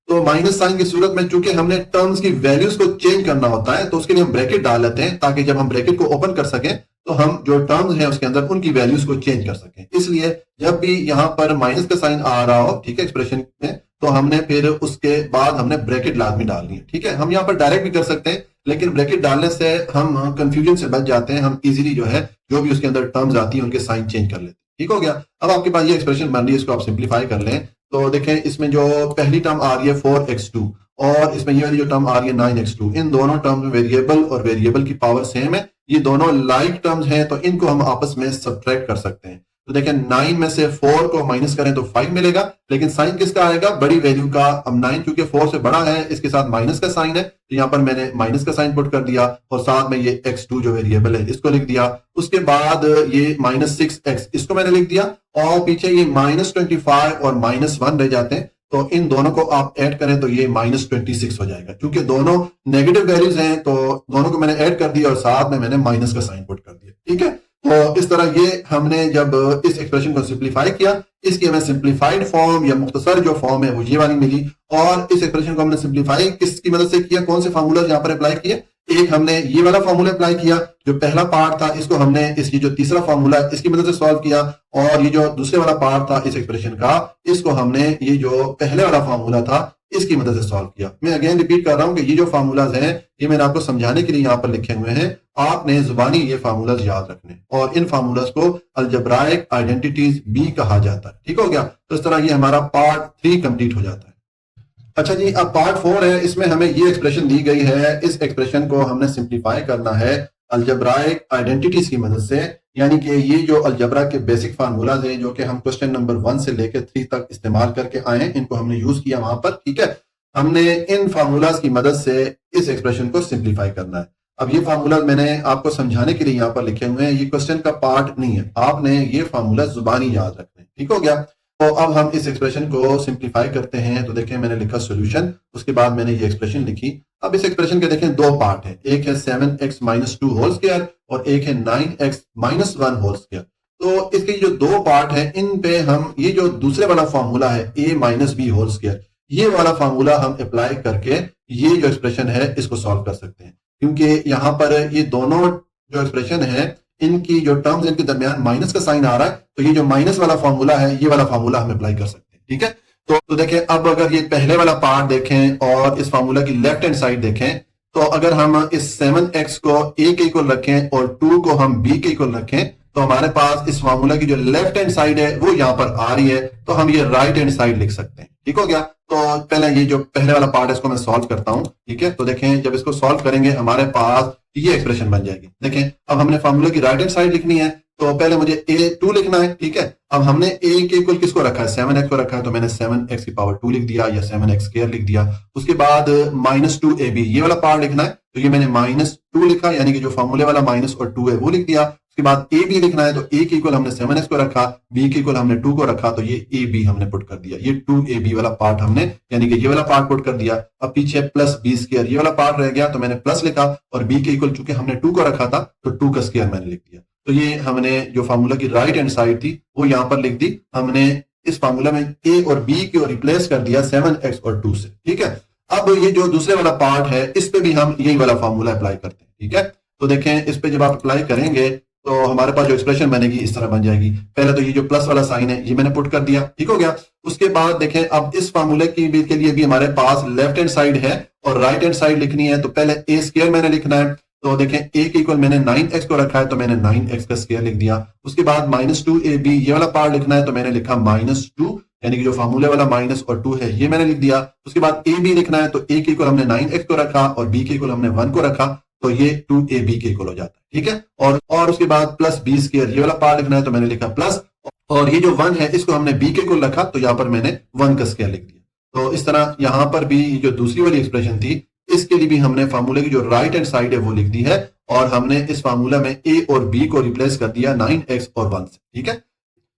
तो माइनस साइन की सूरत में चूंकि हमने टर्म्स की वैल्यूज को चेंज करना होता है तो उसके लिए हम ब्रैकेट डाल लेते हैं, ताकि जब हम ब्रैकेट को ओपन कर सकें तो हम जो टर्म्स हैं उसके अंदर उनकी वैल्यूज को चेंज कर सकें। इसलिए जब भी यहाँ पर माइनस का साइन आ रहा हो, ठीक है, एक्सप्रेशन में, तो हमने फिर उसके बाद हमने ब्रैकेट लाजमी डालनी है। ठीक है, हम यहाँ पर डायरेक्ट भी कर सकते हैं, लेकिन ब्रैकेट डालने से हम कंफ्यूजन से बच जाते हैं, हम इजीली जो है जो भी उसके अंदर टर्म्स आती है उनके साइन चेंज कर लेते हैं। ठीक हो गया, अब आपके पास ये एक्सप्रेशन बन रही है, इसको आप सिंप्लीफाई कर लें। तो देखें इसमें जो पहली टर्म आ रही है 4x2 और इसमें ये वाली जो टर्म आ रही है 9x2, इन दोनों टर्म में वेरिएबल और वेरिएबल की पावर सेम है, ये दोनों लाइक टर्म्स हैं, तो इनको हम आपस में सब्ट्रैक्ट कर सकते हैं। तो देखें 9 में से 4 को माइनस करें तो 5 मिलेगा, लेकिन साइन किसका आएगा? बड़ी वैल्यू का। अब 9 क्योंकि 4 से बड़ा है, इसके साथ माइनस का साइन है, तो यहाँ पर मैंने माइनस का साइन पुट कर दिया और साथ में ये x2 जो वेरिएबल है इसको लिख दिया। उसके बाद ये -6x इसको मैंने लिख दिया और पीछे ये -25 और -1 रह जाते हैं, तो इन दोनों को आप ऐड करें तो ये -26 हो जाएगा। क्योंकि दोनों नेगेटिव वैल्यूज हैं तो दोनों को मैंने ऐड कर दिया और साथ में मैंने माइनस का साइन पुट कर दिया। ठीक है, तो इस तरह ये हमने जब इस एक्सप्रेशन को सिंप्लीफाई किया, इसकी हमें सिंप्लीफाइड फॉर्म या मुख्तसर जो फॉर्म है वो ये वाली मिली। और इस एक्सप्रेशन को हमने सिंप्लीफाई किसकी मदद से किया? कौन से फार्मूला यहाँ पर अप्लाई किए? एक हमने ये वाला फार्मूला अप्लाई किया, जो पहला पार्ट था इसको हमने इसकी जो तीसरा फार्मूला है इसकी मदद से सॉल्व किया, और ये जो दूसरे वाला पार्ट था इस एक्सप्रेशन का इसको हमने ये जो पहले वाला फार्मूला था इसकी मदद से सॉल्व किया। मैं अगेन रिपीट कर रहा हूं कि ये जो फार्मूलाज हैं ये मैंने आपको समझाने के लिए यहाँ पर लिखे हुए हैं, आपने जुबानी ये फार्मूलाज याद रखने, और इन फार्मूलाज को अलजब्राइक आइडेंटिटीज भी कहा जाता है। ठीक हो गया, तो इस तरह ये हमारा पार्ट 3 कंप्लीट हो जाता है। अच्छा जी, अब पार्ट 4 है, इसमें हमें ये एक्सप्रेशन दी गई है। इस एक्सप्रेशन को हमने सिंप्लीफाई करना है अलजेब्राइक आइडेंटिटीज की मदद से, यानी कि ये जो अलजेब्रा के बेसिक फार्मूलाज हैं जो कि हम क्वेश्चन नंबर 1 से लेकर 3 तक इस्तेमाल करके आए हैं, इनको हमने यूज किया वहां पर। ठीक है, हमने इन फार्मूलाज की मदद से इस एक्सप्रेशन को सिंप्लीफाई करना है। अब ये फार्मूला मैंने आपको समझाने के लिए यहाँ पर लिखे हुए हैं, ये क्वेश्चन का पार्ट नहीं है, आपने ये फार्मूला जुबानी याद रखने हैं। ठीक हो गया। तो अब हम इस एक्सप्रेशन को सिंप्लीफाई करते हैं। तो देखें, मैंने लिखा सॉल्यूशन, उसके बाद मैंने ये एक्सप्रेशन लिखी। अब इस एक्सप्रेशन के देखें दो पार्ट है, एक है 7x माइनस 2 होल स्क्वायर और एक है 9x माइनस 1 होल स्क्वायर। तो इसके जो दो पार्ट है, इन पे हम ये जो दूसरे वाला फॉर्मूला है a minus b whole square, ये वाला फॉर्मूला हम अप्लाई करके ये जो एक्सप्रेशन है इसको सॉल्व कर सकते हैं, क्योंकि यहाँ पर ये दोनों जो एक्सप्रेशन है इनकी जो टर्म्स इनके दरमियान माइनस का साइन आ रहा है, तो ये जो माइनस वाला फॉर्मूला है ये वाला फॉर्मूला हम अप्लाई कर सकते हैं। ठीक है, तो देखें, अब अगर ये पहले वाला पार्ट देखें और इस फॉर्मूला की लेफ्ट हैंड साइड देखें, तो अगर हम इस 7x को a के इक्वल रखें और 2 को हम b के इक्वल रखें, तो हमारे पास इस फॉर्मूला की जो लेफ्ट हैंड साइड है वो यहां पर आ रही है, तो हम ये राइट हैंड साइड लिख सकते हैं। ठीक हो गया। तो पहले ये जो पहले वाला पार्ट है इसको मैं सॉल्व करता हूं। ठीक है, तो देखें, जब इसको सॉल्व करेंगे हमारे पास ये एक्सप्रेशन बन जाएगी। देखें, अब हमने फॉर्मूला की राइट हैंड साइड लिखनी है, तो पहले मुझे a2 लिखना है। ठीक है, अब हमने a के इक्वल किसको रखा है, 7x को रखा है, तो मैंने 7x की पावर 2 लिख दिया या 7x स्क्वायर लिख दिया। उसके बाद माइनस 2ab ये वाला पार्ट लिखना है, तो ये मैंने माइनस 2 लिखा, यानी कि जो फॉर्मूले वाला माइनस और 2 है वो लिख दिया। उसके बाद a b लिखना है, तो a के इक्वल हमने 7x को रखा, b के इक्वल हमने 2 को रखा, तो ये a b हमने पुट कर दिया। ये 2ab वाला पार्ट हमने, यानी कि ये वाला पार्ट पुट कर दिया। अब पीछे प्लस b स्क्वायर ये वाला पार्ट रह गया, तो मैंने प्लस लिखा, और b के इक्वल चूंकि हमने 2 को रखा था तो 2 का स्क्वायर मैंने लिख दिया। तो ये हमने जो फार्मूला की राइट हैंड साइड थी वो यहां पर लिख दी। हमने इस फार्मूला में a और b को रिप्लेस कर दिया 7x और 2 से। ठीक है, अब ये जो दूसरे वाला पार्ट है इस पे भी हम यही वाला फार्मूला अप्लाई करते हैं। ठीक है, तो देखें, इस पे जब आप अप्लाई करेंगे तो हमारे पास जो एक्सप्रेशन बनेगी इस तरह बन जाएगी। पहले तो ये जो प्लस वाला साइन है ये मैंने पुट कर दिया। ठीक हो गया। उसके बाद देखें, अब इस फार्मूले की भी के लिए भी हमारे पास लेफ्ट हैंड साइड है और राइट हैंड साइड लिखनी है, तो पहले a स्क्वायर मैंने लिखना है। तो देखें, a के इक्वल मैंने 9x को रखा है, तो मैंने 9x का स्क्वायर लिख दिया। उसके बाद माइनस 2ab ये वाला पार्ट लिखना है, तो मैंने लिखा -2, यानी कि जो फार्मूले वाला माइनस और 2 है ये मैंने लिख दिया। उसके बाद ab लिखना है, तो a के इक्वल हमने 9x को रखा और b के इक्वल हमने 1 को रखा, तो ये 2ab के इक्वल हो जाता है। ठीक है, और उसके बाद प्लस b स्क्वायर ये वाला पार्ट लिखना है, तो मैंने लिखा प्लस, और ये जो 1 है इसको हमने b के इक्वल रखा, तो यहां पर मैंने 1 का स्क्वायर लिख दिया। तो इस तरह यहां पर भी जो दूसरी वाली एक्सप्रेशन थी इसके लिए भी हमने फार्मूले की जो राइट हैंड साइड है वो लिख दी है, और हमने इस फार्मूला में a और b को रिप्लेस कर दिया 9x और 1 से। ठीक है,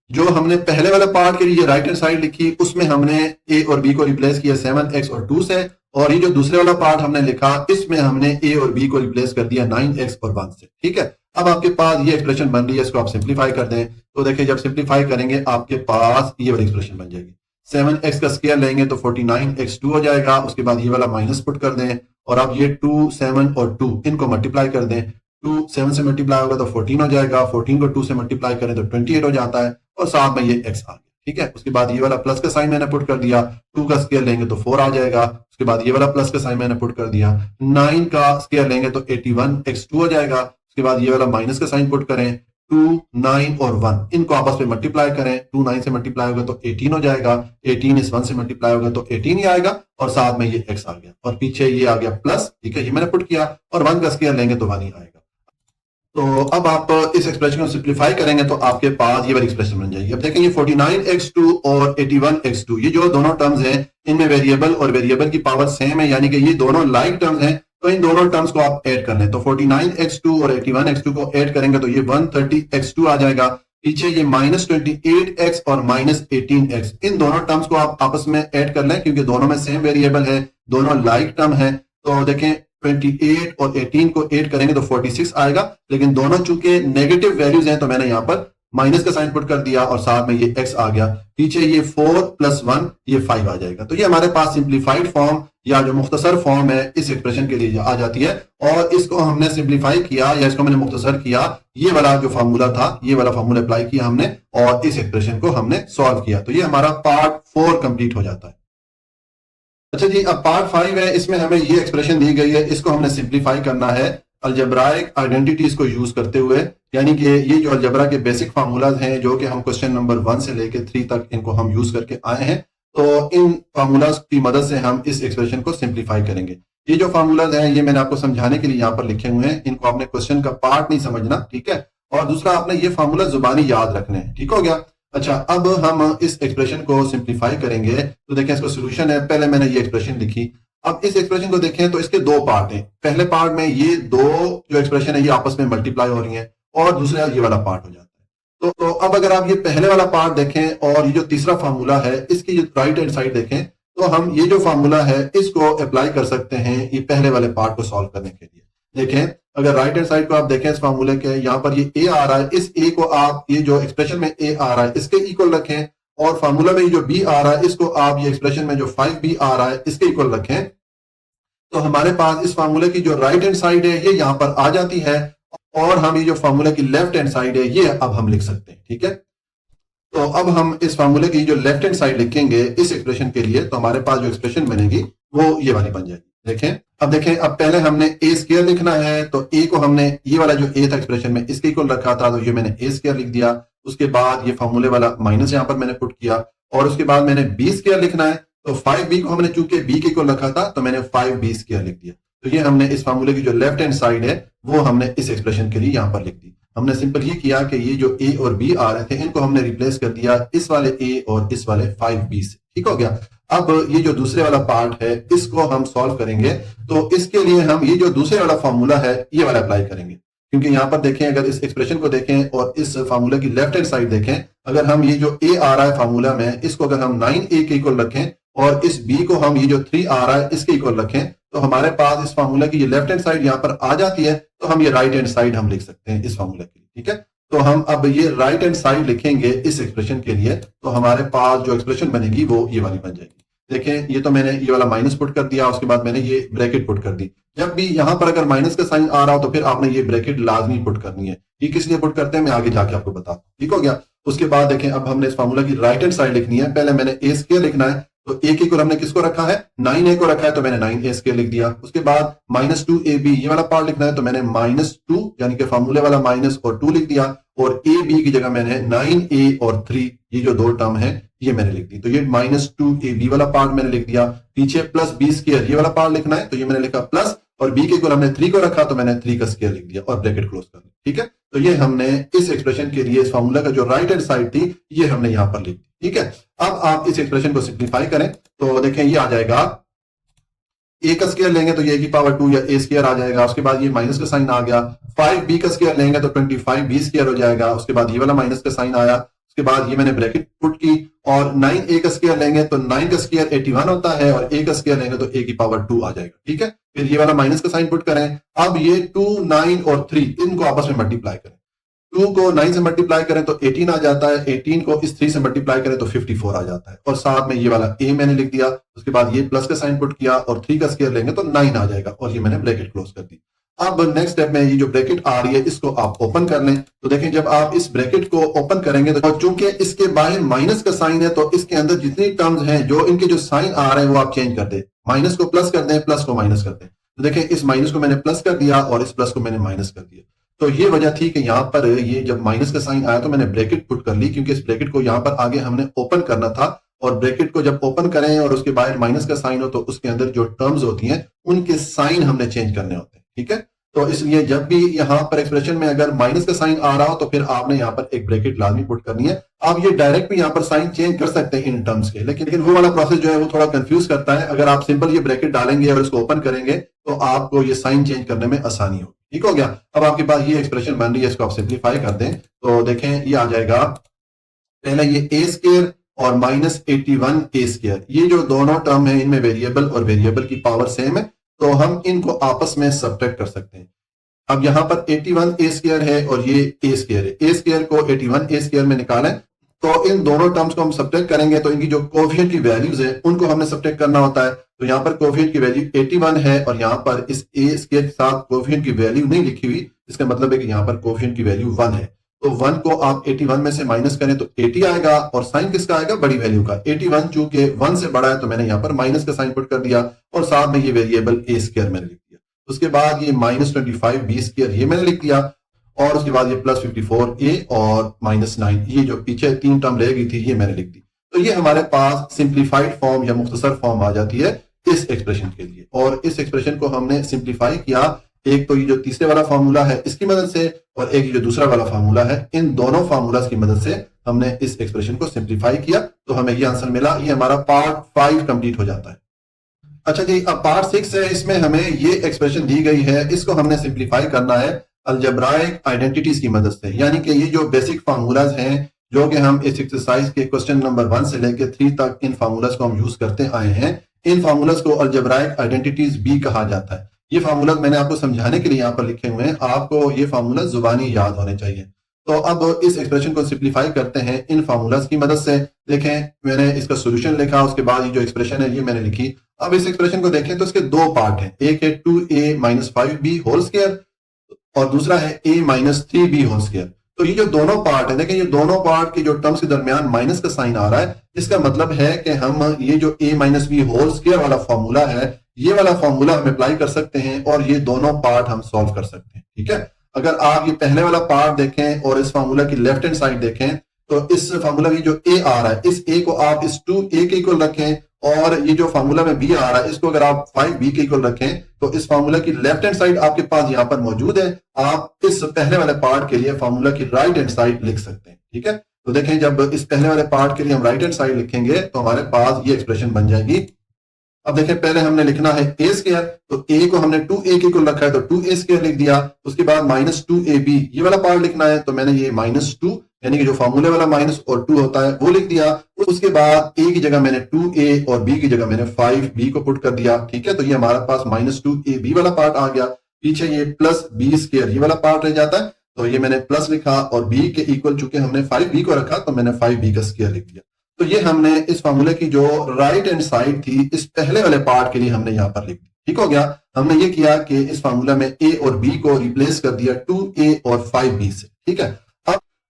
जो हमने पहले वाले पार्ट के लिए राइट हैंड साइड लिखी उसमें हमने a और b को रिप्लेस किया 7x और 2 से, और ये जो दूसरे वाला पार्ट हमने लिखा इसमें हमने a और b को रिप्लेस कर दिया 9x और 1 से। ठीक है, अब आपके पास ये एक्सप्रेशन बन रही है, इसको आप सिंप्लीफाई कर दें। तो देखिए, जब सिंप्लीफाई करेंगे आपके पास ये वाली एक्सप्रेशन बन जाएगी। 7x का स्क्वायर लेंगे तो 49x2 हो जाएगा। उसके बाद ये वाला माइनस पुट कर दें, और अब ये 2, 7 और 2 इनको मल्टीप्लाई कर दें। 2 7 से मल्टीप्लाई होगा तो 14 हो जाएगा, 14 को 2 से मल्टीप्लाई करें तो 28 हो जाता है, और साथ में ये x आ गया। ठीक है, उसके बाद ये वाला प्लस का साइन मैंने पुट कर दिया, 2 का स्क्वायर लेंगे तो 4 आ जाएगा। उसके बाद ये वाला प्लस का साइन मैंने पुट कर दिया, 9 का स्क्वायर लेंगे तो 81x2 हो जाएगा। उसके बाद ये वाला माइनस का साइन पुट करें, 2, 9 और 1 इनको आपस में मल्टीप्लाई करें, 2 9 से मल्टीप्लाई होगा तो 18 हो जाएगा, 18 इस 1 से मल्टीप्लाई होगा तो 18 ही आएगा, और साथ में ये x आ गया, और पीछे ये आ गया प्लस। ठीक है, ये मैंने पुट किया, और 1 का स्क्वायर लेंगे तो 1 ही आएगा। तो अब आप इस एक्सप्रेशन को सिंप्लीफाई करेंगे तो आपके पास ये वाली एक्सप्रेशन बन जाएगी। अब देखें, ये 49x2 और 81x2 ये जो दोनों टर्म्स हैं इनमें वेरिएबल और वेरिएबल की पावर सेम है, यानी कि ये दोनों लाइक टर्म्स हैं, तो इन दोनों टर्म्स को आप ऐड कर लें। तो 49x2 और 81x2 को ऐड करेंगे तो ये 130x2 आ जाएगा। पीछे ये -28x और -18x इन दोनों टर्म्स को आप आपस में ऐड कर लें, क्योंकि दोनों में सेम वेरिएबल है, दोनों लाइक टर्म है। तो देखें, 28 और 18 को ऐड करेंगे तो 46 आएगा, लेकिन दोनों चूंकि नेगेटिव वैल्यूज हैं तो मैंने यहां पर माइनस का साइन पुट कर दिया, और साथ में ये x आ गया। पीछे ये 4 + 1 ये 5 आ जाएगा। तो ये हमारे पास सिंप्लीफाइड फॉर्म या जो मुख्तसर फॉर्म है इस एक्सप्रेशन के लिए आ जाती है, और इसको हमने सिंप्लीफाई किया या इसको मैंने मुख्तसर किया, ये वाला जो फार्मूला था ये वाला फार्मूला अप्लाई किया हमने, और इस एक्सप्रेशन को हमने सॉल्व किया। तो ये हमारा पार्ट 4 कंप्लीट हो जाता है। अच्छा जी, अब पार्ट 5 है, इसमें हमें ये एक्सप्रेशन दी गई है, इसको हमने सिंप्लीफाई करना है अलजेब्राइक आइडेंटिटीज को यूज करते हुए, यानी कि ये जो अलजेब्रा के बेसिक फार्मूलाज हैं जो कि हम क्वेश्चन नंबर 1 से लेकर 3 तक इनको हम यूज करके आए हैं, तो इन फार्मूलाज की मदद से हम इस एक्सप्रेशन को सिंप्लीफाई करेंगे। ये जो फार्मूलाज हैं ये मैंने आपको समझाने के लिए यहाँ पर लिखे हुए हैं, इनको आपने क्वेश्चन का पार्ट नहीं समझना, ठीक है। और दूसरा आपने ये फार्मूला जुबानी याद रखने हैं, ठीक हो गया। अच्छा, अब हम इस एक्सप्रेशन को सिंप्लीफाई करेंगे। तो देखें इसको सोल्यूशन है, पहले मैंने ये एक्सप्रेशन लिखी। अब इस एक्सप्रेशन को देखें तो इसके दो पार्ट हैं। पहले पार्ट में ये दो जो एक्सप्रेशन है ये आपस में मल्टीप्लाई हो रही हैं और दूसरा ये वाला पार्ट हो जाता है। तो अब अगर आप ये पहले वाला पार्ट देखें और ये जो तीसरा फार्मूला है इसकी जो राइट हैंड साइड देखें तो हम ये जो फार्मूला है इसको अप्लाई कर सकते हैं ये पहले वाले पार्ट को सॉल्व करने के लिए। देखें, अगर राइट हैंड साइड को आप देखें इस फार्मूले के, यहाँ पर ये ए आ रहा है, इस ए को आप ये जो एक्सप्रेशन में ए आ रहा है इसके इक्वल रखें और फार्मूला में ये जो बी आ रहा है इसको आप ये एक्सप्रेशन में जो 5b आ रहा है इसके इक्वल रखें। तो हमारे पास इस फार्मूले की जो राइट हैंड साइड है ये यहाँ पर आ जाती है और हम ये जो फार्मूले की लेफ्ट हैंड साइड है ये अब हम लिख सकते हैं, ठीक है। तो अब हम इस फार्मूले की जो लेफ्ट हैंड साइड लिखेंगे इस एक्सप्रेशन के लिए तो हमारे पास जो एक्सप्रेशन बनेगी वो ये वाली बन जाएगी। देखें, अब पहले हमने ए स्क्वायर लिखना है तो ए को हमने ये वाला जो ए था एक्सप्रेशन में इसके इक्वल रखा था तो ये मैंने ए स्क्वायर लिख दिया। उसके बाद ये फार्मूले वाला माइनस यहाँ पर मैंने पुट किया और उसके बाद मैंने बी स्क्वायर लिखना है तो 5b को हमने चूंकि b के इक्वल रखा था तो मैंने 5b स्क्वायर लिख दिया। तो ये हमने इस फार्मूले की जो लेफ्ट हैंड साइड है वो हमने इस एक्सप्रेशन के लिए यहाँ पर लिख दी। हमने सिंपल ये किया कि ये जो a और b आ रहे थे इनको हमने रिप्लेस कर दिया इस वाले a और इस वाले 5b से, ठीक हो गया। अब ये जो दूसरे वाला पार्ट है इसको हम सॉल्व करेंगे तो इसके लिए हम ये जो दूसरे वाला फार्मूला है ये वाला अप्लाई करेंगे, क्योंकि यहाँ पर देखें अगर इस एक्सप्रेशन को देखें और इस फार्मूले की लेफ्ट हैंड साइड देखें, अगर हम ये जो a आ रहा है फार्मूला में इसको अगर हम 9a के इक्वल रखें और इस b को हम ये जो 3 आ रहा है इसके इक्वल रखें तो हमारे पास इस फार्मूला की ये लेफ्ट हैंड साइड यहाँ पर आ जाती है तो हम ये राइट हैंड साइड हम लिख सकते हैं इस फार्मूला के लिए, ठीक है। तो हम अब ये राइट हैंड साइड लिखेंगे इस एक्सप्रेशन के लिए तो हमारे पास जो एक्सप्रेशन बनेगी वो ये वाली बन जाएगी। देखें, ये तो मैंने ये वाला माइनस पुट कर दिया, उसके बाद मैंने ये ब्रैकेट पुट कर दी। जब भी यहां पर अगर माइनस का साइन आ रहा हो तो फिर आपने ये ब्रैकेट लाजमी पुट करनी है। ये किस लिए पुट करते हैं मैं आगे जाके आपको बताता हूं, ठीक हो गया। उसके बाद देखें, अब हमने इस फार्मूला की राइट हैंड साइड लिखनी है। पहले मैंने ए स्क्वायर लिखना है तो ए के इक्वल हमने किसको रखा है 9a को रखा है तो मैंने 9a स्क्वायर लिख दिया। उसके बाद -2ab ये वाला पार्ट लिखना है तो मैंने -2 यानी कि फार्मूले वाला माइनस और 2 लिख दिया और ab की जगह मैंने 9a और 3 ये जो दो टर्म है ये मैंने लिख दी। तो ये -2ab वाला पार्ट मैंने लिख दिया। पीछे प्लस b स्क्वायर ये वाला पार्ट लिखना है तो ये मैंने लिखा प्लस और b के इक्वल हमने 3 को रखा तो मैंने 3 का स्क्वायर लिख दिया और ब्रैकेट क्लोज कर दी, ठीक है। तो ये हमने इस एक्सप्रेशन के लिए इस फार्मूला का जो राइट हैंड साइड थी ये हमने यहां पर लिख दी, ठीक है। अब आप इस एक्सप्रेशन को सिंप्लीफाई करें तो देखें ये आ जाएगा a का स्क्वायर लेंगे तो ये a की पावर 2 या a स्क्वायर आ जाएगा। उसके बाद ये माइनस का साइन आ गया। 5b का स्क्वायर लेंगे तो 25b स्क्वायर हो जाएगा। उसके बाद ये वाला माइनस का साइन आया। उसके बाद ये मैंने ब्रैकेट पुट की और 9a का स्क्वायर लेंगे तो 9 का स्क्वायर 81 होता है और a का स्क्वायर लेंगे तो a की पावर 2 आ जाएगा, ठीक है। फिर ये वाला माइनस का साइन पुट करें। अब ये 2, 9 और 3 इनको आपस में मल्टीप्लाई करें। 2 को 9 से मल्टीप्लाई करें तो 18 आ जाता है, 18 को इस 3 से मल्टीप्लाई करें तो 54 आ जाता है और साथ में ये वाला a मैंने लिख दिया। उसके बाद ये प्लस का साइन पुट किया और 3 का स्क्वायर लेंगे तो 9 आ जाएगा और ये मैंने ब्रैकेट क्लोज कर दी। अब नेक्स्ट स्टेप में ये जो ब्रैकेट आ रही है इसको आप ओपन कर लें। तो देखें, जब आप इस ब्रैकेट को ओपन करेंगे तो चूंकि इसके बाहर माइनस का साइन है तो इसके अंदर जितनी टर्म्स हैं जो इनके जो साइन आ रहे हैं वो आप चेंज कर दें। माइनस को प्लस कर दें, प्लस को माइनस कर दें। तो देखें, इस माइनस को मैंने प्लस कर दिया और इस प्लस को मैंने माइनस कर दिया। तो ये वजह थी कि यहाँ पर ये जब माइनस का साइन आया तो मैंने ब्रैकेट पुट कर ली, क्योंकि इस ब्रैकेट को यहाँ पर आगे हमने ओपन करना था और ब्रैकेट को जब ओपन करें और उसके बाहर माइनस का साइन हो तो उसके अंदर जो टर्म्स होती हैं उनके साइन हमने चेंज करने होते हैं, ठीक है। तो इसलिए जब भी यहाँ पर एक्सप्रेशन में अगर माइनस का साइन आ रहा हो तो फिर आपने यहाँ पर एक ब्रैकेट लाजमी पुट करनी है। आप ये डायरेक्ट भी यहाँ पर साइन चेंज कर सकते हैं इन टर्म्स के, लेकिन वो वाला प्रोसेस जो है वो थोड़ा कंफ्यूज करता है। अगर आप सिंपल ये ब्रैकेट डालेंगे और इसको ओपन करेंगे तो आपको ये साइन चेंज करने में आसानी होगी, ठीक हो गया। अब आपके पास ये एक्सप्रेशन बन रही है, इसको आप सिंप्लीफाई कर दें तो देखें ये आ जाएगा। पहले ये a स्क्वायर और -81a स्क्वायर ये जो दोनों टर्म है इनमें वेरिएबल और वेरिएबल की पावर सेम है तो हम इनको आपस में सब्ट्रैक्ट कर सकते हैं। अब यहाँ पर 81a स्क्वायर है और ये a स्क्वायर है। a स्क्वायर को 81a स्क्वायर में निकालें तो इन दोनों टर्म्स को हम सब्ट्रैक्ट करेंगे तो इनकी जो कोफिशिएंट की वैल्यूज है उनको हमने सब्ट्रैक्ट करना होता है। तो यहाँ पर कोफिशिएंट की वैल्यू 81 है और यहाँ पर इस a स्क्वायर के साथ कोफिशिएंट की वैल्यू नहीं लिखी हुई, इसका मतलब है कि यहाँ पर कोफिशिएंट की वैल्यू 1 है। तो 1 को आप 81 में से माइनस करें तो 80 आएगा और साइन किसका आएगा, बड़ी वैल्यू का। 81 चूंकि 1 से बड़ा है तो मैंने यहाँ पर माइनस का साइन पुट कर दिया और साथ में ये वेरिएबल a स्क्वायर मैंने लिख दिया। उसके बाद ये -25b स्क्वायर ये मैंने लिख दिया और उसके बाद ये +54a और -9 ये जो पीछे 3 टर्म रह गई थी ये मैंने लिख दी। तो ये हमारे पास सिंप्लीफाइड फॉर्म या मुख्तसर फॉर्म आ जाती है इस एक्सप्रेशन के लिए। और इस एक्सप्रेशन को हमने सिंप्लीफाई किया, एक तो ये जो तीसरे वाला फार्मूला है इसकी मदद से, और एक जो दूसरा वाला फार्मूला है, इन दोनों फार्मूलाज की मदद से हमने इस एक्सप्रेशन को सिंप्लीफाई किया, तो हमें ये आंसर मिला। ये हमारा पार्ट 5 कंप्लीट हो जाता है। अच्छा जी, अब पार्ट 6 है, इसमें हमें ये एक्सप्रेशन दी गई है, इसको हमने सिंप्लीफाई करना है अलजेब्राइक आइडेंटिटीज की मदद से। यानी कि ये जो बेसिक फार्मूलाज हैं जो कि हम इस एक्सरसाइज के क्वेश्चन नंबर 1 से लेकर 3 तक इन फार्मूलाज को हम यूज करते आए हैं, इन फार्मूलाज को अलजेब्राइक आइडेंटिटीज भी कहा जाता है। ये फार्मूलाज मैंने आपको समझाने के लिए यहाँ पर लिखे हुए हैं, आपको ये फार्मूला जुबानी याद होने चाहिए। तो अब इस एक्सप्रेशन को सिंप्लीफाई करते हैं इन फार्मूलाज की मदद से। देखें, मैंने इसका सोल्यूशन लिखा, उसके बाद ये जो एक्सप्रेशन है ये मैंने लिखी। अब इस एक्सप्रेशन को देखें तो इसके दो पार्ट हैं, एक है 2a minus 5b whole square और दूसरा है a minus 3b whole square. तो ये जो दोनों पार्ट है, देखें ये दोनों पार्ट के जो टर्म्स के दरमियान माइनस का साइन आ रहा है, इसका मतलब है कि हम ये जो a minus b whole square वाला फॉर्मूला है, ये वाला फॉर्मूला हम अप्लाई कर सकते हैं और ये दोनों पार्ट हम सॉल्व कर सकते हैं। ठीक है, अगर आप ये पहले वाला पार्ट देखें और इस फॉर्मूला की लेफ्ट हैंड साइड देखें तो इस फॉर्मूला में जो a आ रहा है, इस a को आप इस 2a के इक्वल रखें, और ये जो फार्मूला में b आ रहा है इसको अगर आप 5b के इक्वल रखें, तो इस फार्मूला की लेफ्ट हैंड साइड आपके पास यहां पर मौजूद है। आप इस पहले वाले पार्ट के लिए फार्मूला की राइट हैंड साइड लिख सकते हैं। ठीक है, तो देखें जब इस पहले वाले पार्ट के लिए हम राइट हैंड साइड लिखेंगे तो हमारे पास ये एक्सप्रेशन बन जाएगी। अब देखें, पहले हमने लिखना है a स्क्वायर, तो a को हमने 2a के इक्वल रखा है तो 2a स्क्वायर लिख दिया। उसके बाद माइनस 2ab ये वाला पार्ट लिखना है, तो मैंने ये माइनस 2 यानी कि जो फार्मूले वाला माइनस और 2 होता है वो लिख दिया। उसके बाद a की जगह मैंने 2a और b की जगह मैंने 5b को पुट कर दिया। ठीक है, तो ये हमारे पास माइनस 2ab वाला पार्ट आ गया। पीछे ये प्लस b स्क्वायर ये वाला पार्ट रह जाता है, तो ये मैंने प्लस लिखा और b के इक्वल चूंकि हमने 5b को रखा तो मैंने 5b का स्क्वायर लिख दिया। तो ये हमने इस फार्मूले की जो राइट हैंड साइड थी इस पहले वाले पार्ट के लिए हमने यहां पर लिख दी। ठीक हो गया, हमने ये किया कि इस फार्मूला में a और b को रिप्लेस कर दिया 2a और 5b से। ठीक है,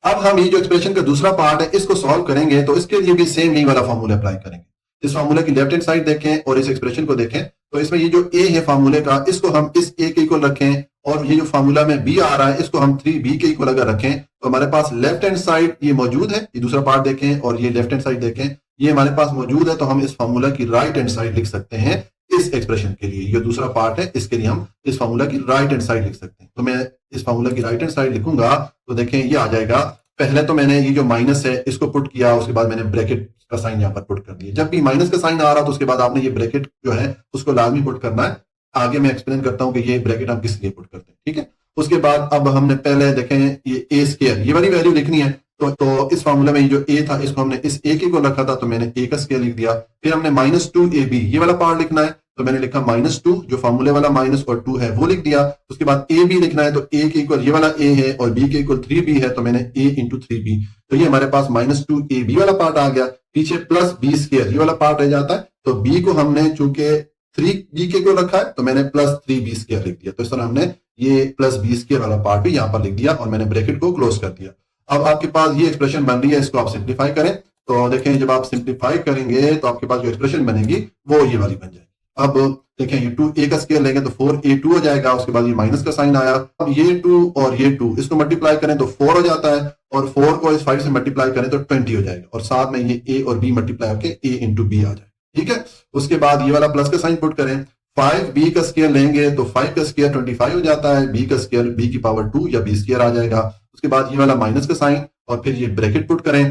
अब हम ये जो एक्सप्रेशन का दूसरा पार्ट है इसको सॉल्व करेंगे, तो इसके लिए भी सेम यही वाला फार्मूला अप्लाई करेंगे। इस फार्मूला की लेफ्ट हैंड साइड देखें और इस एक्सप्रेशन को देखें, तो इसमें ये जो a है फार्मूले का, इसको हम इस a के इक्वल रखें, और ये जो फार्मूला में b आ रहा है इसको हम 3b के इक्वल अगर रखें तो हमारे पास लेफ्ट हैंड साइड ये मौजूद है। ये दूसरा पार्ट देखें और ये लेफ्ट हैंड साइड देखें, ये हमारे पास मौजूद है, तो हम इस फार्मूला की राइट हैंड साइड लिख सकते हैं इस एक्सप्रेशन के लिए। ये दूसरा पार्ट है, इसके लिए हम इस फार्मूला की राइट हैंड साइड लिख सकते हैं। तो मैं इस फार्मूला की राइट हैंड साइड लिखूंगा तो देखें ये आ जाएगा। पहले तो मैंने ये जो माइनस है इसको पुट किया, उसके बाद मैंने ब्रैकेट का साइन यहाँ पर पुट कर दिया। जब भी माइनस का साइन आ रहा तो उसके बाद आपने ये ब्रैकेट जो है उसको लाजमी पुट करना है। आगे मैं एक्सप्लेन करता हूं कि ये ब्रैकेट हम किस लिए पुट करते हैं। ठीक है, उसके बाद अब हमने पहले देखें ये a स्क्वायर ये वाली वैल्यू लिखनी है, तो इस फार्मूला में ये जो a था इसको हमने इस a के को रखा था तो मैंने a का स्क्वायर लिख दिया। फिर हमने माइनस 2ab ये वाला पार्ट लिखना है, तो मैंने लिखा माइनस 2, जो फार्मूले वाला माइनस और 2 है वो लिख दिया। उसके बाद ab लिखना है, तो a के इक्वल ये वाला a है और b के इक्वल 3b है, तो मैंने a इंटू 3b, तो ये हमारे पास माइनस 2ab वाला पार्ट आ गया। पीछे प्लस b स्क्वायर ये वाला पार्ट रह जाता है, तो b को हमने चूंकि 3b के को रखा है तो मैंने प्लस 3b स्क्वायर लिख दिया। तो इस तरह हमने ये प्लस b स्क्वायर वाला पार्ट भी यहाँ पर लिख दिया और मैंने ब्रैकेट को क्लोज कर दिया। अब आपके पास ये एक्सप्रेशन बन रही है, इसको आप सिंप्लीफाई करें, तो देखें जब आप सिंप्लीफाई करेंगे तो आपके पास जो एक्सप्रेशन बनेगी वो ये वाली बन जाएगी। अब देखें ये 2a का स्क्वायर लेंगे तो 4a2 हो जाएगा, उसके बाद ये माइनस का साइन आया। अब ये 2 और ये 2 इसको मल्टीप्लाई करें तो 4 हो जाता है, और 4 को इस 5 से मल्टीप्लाई करें तो 20 हो जाएगा, और साथ में ये a और b मल्टीप्लाई होकर a इंटू b आ जाए। ठीक है, उसके बाद ये वाला प्लस का साइन पुट करें, 5b का स्क्वायर लेंगे तो 5 का स्क्वायर 25 हो जाता है, b का स्क्वायर b की पावर 2 या b स्क्वायर आ जाएगा। उसके बाद ये वाला माइनस का साइन और फिर ये ब्रैकेट पुट करें।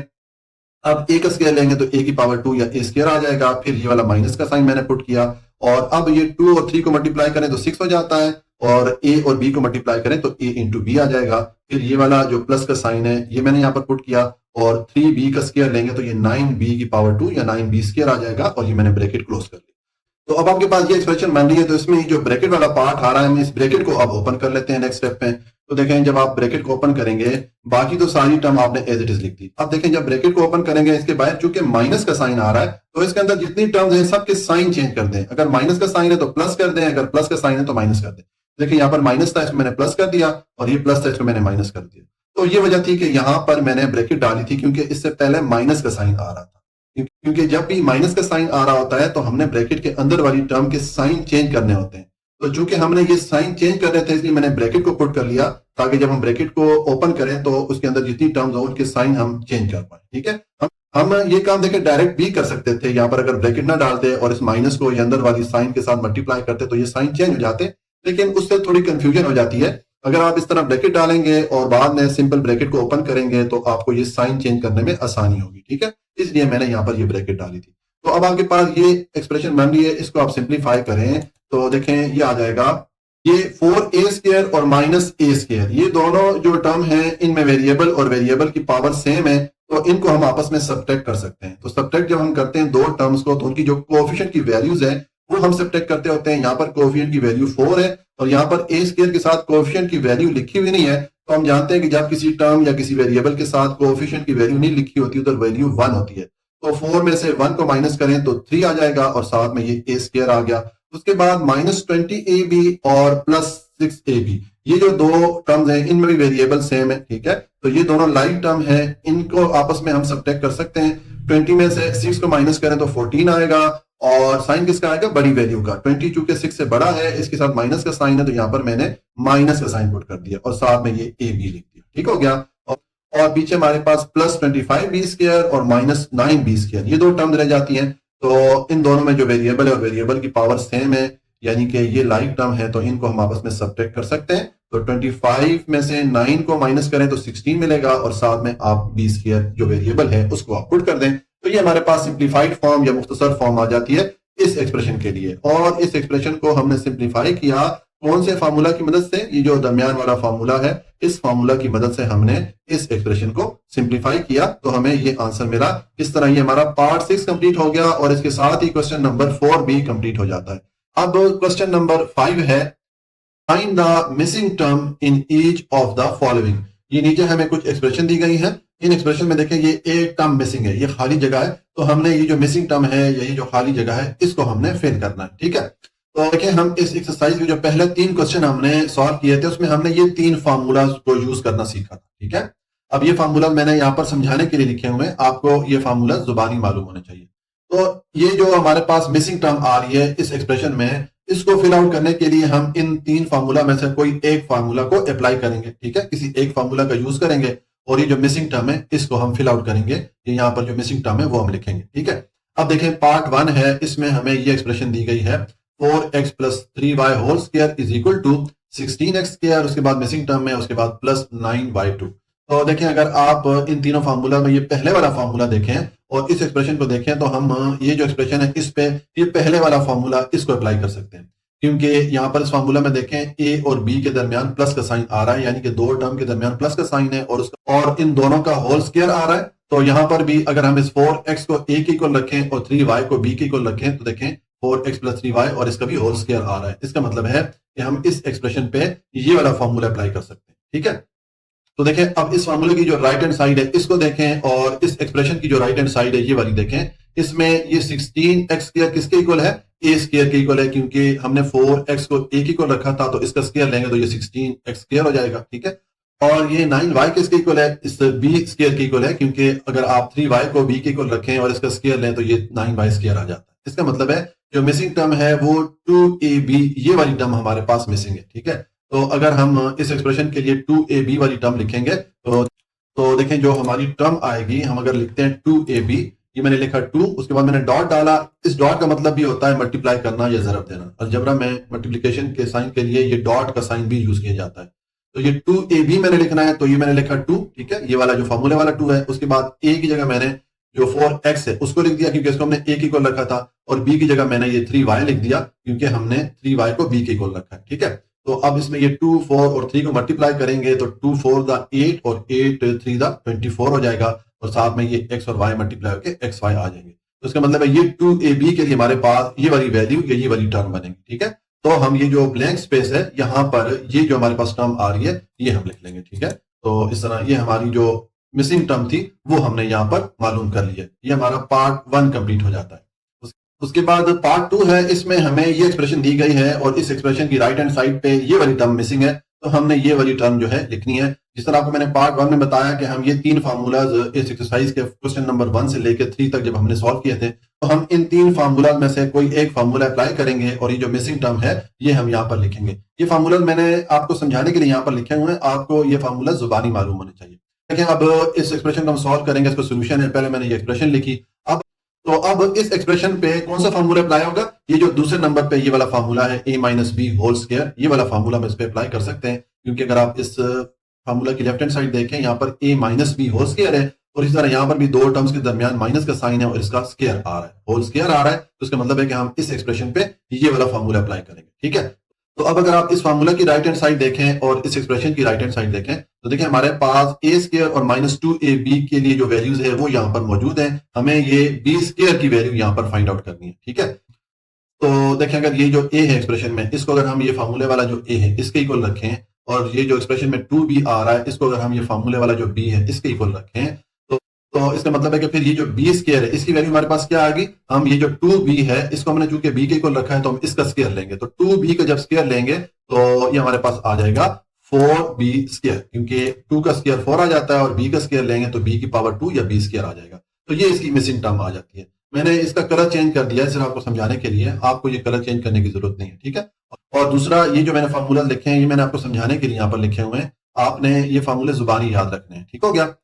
अब a का स्क्वायर लेंगे तो a की पावर 2 या a स्क्वायर आ जाएगा, फिर ये वाला माइनस का साइन मैंने पुट किया, और अब ये 2 और 3 को मल्टीप्लाई करें तो 6 हो जाता है, और a और b को मल्टीप्लाई करें तो a इंटू b आ जाएगा। फिर ये वाला जो प्लस का साइन है ये मैंने यहाँ पर पुट किया, और 3b का स्क्वायर लेंगे तो ये 9b की पावर 2 या 9b स्क्वायर आ जाएगा, और ये मैंने ब्रैकेट क्लोज कर लिया। तो अब आपके पास ये एक्सप्रेशन बन रही है, तो इसमें जो ब्रैकेट वाला पार्ट आ रहा है, हम इस ब्रैकेट को अब ओपन कर लेते हैं नेक्स्ट स्टेप में। तो देखें जब आप ब्रैकेट को ओपन करेंगे, बाकी तो सारी टर्म आपने एज इट इज लिख दी। अब देखें जब ब्रैकेट को ओपन करेंगे, इसके बाहर चूंकि माइनस का साइन आ रहा है तो इसके अंदर जितनी टर्म्स हैं सबके साइन चेंज कर दें। अगर माइनस का साइन है तो प्लस कर दें, अगर प्लस का साइन है तो माइनस कर दें। देखिए यहाँ पर माइनस था, इसको मैंने प्लस कर दिया, और ये प्लस था, इसको मैंने माइनस कर दिया। तो ये वजह थी कि यहाँ पर मैंने ब्रैकेट डाली थी, क्योंकि इससे पहले माइनस का साइन आ रहा था। क्योंकि जब भी माइनस का साइन आ रहा होता है तो हमने ब्रैकेट के अंदर वाली टर्म के साइन चेंज करने होते हैं। तो चूंकि हमने ये साइन चेंज कर रहे थे, इसलिए मैंने ब्रैकेट को पुट कर लिया, ताकि जब हम ब्रैकेट को ओपन करें तो उसके अंदर जितनी टर्म्स हो उनके साइन हम चेंज कर पाए। ठीक है, हम हम ये काम देखें डायरेक्ट भी कर सकते थे, यहाँ पर अगर ब्रैकेट ना डालते और इस माइनस को ये अंदर वाली साइन के साथ मल्टीप्लाई करते तो ये साइन चेंज हो जाते, लेकिन उससे थोड़ी कंफ्यूजन हो जाती है। अगर आप इस तरह ब्रैकेट डालेंगे और बाद में सिंपल ब्रैकेट को ओपन करेंगे तो आपको ये साइन चेंज करने में आसानी होगी, ठीक है, इसलिए मैंने यहाँ पर ये ब्रैकेट डाली थी। तो अब आपके पास ये एक्सप्रेशन बन रही है, इसको आप सिंप्लीफाई करें तो देखें ये आ जाएगा, ये 4a² और -a², ये दोनों जो टर्म है इनमें वेरिएबल और वेरिएबल की पावर सेम है, तो इनको हम आपस में सब्ट्रैक्ट कर सकते हैं। तो सब्ट्रैक्ट जब हम करते हैं दो टर्म्स को, तो उनकी जो कोएफिशिएंट की वैल्यूज है वो हम सब्ट्रैक्ट करते होते हैं। यहाँ पर कोएफिशिएंट की वैल्यू 4 है और यहाँ पर a² के साथ कोएफिशिएंट की वैल्यू लिखी हुई नहीं है, तो हम जानते हैं कि जब किसी टर्म या किसी वेरिएबल के साथ कोएफिशिएंट की वैल्यू नहीं लिखी होती तो वैल्यू 1 होती है। तो 4 में से 1 को माइनस करें तो 3 आ जाएगा और साथ में ये a² आ गया। उसके बाद -20ab और +6ab, ये जो दो टर्म्स हैं इनमें भी वेरिएबल सेम है, ठीक है, तो ये दोनों लाइक टर्म है, इनको आपस में हम सब्ट्रैक्ट कर सकते हैं। 20 में से 6 को माइनस करें तो 14 आएगा और साइन किसका आएगा, बड़ी वैल्यू का। 20 चूंकि 6 से बड़ा है, इसके साथ माइनस का साइन है, तो यहाँ पर मैंने माइनस का साइन पुट कर दिया और साथ में ये ए बी लिख दिया, ठीक हो गया। और पीछे हमारे पास +25b² और -9b², ये दो टर्म रह जाती हैं। तो इन दोनों में जो वेरिएबल है और वेरिएबल की पावर सेम है, यानी कि ये लाइक टर्म है, तो इनको हम आपस में सब्ट्रैक्ट कर सकते हैं। तो 25 में से 9 को माइनस करें तो 16 मिलेगा और साथ में आप b² जो वेरिएबल है उसको आप पुट कर दें, तो ये हमारे पास सिंप्लीफाइड फॉर्म या मुख्तसर फॉर्म आ जाती है इस एक्सप्रेशन के लिए। और इस एक्सप्रेशन को हमने सिंप्लीफाई किया कौन से फार्मूला की मदद से, ये जो दरमियान वाला फार्मूला है, इस फार्मूला की मदद से हमने इस एक्सप्रेशन को सिंप्लीफाई किया, तो हमें ये आंसर मिला। इस तरह ये हमारा पार्ट 6 कंप्लीट हो गया और इसके साथ ही क्वेश्चन नंबर 4 भी कंप्लीट हो जाता है। अब क्वेश्चन नंबर 5 है, find the missing term in each of the following. ये नीचे हमें कुछ एक्सप्रेशन दी गई है, इन एक्सप्रेशन में देखें ये एक टर्म मिसिंग है, ये खाली जगह है, तो हमने ये जो मिसिंग टर्म है या ये जो खाली जगह है इसको हमने फिल करना है, ठीक है। तो देखिए हम इस एक्सरसाइज में जो पहले 3 क्वेश्चन हमने सॉल्व किए थे उसमें हमने ये 3 फार्मूला को यूज करना सीखा था, ठीक है। अब ये फार्मूला मैंने यहाँ पर समझाने के लिए लिखे हुए हैं, आपको ये फार्मूला जुबानी मालूम होने चाहिए। तो ये जो हमारे पास मिसिंग टर्म आ रही है इस एक्सप्रेशन में, इसको फिल आउट करने के लिए हम इन 3 फार्मूला में से कोई एक फार्मूला को अप्लाई करेंगे, ठीक है, किसी एक फार्मूला का यूज करेंगे और ये जो मिसिंग टर्म है इसको हम फिल आउट करेंगे। ये यहाँ पर जो मिसिंग टर्म है वो हम लिखेंगे, ठीक है। अब देखें पार्ट 1 है, इसमें हमें ये एक्सप्रेशन दी गई है 4x + 3y² is equal to 16x², उसके बाद मिसिंग टर्म है, उसके बाद +9y2। तो देखें अगर आप इन तीनों फार्मूला में ये पहले वाला फार्मूला देखें और इस एक्सप्रेशन को देखें तो हम ये जो एक्सप्रेशन है इस पे ये पहले वाला फार्मूला इसको अप्लाई कर सकते हैं, क्योंकि यहाँ पर इस फार्मूला में देखें a और b के दरमियान प्लस का साइन आ रहा है, यानी कि दो टर्म के दरमियान प्लस का साइन है और इन दोनों का होल स्क्वायर आ रहा है। तो यहाँ पर भी अगर हम इस 4x को a के इक्वल रखें और 3y को b के इक्वल रखें तो देखें 4x + 3y और इसका भी होल स्क्वायर आ रहा है। इसका मतलब है कि हम इस एक्सप्रेशन पे ये वाला फार्मूला अप्लाई कर सकते हैं, ठीक है। तो देखें अब इस फार्मूले की जो राइट हैंड साइड है इसको देखें और इस एक्सप्रेशन की जो राइट हैंड साइड है ये वाली देखें, इसमें ये 16x² किसके इक्वल है, a² के इक्वल है, क्योंकि हमने 4x को a के इक्वल रखा था तो इसका स्क्वायर लेंगे तो ये 16x² हो जाएगा, ठीक है। और ये 9y किसके इक्वल है, इस b² के इक्वल है, क्योंकि अगर आप 3y को b के इक्वल रखें और इसका स्क्वायर लें तो ये 9y² आ जाता है। इसका मतलब है जो मिसिंग टर्म है वो 2ab, ये वाली टर्म हमारे पास मिसिंग है, ठीक है। तो अगर हम इस एक्सप्रेशन के लिए 2ab वाली टर्म लिखेंगे तो देखें जो हमारी टर्म आएगी, हम अगर लिखते हैं 2ab, ये मैंने लिखा 2, उसके बाद मैंने डॉट डाला। इस डॉट का मतलब भी होता है मल्टीप्लाई करना या ज़रब देना। अलजेब्रा में मल्टीप्लिकेशन के साइन के लिए ये डॉट का साइन भी यूज किया जाता है। तो ये 2ab मैंने लिखना है, तो ये मैंने लिखा 2, ठीक है, ये वाला जो फॉर्मूले वाला 2 है। उसके बाद a की जगह मैंने जो 4x है उसको लिख दिया क्योंकि इसको हमने a के इक्वल रखा था, और b की जगह मैंने ये 3y लिख दिया क्योंकि हमने 3y को b के इक्वल रखा है, ठीक है। तो अब इसमें ये 2, 4 और 3 को मल्टीप्लाई करेंगे तो 2 4 द 8 और 8 3 द 24 हो जाएगा, और साथ में ये x और y मल्टीप्लाई होकर xy आ जाएंगे। तो इसका मतलब है ये 2ab के लिए हमारे पास ये वाली वैल्यू या ये वाली टर्म बनेगी, ठीक है। तो हम ये जो ब्लैंक स्पेस है यहाँ पर ये जो हमारे पास टर्म आ रही है ये हम लिख लेंगे, ठीक है। तो इस तरह ये हमारी जो मिसिंग टर्म थी वो हमने यहाँ पर मालूम कर लिया। ये हमारा पार्ट 1 कंप्लीट हो जाता है। उसके बाद पार्ट 2 है, इसमें हमें ये एक्सप्रेशन दी गई है और इस एक्सप्रेशन की राइट हैंड साइड पे ये वाली टर्म मिसिंग है, तो हमने ये वाली टर्म जो है लिखनी है। जिस तरह आपको मैंने पार्ट 1 में बताया कि हम ये 3 फार्मूलाज इस एक्सरसाइज के क्वेश्चन नंबर 1 से लेकर 3 तक जब हमने सॉल्व किए थे, तो हम इन 3 फार्मूला में से कोई एक फार्मूला अप्लाई करेंगे और ये जो मिसिंग टर्म है ये हम यहाँ पर लिखेंगे। ये फार्मूला मैंने आपको समझाने के लिए यहाँ पर लिखे हुए हैं, आपको ये फार्मूला जुबानी मालूम होने चाहिए। देखें अब इस एक्सप्रेशन को हम सॉल्व करेंगे, इसका सोल्यूशन है, पहले मैंने ये एक्सप्रेशन लिखी। अब इस एक्सप्रेशन पे कौन सा फार्मूला अप्लाई होगा? ये जो दूसरे नंबर पे ये वाला फार्मूला है a minus b whole square, ये वाला फार्मूला हम इस पे अप्लाई कर सकते हैं, क्योंकि अगर आप इस फार्मूला की लेफ्ट हैंड साइड देखें, यहाँ पर a minus b whole square है और इसी तरह यहाँ पर भी दो टर्म्स के दरमियान माइनस का साइन है और इसका स्क्वायर आ रहा है, होल स्क्वायर आ रहा है, तो इसका मतलब है कि हम इस एक्सप्रेशन पे ये वाला फार्मूला अप्लाई करेंगे। ठीक है, तो अब अगर आप इस फार्मूला की राइट हैंड साइड देखें और इस एक्सप्रेशन की राइट हैंड साइड देखें, तो देखिए हमारे पास ए स्क्वायर और माइनस 2ab के लिए जो वैल्यूज है वो यहाँ पर मौजूद है। हमें ये बी स्क्वायर की वैल्यू यहाँ पर फाइंड आउट करनी है। ठीक है, तो देखें अगर ये जो ए है एक्सप्रेशन में, इसको अगर हम ये फार्मूले वाला जो ए है इसके इक्वल रखें और ये जो एक्सप्रेशन में 2b आ रहा है इसको अगर हम ये फार्मूले वाला जो b है इसके इक्वल रखें, तो इसका मतलब है कि फिर ये जो बी स्क्वायर है इसकी वैल्यू हमारे पास क्या आ गई? हम ये जो 2b है इसको हमने चूंकि b के इक्वल रखा है तो हम इसका स्क्वायर लेंगे, तो 2b का जब स्क्वायर लेंगे तो ये हमारे पास आ जाएगा 4b स्क्वायर, क्योंकि 2 का स्क्वायर 4 आ जाता है और b का स्क्वायर लेंगे तो b की पावर 2 या b स्क्वायर आ जाएगा। तो ये इसकी मिसिंग टर्म आ जाती है। मैंने इसका कलर चेंज कर दिया है सिर्फ आपको समझाने के लिए, आपको ये कलर चेंज करने की जरूरत नहीं है। ठीक है, और दूसरा ये जो मैंने फार्मूला लिखे हैं ये मैंने आपको समझाने के लिए यहाँ पर लिखे हुए हैं, आपने ये फार्मूले जुबानी याद रखने हैं। ठीक हो गया?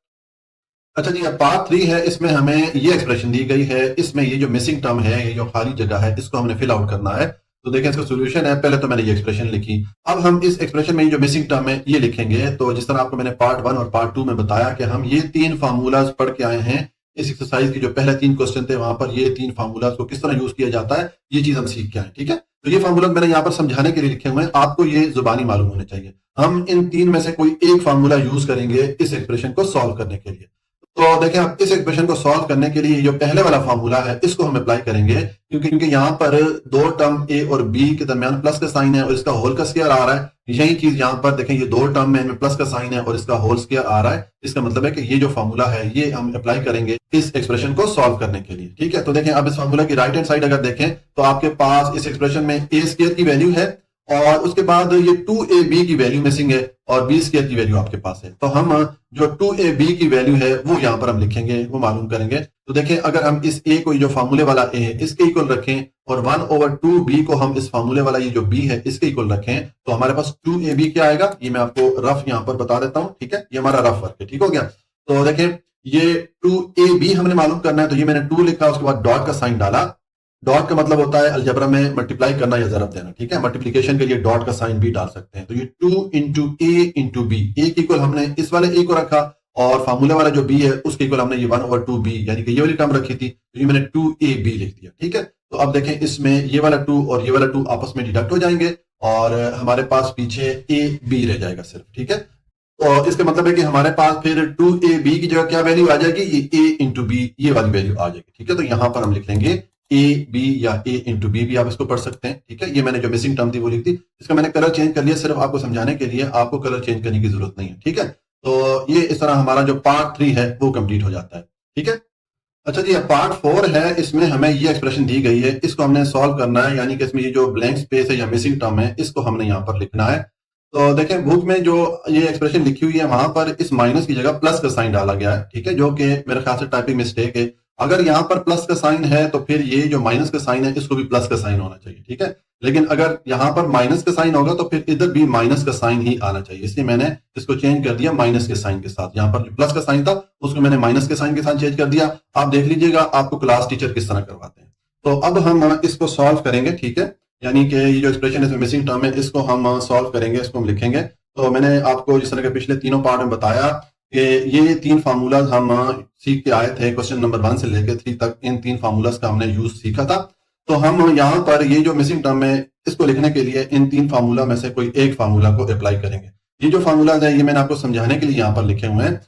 अच्छा जी, अब पार्ट 3 है, इसमें हमें ये एक्सप्रेशन दी गई है, इसमें ये जो मिसिंग टर्म है, ये जो खाली जगह है, इसको हमने फिल आउट करना है। तो देखें इसका सॉल्यूशन है, पहले तो मैंने ये एक्सप्रेशन लिखी, अब हम इस एक्सप्रेशन में ये जो मिसिंग टर्म है ये लिखेंगे। तो जिस तरह आपको मैंने पार्ट 1 और पार्ट 2 में बताया कि हम ये 3 फार्मूलाज पढ़ के आए हैं, इस एक्सरसाइज के जो पहले 3 क्वेश्चन थे वहां पर ये 3 फार्मूलाज को किस तरह यूज किया जाता है ये चीज हम सीख के आए। ठीक है, तो ये फार्मूला मैंने यहाँ पर समझाने के लिए लिखे हुए हैं, आपको ये जुबानी मालूम होने चाहिए। हम इन 3 में से कोई एक फार्मूला यूज करेंगे इस एक्सप्रेशन को सॉल्व करने के लिए। तो देखें आप इस एक्सप्रेशन को सॉल्व करने के लिए जो पहले वाला फार्मूला है इसको हम अप्लाई करेंगे, क्योंकि यहाँ पर दो टर्म ए और बी के दरमियान प्लस का साइन है और इसका होल का स्क्वायर आ रहा है। यही चीज यहाँ पर देखें, ये दो टर्म में इनमें प्लस का साइन है और इसका होल स्क्वायर आ रहा है। इसका मतलब है कि ये जो फार्मूला है ये हम अप्लाई करेंगे इस एक्सप्रेशन को सॉल्व करने के लिए। ठीक है, तो देखें अब इस फार्मूला की राइट हैंड साइड अगर देखें तो आपके पास इस एक्सप्रेशन में ए स्क्वायर की वैल्यू है और उसके बाद ये 2ab की वैल्यू मिसिंग है और b स्क्वायर की वैल्यू आपके पास है। तो हम जो 2ab की वैल्यू है वो यहां पर हम लिखेंगे, वो मालूम करेंगे। तो देखें अगर हम इस a को जो फार्मूले वाला a है इसके इक्वल रखें और 1/2b को हम इस फार्मूले वाला ये जो b है इसके इक्वल रखें, तो हमारे पास 2ab क्या आएगा, ये मैं आपको रफ यहां पर बता देता हूं। ठीक है, ये हमारा रफ वर्क है। ठीक हो गया, तो देखें ये 2ab हमने मालूम करना है, तो ये मैंने 2 लिखा, उसके बाद डॉट का साइन डाला। डॉट का मतलब होता है अलजेब्रा में मल्टीप्लाई करना या ज़रब देना। ठीक है, मल्टीप्लिकेशन के लिए डॉट का साइन भी डाल सकते हैं। तो ये 2 इंटू ए इंटू बी, ए के इक्वल हमने इस वाले ए को रखा और फार्मूला वाला जो बी है उसके इक्वल हमने ये 1/2b यानी कि ये वाली टर्म रखी थी, तो ये मैंने 2ab लिख दिया। ठीक है, तो अब देखें इसमें ये वाला 2 और ये वाला 2 आपस में डिडक्ट हो जाएंगे और हमारे पास पीछे ए बी रह जाएगा सिर्फ। ठीक है, तो इसका मतलब है कि हमारे पास फिर 2ab की जगह क्या वैल्यू आ जाएगी, ये a इंटू बी ये वाली वैल्यू आ जाएगी। ठीक है, तो यहां पर हम लिख लेंगे ए बी या ए इंटू बी भी आप इसको पढ़ सकते हैं। ठीक है, ये मैंने जो मिसिंग टर्म थी वो लिख दी, इसका मैंने कलर चेंज कर लिया सिर्फ आपको समझाने के लिए, आपको कलर चेंज करने की जरूरत नहीं है। ठीक है, तो ये इस तरह हमारा जो पार्ट 3 है वो कंप्लीट हो जाता है। ठीक है, अच्छा जी, अब पार्ट 4 है, इसमें हमें ये एक्सप्रेशन दी गई है, इसको हमने सॉल्व करना है, यानी कि इसमें ये जो ब्लैंक स्पेस है या मिसिंग टर्म है इसको हमने यहाँ पर लिखना है। तो देखें बुक में जो ये एक्सप्रेशन लिखी हुई है वहां पर इस माइनस की जगह प्लस का साइन डाला गया है। ठीक है, जो कि मेरे ख्याल से टाइपिंग मिस्टेक है। अगर यहाँ पर प्लस का साइन है तो फिर ये जो माइनस का साइन है इसको भी प्लस का साइन होना चाहिए। ठीक है, लेकिन अगर यहाँ पर माइनस का साइन होगा तो फिर इधर भी माइनस का साइन ही आना चाहिए, इसलिए मैंने इसको चेंज कर दिया माइनस के साइन के साथ। यहाँ पर जो प्लस का साइन था उसको मैंने माइनस के साइन के साथ चेंज कर दिया। आप देख लीजिएगा आपको क्लास टीचर किस तरह करवाते हैं। तो अब हम इसको सॉल्व करेंगे। ठीक है, यानी कि ये जो एक्सप्रेशन है इसमें मिसिंग टर्म है इसको हम सॉल्व करेंगे, इसको हम लिखेंगे। तो मैंने आपको जिस तरह के पिछले तीनों पार्ट में बताया कि ये 3 फार्मूलाज हम सीख के आए थे, क्वेश्चन नंबर 1 से लेकर 3 तक इन 3 फार्मूलाज का हमने यूज सीखा था। तो हम यहाँ पर ये जो मिसिंग टर्म है इसको लिखने के लिए इन 3 फार्मूला में से कोई एक फार्मूला को अप्लाई करेंगे। ये जो फार्मूलाज है ये मैंने आपको समझाने के लिए यहाँ पर लिखे हुए हैं,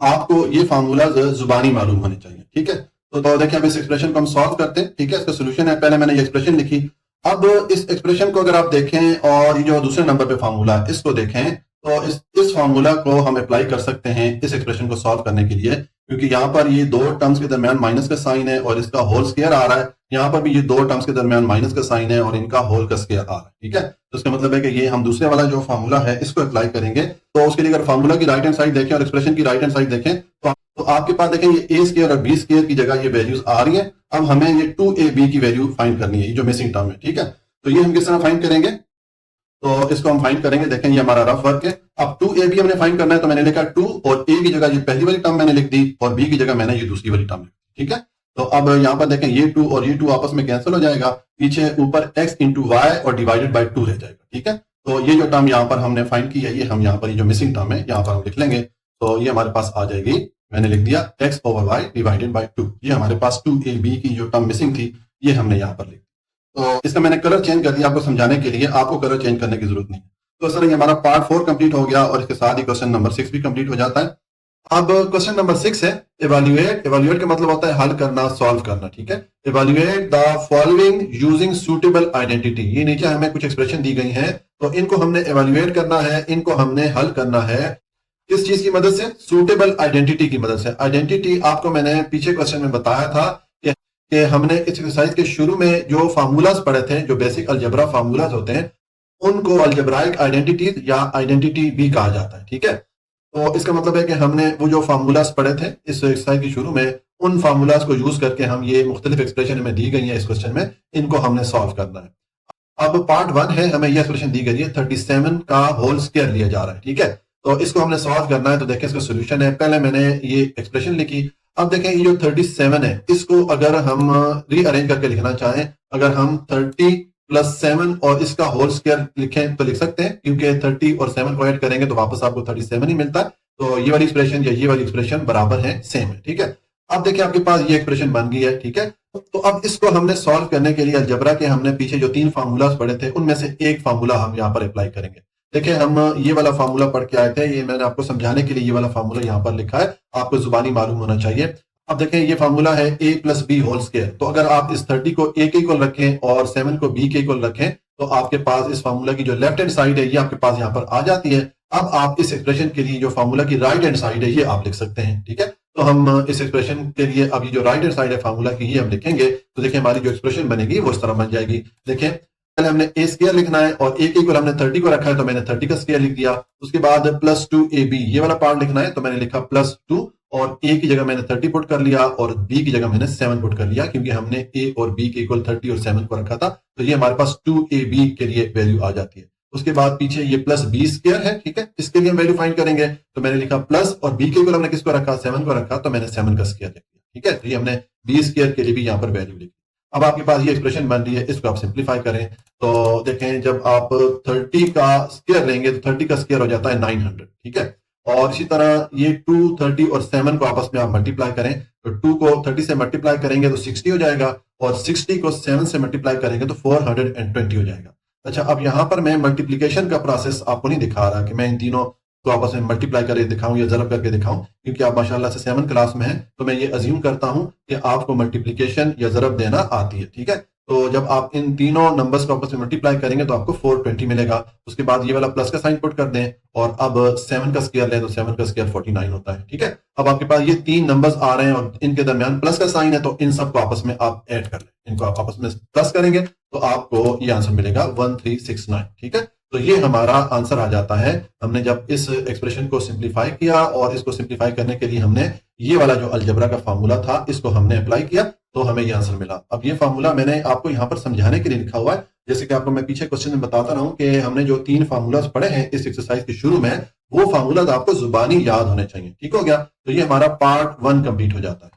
आपको ये फार्मूलाज जुबानी मालूम होने चाहिए। ठीक है, तो देखिए अब इस एक्सप्रेशन को हम सॉल्व करते हैं। ठीक है, इसका सोल्यूशन है, पहले मैंने ये एक्सप्रेशन लिखी। अब इस एक्सप्रेशन को अगर आप देखें और ये जो दूसरे नंबर पे फार्मूला है इसको देखें, तो इस फार्मूला को हम अप्लाई कर सकते हैं इस एक्सप्रेशन को सॉल्व करने के लिए, क्योंकि यहाँ पर ये दो टर्म्स के दरमियान माइनस का साइन है और इसका होल स्क्वायर आ रहा है। यहाँ पर भी ये दो टर्म्स के दरमियान माइनस का साइन है और इनका होल का स्क्वायर आ रहा है। ठीक है, तो इसका मतलब है कि ये हम दूसरे वाला जो फार्मूला है इसको अप्लाई करेंगे। तो उसके लिए अगर फार्मूला की राइट हैंड साइड देखें और एक्सप्रेशन की राइट हैंड साइड देखें तो आपके पास देखें ये ए स्क्वायर और बी स्क्वायर की जगह ये वैल्यूज आ रही है। अब हमें ये 2ab की वैल्यू फाइंड करनी है, ये जो मिसिंग टर्म है। ठीक है, तो ये हम किस तरह फाइंड करेंगे, तो इसको हम फाइंड करेंगे। देखें ये हमारा रफ वर्क है। अब 2ab हमने फाइंड करना है, तो मैंने लिखा 2 और a की जगह ये पहली वाली टर्म मैंने लिख दी और b की जगह मैंने ये दूसरी वाली टर्म लिख दी। ठीक है, तो अब यहाँ पर देखें ये 2 और ये 2 आपस में कैंसिल हो जाएगा, पीछे ऊपर x इंटू वाई और डिवाइडेड बाई 2 रह जाएगा। ठीक है, तो ये जो टर्म यहाँ पर हमने फाइंड की है, ये हम यहाँ पर ये जो मिसिंग टर्म है यहाँ पर हम लिख लेंगे। तो ये हमारे पास आ जाएगी, मैंने लिख दिया x over y divided by 2। ये हमारे पास 2ab की जो टर्म मिसिंग थी ये हमने यहाँ पर लिख दी। तो इसका मैंने कलर चेंज कर दिया आपको समझाने के लिए, आपको कलर चेंज करने की जरूरत नहीं है। तो सर ये हमारा पार्ट 4 कंप्लीट हो गया और इसके साथ ही क्वेश्चन नंबर 6 भी कंप्लीट हो जाता है। अब क्वेश्चन नंबर 6 है इवैल्यूएट। इवैल्यूएट का मतलब होता है हल करना, सॉल्व करना। ठीक है, evaluate the following using suitable identity. ये नीचे हमें कुछ एक्सप्रेशन दी गई हैं, तो इनको हमने इवैल्यूएट करना है, इनको हमने हल करना है। किस चीज की मदद से? सूटेबल आइडेंटिटी की मदद से। आइडेंटिटी आपको मैंने पीछे क्वेश्चन में बताया था कि हमने इस एक्सरसाइज के शुरू में जो फार्मूलाज पढ़े थे, जो बेसिक अलजेब्रा फार्मूलाज होते हैं, उनको अलजेब्राइक आइडेंटिटीज या आइडेंटिटी भी कहा जाता है। ठीक है, तो इसका मतलब है कि हमने वो जो फार्मूलाज पढ़े थे इस एक्सरसाइज के शुरू में, उन फार्मूलाज को यूज करके हम ये मुख्तलिफ एक्सप्रेशन हमें दी गई है इस क्वेश्चन में, इनको हमने सॉल्व करना है। अब पार्ट 1 है, हमें ये एक्सप्रेशन दी गई है 37 का होल स्क्वायर लिया जा रहा है। ठीक है, तो इसको हमने सॉल्व करना है। तो देखें इसका सोल्यूशन है, पहले मैंने ये एक्सप्रेशन लिखी। अब देखें ये जो 37 है, इसको अगर हम रीअरेंज करके लिखना चाहें, अगर हम 30 प्लस 7 और इसका होल स्क्वायर लिखें तो लिख सकते हैं, क्योंकि 30 और 7 को ऐड करेंगे तो वापस आपको 37 ही मिलता है। तो ये वाली एक्सप्रेशन या ये वाली एक्सप्रेशन बराबर है, सेम है। ठीक है, अब देखिए आपके पास ये एक्सप्रेशन बन गई है। ठीक है, तो अब इसको हमने सॉल्व करने के लिए अलजेब्रा के हमने पीछे जो 3 फार्मूलाज पढ़े थे, उनमें से एक फार्मूला हम यहाँ पर अप्लाई करेंगे। देखिए हम ये वाला फार्मूला पढ़ के आए थे, ये मैंने आपको समझाने के लिए ये वाला फार्मूला यहाँ पर लिखा है, आपको जुबानी मालूम होना चाहिए। अब देखें ये फार्मूला है a plus b whole square. तो अगर आप इस 30 को a के इक्वल रखें और 7 को b के इक्वल रखें, तो आपके पास इस फार्मूला की जो लेफ्ट हैंड साइड है ये आपके पास यहाँ पर आ जाती है। अब आप इस एक्सप्रेशन के लिए जो फार्मूला की राइट हैंड साइड है ये आप लिख सकते हैं। ठीक है, तो हम इस एक्सप्रेशन के लिए अभी जो राइट हैंड साइड है फार्मूला की ये हम लिखेंगे। तो देखिए हमारी जो एक्सप्रेशन बनेगी वो इस तरह बन जाएगी। देखें पहले हमने a स्क्वायर लिखना है और a के इक्वल हमने 30 को रखा है, तो मैंने 30 का स्क्वायर लिख दिया। उसके बाद प्लस 2ab ये वाला पार्ट लिखना है, तो मैंने लिखा प्लस 2 और a की जगह मैंने 30 पुट कर लिया और b की जगह मैंने 7 पुट कर लिया, क्योंकि हमने a और b के इक्वल 30 और 7 को रखा था। तो ये हमारे पास 2ab के लिए वैल्यू आ जाती है। उसके बाद पीछे ये प्लस b स्क्वायर है। ठीक है, इसके लिए हम वैल्यू फाइंड करेंगे, तो मैंने लिखा प्लस और b के इक्वल हमने किसको रखा? 7 को रखा, तो मैंने 7 का स्क्वायर लिख दिया। ठीक है, तो ये हमने b स्क्वायर के लिए भी यहाँ पर वैल्यू लिखी। अब आपके पास ये एक्सप्रेशन बन रही है, इसको आप सिंप्लीफाई करें। तो देखें जब आप 30 का स्क्वायर लेंगे तो 30 का स्क्वायर हो जाता है 900। ठीक है, और इसी तरह ये 2, 30 और 7 को आपस में आप मल्टीप्लाई करें, तो 2 को 30 से मल्टीप्लाई करेंगे तो 60 हो जाएगा और 60 को 7 से मल्टीप्लाई करेंगे तो 420 हो जाएगा। अच्छा, अब यहाँ पर मैं मल्टीप्लीकेशन का प्रोसेस आपको नहीं दिखा रहा कि मैं इन तीनों को आपस में मल्टीप्लाई करके दिखाऊं या ज़रब करके दिखाऊं, क्योंकि आप माशाल्लाह से 7 क्लास में हैं, तो मैं ये अज्यूम करता हूं कि आपको मल्टीप्लिकेशन या ज़रब देना आती है। ठीक है, तो जब आप इन तीनों नंबर्स को आपस में मल्टीप्लाई करेंगे तो आपको 420 मिलेगा। उसके बाद ये वाला प्लस का साइन पुट कर दें और अब 7 का स्क्वायर लें तो 7 का स्क्वायर 49 होता है। ठीक है, अब आपके पास ये 3 नंबर्स आ रहे हैं और इनके दरमियान प्लस का साइन है, तो इन सबको आपस में आप ऐड कर लें, इनको आप आपस में प्लस करेंगे तो आपको ये आंसर मिलेगा 1369। ठीक है, तो ये हमारा आंसर आ जाता है। हमने जब इस एक्सप्रेशन को सिंप्लीफाई किया और इसको सिंप्लीफाई करने के लिए हमने ये वाला जो अलजेब्रा का फार्मूला था इसको हमने अप्लाई किया, तो हमें ये आंसर मिला। अब ये फार्मूला मैंने आपको यहाँ पर समझाने के लिए लिखा हुआ है, जैसे कि आपको मैं पीछे क्वेश्चन में बताता रहा हूँ कि हमने जो 3 फार्मूलाज पढ़े हैं इस एक्सरसाइज के शुरू में, वो फार्मूलाज आपको जुबानी याद होने चाहिए। ठीक हो गया, तो ये हमारा पार्ट 1 कंप्लीट हो जाता है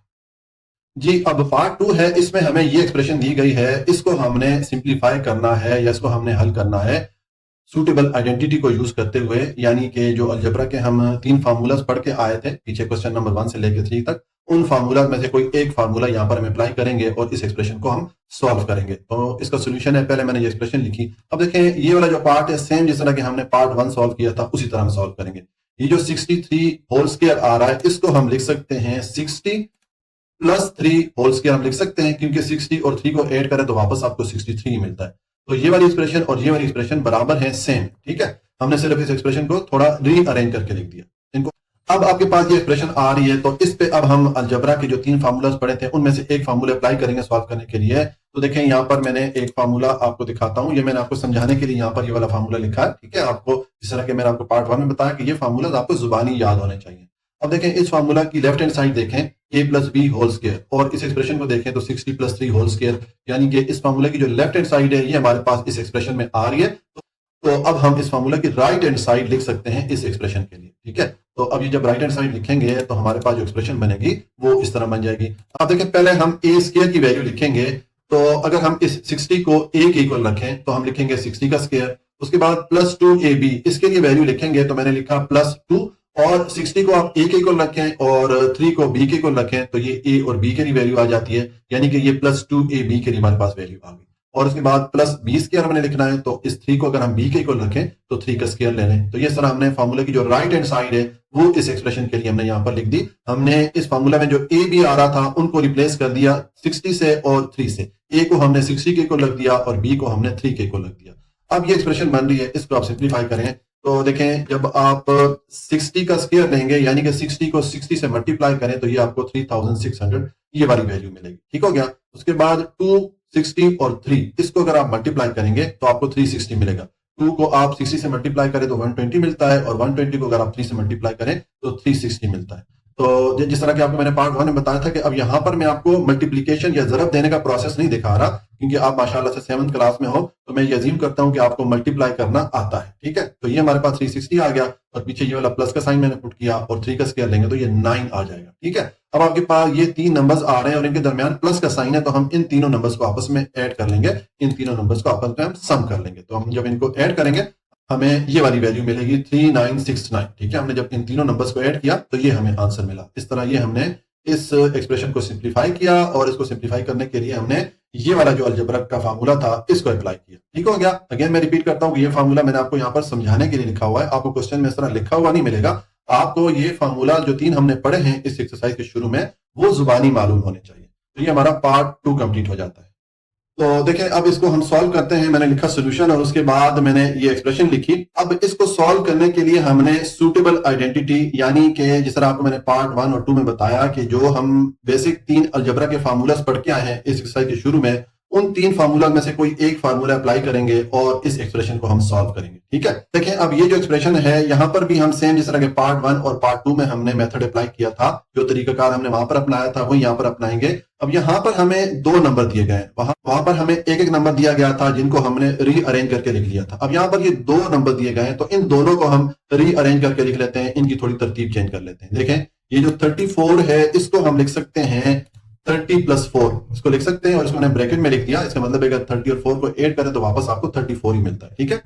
जी। अब पार्ट 2 है, इसमें हमें ये एक्सप्रेशन दी गई है, इसको हमने सिंप्लीफाई करना है या इसको हमने हल करना है सूटेबल आइडेंटिटी को यूज करते हुए। यानी कि जो अलजेब्रा के हम 3 फार्मूलाज पढ़ के आए थे पीछे क्वेश्चन नंबर 1 से लेकर 3 तक, उन फार्मूलाज में से कोई एक फार्मूला यहाँ पर हम अप्लाई करेंगे और इस एक्सप्रेशन को हम सॉल्व करेंगे। तो इसका सोल्यूशन है, पहले मैंने ये एक्सप्रेशन लिखी। अब देखें ये वाला जो पार्ट है सेम जिस तरह के हमने पार्ट 1 सॉल्व किया था उसी तरह हम सॉल्व करेंगे। ये जो 63 होल स्क्वायर आ रहा है इसको हम लिख सकते हैं 60 प्लस 3 होल स्क्वायर हम लिख सकते हैं, क्योंकि 60 और 3 को ऐड करें तो वापस आपको 63 मिलता है। तो ये वाली एक्सप्रेशन और ये वाली एक्सप्रेशन बराबर है, सेम। ठीक है, हमने सिर्फ इस एक्सप्रेशन को थोड़ा रीअरेंज करके लिख दिया इनको। अब आपके पास ये एक्सप्रेशन आ रही है, तो इस पे अब हम अलजेब्रा के जो 3 फार्मूलाज पढ़े थे उनमें से एक फार्मूला अप्लाई करेंगे सॉल्व करने के लिए। तो देखें यहाँ पर मैंने एक फार्मूला आपको दिखाता हूँ, ये मैंने आपको समझाने के लिए यहाँ पर ये वाला फार्मूला लिखा है। ठीक है, आपको जिस तरह के मैंने आपको पार्ट 1 में बताया कि ये फार्मूलाज आपको जुबानी याद होने चाहिए। अब देखें इस फार्मूला की लेफ्ट हैंड साइड देखें a plus b whole square, और इस एक्सप्रेशन को देखें तो 60 प्लस 3 होल स्क्वायर, यानी कि इस फार्मूला की जो लेफ्ट हैंड साइड है ये हमारे पास इस एक्सप्रेशन में आ रही है। तो अब हम इस फार्मूला की राइट हैंड साइड लिख सकते हैं इस एक्सप्रेशन के लिए, ठीक है। तो अब ये जब राइट हैंड साइड लिखेंगे तो हमारे पास जो एक्सप्रेशन बनेगी वो इस तरह बन जाएगी। अब देखिए पहले हम ए स्क्वायर की वैल्यू लिखेंगे, तो अगर हम इस 60 को ए के इक्वल रखें तो हम लिखेंगे 60 का स्क्वायर, उसके बाद प्लस 2ab, इसके लिए वैल्यू लिखेंगे तो मैंने लिखा प्लस 2, और 60 को आप ए के इक्वल रखें और 3 को बी के इक्वल रखें तो ये ए और बी के लिए वैल्यू आ जाती है, यानी कि ये प्लस 2ab के लिए हमारे पास वैल्यू आ गई। और उसके बाद प्लस बी स्क्वायर हमने लिखना है, तो इस 3 को अगर हम बी के इक्वल रखें तो 3 का स्क्वायर ले लें। तो ये तरह हमने फार्मूला की जो राइट हैंड साइड है वो इस एक्सप्रेशन के लिए हमने यहाँ पर लिख दी। हमने इस फार्मूला में जो ए बी आ रहा था उनको रिप्लेस कर दिया 60 से और 3 से। ए को हमने 60 के इक्वल रख दिया और बी को हमने 3 के इक्वल रख दिया। अब ये एक्सप्रेशन बन रही है, इसको आप सिंप्लीफाई करें तो देखें जब आप 60 का स्क्वायर लेंगे यानी कि 60 को 60 से मल्टीप्लाई करें तो ये आपको 3600 ये वाली वैल्यू मिलेगी, ठीक हो गया। उसके बाद 260 और 3 इसको अगर आप मल्टीप्लाई करेंगे तो आपको 360 मिलेगा। 2 को आप 60 से मल्टीप्लाई करें तो 120 मिलता है, और 120 को अगर आप 3 से मल्टीप्लाई करें तो 360 मिलता है। तो जिस तरह के आपको मैंने पार्ट 1 में बताया था कि अब यहां पर मैं आपको मल्टीप्लीकेशन या ज़रब देने का प्रोसेस नहीं दिखा रहा, क्योंकि आप माशाल्लाह से 7th क्लास में हो, तो मैं ये अज्यूम करता हूं कि आपको मल्टीप्लाई करना आता है, ठीक है। तो ये हमारे पास 360 आ गया और पीछे ये वाला प्लस का साइन मैंने पुट किया और 3 का स्क्वायर लेंगे तो ये 9 आ जाएगा, ठीक है। अब आपके पास ये 3 नंबर्स आ रहे हैं और इनके दरमियान प्लस का साइन है, तो हम इन तीनों नंबर्स को आपस में ऐड कर लेंगे, इन तीनों नंबर्स को आपस में हम सम कर लेंगे। तो हम जब इनको ऐड करेंगे हमें ये वाली वैल्यू मिलेगी 3969, ठीक है। हमने जब इन तीनों नंबर्स को ऐड किया तो ये हमें आंसर मिला। इस तरह ये हमने इस एक्सप्रेशन को सिंप्लीफाई किया और इसको सिंप्लीफाई करने के लिए हमने ये वाला जो अलजेब्रा का फार्मूला था इसको अप्लाई किया, ठीक हो गया। अगेन मैं रिपीट करता हूं कि ये फार्मूला मैंने आपको यहाँ पर समझाने के लिए लिखा हुआ है, आपको क्वेश्चन में इस तरह लिखा हुआ नहीं मिलेगा। आपको ये फार्मूला जो 3 हमने पढ़े हैं इस एक्सरसाइज के शुरू में वो जुबानी मालूम होने चाहिए। तो ये हमारा पार्ट 2 कंप्लीट हो जाता है। तो देखें अब इसको हम सॉल्व करते हैं। मैंने लिखा सोल्यूशन और उसके बाद मैंने ये एक्सप्रेशन लिखी। अब इसको सॉल्व करने के लिए हमने सूटेबल आइडेंटिटी, यानी कि जिस तरह आपको मैंने पार्ट 1 और 2 में बताया कि जो हम बेसिक 3 अलजेब्रा के फार्मूलास पढ़ के आए हैं इस एक्सरसाइज के शुरू में, उन 3 फार्मूला में से कोई एक फार्मूला अप्लाई करेंगे और इस एक्सप्रेशन को हम सॉल्व करेंगे, ठीक है। देखें अब ये जो एक्सप्रेशन है यहां पर भी हम सेम जिस तरह के पार्ट 1 और पार्ट 2 में हमने मेथड अप्लाई किया था, जो तरीकाकार हमने वहां पर अपनाया था वो यहां पर अपनाएंगे। अब यहां पर हमें 2 नंबर दिए गए हैं, वहां पर हमें एक नंबर दिया गया था जिनको हमने रीअरेंज करके लिख लिया था। अब यहां पर ये 2 नंबर दिए गए हैं तो इन दोनों को हम रीअरेंज करके लिख लेते हैं, इनकी थोड़ी तरतीब चेंज कर लेते हैं। देखें ये जो 34 है इसको हम लिख सकते हैं 30 + 4, इसको लिख सकते हैं और इसको मैंने ब्रैकेट में लिख दिया। इसका मतलब अगर 30 और 4 को ऐड करें तो वापस आपको 34 ही मिलता है, ठीक है।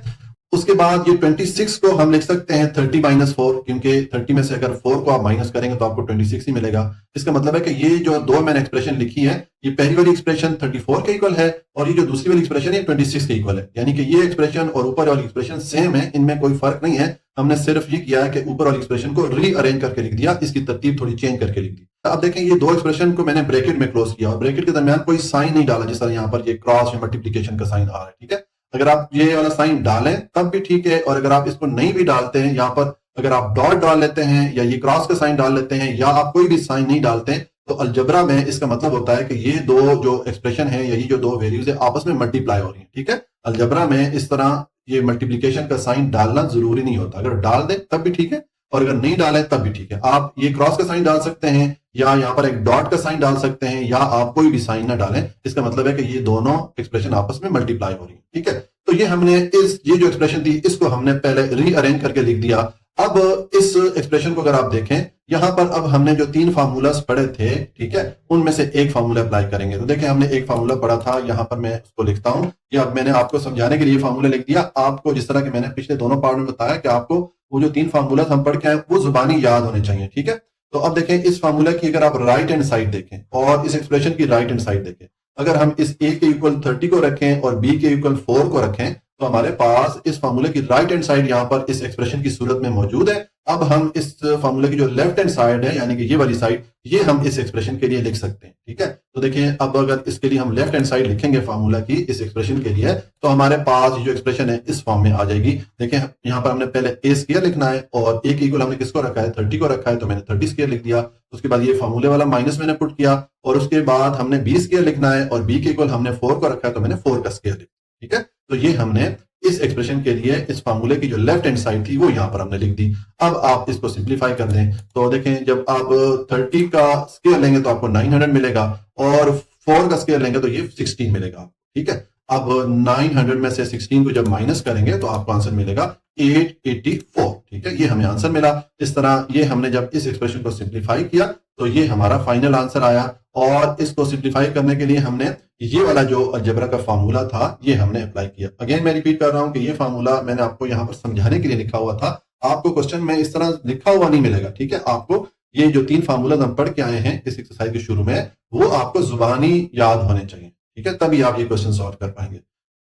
उसके बाद ये 26 को हम लिख सकते हैं 30 - 4, क्योंकि 30 में से अगर 4 को आप माइनस करेंगे तो आपको 26 ही मिलेगा। इसका मतलब है कि ये जो 2 मैंने एक्सप्रेशन लिखी है, ये पहली वाली एक्सप्रेशन 34 के इक्वल है और ये जो दूसरी वाली एक्सप्रेशन है 26 के इक्वल है, यानी कि ये एक्सप्रेशन और ऊपर वाली एक्सप्रेशन सेम है, इनमें कोई फर्क नहीं है। हमने सिर्फ ये किया है कि ऊपर वाली एक्सप्रेशन को रीअरेंज करके लिख दिया, इसकी तरतीब थोड़ी चेंज करके लिख दी। अब देखें ये 2 एक्सप्रेशन को मैंने ब्रैकेट में क्लोज किया और ब्रैकेट के दरमियान कोई साइन नहीं डाला, जिस तरह यहाँ पर ये क्रॉस या मल्टीप्लीकेशन का साइन आ रहा है, ठीक है। अगर आप ये वाला साइन डालें तब भी ठीक है, और अगर आप इसको नहीं भी डालते हैं, यहाँ पर अगर आप डॉट डाल लेते हैं या ये क्रॉस का साइन डाल लेते हैं या आप कोई भी साइन नहीं डालते हैं, तो अलजबरा में इसका मतलब होता है कि ये 2 जो एक्सप्रेशन है या ये जो 2 वैल्यूज है आपस में मल्टीप्लाई हो रही है, ठीक है। अलजबरा में इस तरह ये मल्टीप्लीकेशन का साइन डालना जरूरी नहीं होता, अगर डाल दें तब भी ठीक है और अगर नहीं डालें तब भी ठीक है। आप ये क्रॉस का साइन डाल सकते हैं या यहाँ पर एक डॉट का साइन डाल सकते हैं या आप कोई भी साइन ना डालें, इसका मतलब है कि ये दोनों एक्सप्रेशन आपस में मल्टीप्लाई हो रही है, ठीक है। तो ये हमने ये जो एक्सप्रेशन थी इसको हमने पहले रीअरेंज करके लिख दिया। अब इस एक्सप्रेशन को अगर आप देखें यहां पर अब हमने जो 3 फार्मूलास पढ़े थे, ठीक है, उनमें से एक फार्मूला अप्लाई करेंगे। तो देखें हमने एक फार्मूला पढ़ा था, यहां पर मैं उसको लिखता हूं, या अब मैंने आपको समझाने के लिए फार्मूला लिख दिया। आपको जिस तरह के मैंने पिछले दोनों पार्ट में बताया कि आपको वो जो 3 फार्मूलास हम पढ़ के आए वो जुबानी याद होने चाहिए, ठीक है। तो अब देखें इस फार्मूला की अगर आप राइट हैंड साइड देखें और इस एक्सप्रेशन की राइट हैंड साइड देखें, अगर हम इस a के इक्वल 30 को रखें और b के इक्वल 4 को रखें तो हमारे पास इस फार्मूले की राइट हैंड साइड यहां पर इस एक्सप्रेशन की सूरत में मौजूद है। अब हम इस फार्मूले की जो लेफ्ट हैंड साइड है यानी कि ये वाली साइड, ये हम इस एक्सप्रेशन के लिए लिख सकते हैं, ठीक है। तो देखिए अब अगर इसके लिए हम लेफ्ट हैंड साइड लिखेंगे फार्मूला की इस एक्सप्रेशन के लिए, तो हमारे पास जो एक्सप्रेशन है इस फॉर्म में आ जाएगी। देखिए यहाँ पर हमने पहले a स्क्वायर लिखना है और a के इक्वल हमने किसको रखा है, 30 को रखा है, तो मैंने 30 स्क्वायर लिख दिया। उसके बाद ये फार्मूले वाला माइनस मैंने पुट किया और उसके बाद हमने b स्क्वायर लिखना है और b के इक्वल हमने 4 को रखा है, तो मैंने 4 का स्क्वायर लिखा, ठीक है। तो ये हमने इस एक्सप्रेशन के लिए इस फार्मूले की जो लेफ्ट हैंड साइड थी वो यहां पर हमने लिख दी। अब आप इसको सिंप्लीफाई कर दें तो देखें जब आप 30 का स्क्वायर लेंगे तो आपको 900 मिलेगा और 4 का स्क्वायर लेंगे तो ये 16 मिलेगा, ठीक है। अब 900 में से 16 को जब माइनस करेंगे तो आपको आंसर मिलेगा 884। ठीक है, ये हमें आंसर मिला। इस तरह ये हमने जब इस एक्सप्रेशन को सिंप्लीफाई किया तो ये हमारा फाइनल आंसर आया। और इसको सिंप्लीफाई करने के लिए हमने ये वाला जो अलजेब्रा का फार्मूला था ये हमने अप्लाई किया। अगेन मैं रिपीट कर रहा हूं कि ये फार्मूला मैंने आपको यहाँ पर समझाने के लिए लिखा हुआ था। आपको क्वेश्चन में इस तरह लिखा हुआ नहीं मिलेगा। ठीक है, आपको ये जो 3 फार्मूला हम पढ़ के आए हैं इस एक्सरसाइज के शुरू में, वो आपको जुबानी याद होने चाहिए। ठीक है, तभी आप ये क्वेश्चन सॉल्व कर पाएंगे।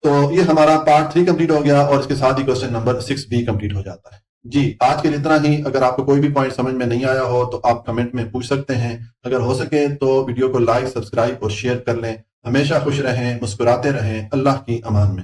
तो ये हमारा पार्ट 3 कंप्लीट हो गया और इसके साथ ही क्वेश्चन नंबर 6 भी कंप्लीट हो जाता है। जी, आज के लिए इतना ही। अगर आपको कोई भी पॉइंट समझ में नहीं आया हो तो आप कमेंट में पूछ सकते हैं। अगर हो सके तो वीडियो को लाइक, सब्सक्राइब और शेयर कर लें। हमेशा खुश रहें, मुस्कुराते रहें। अल्लाह की अमान में।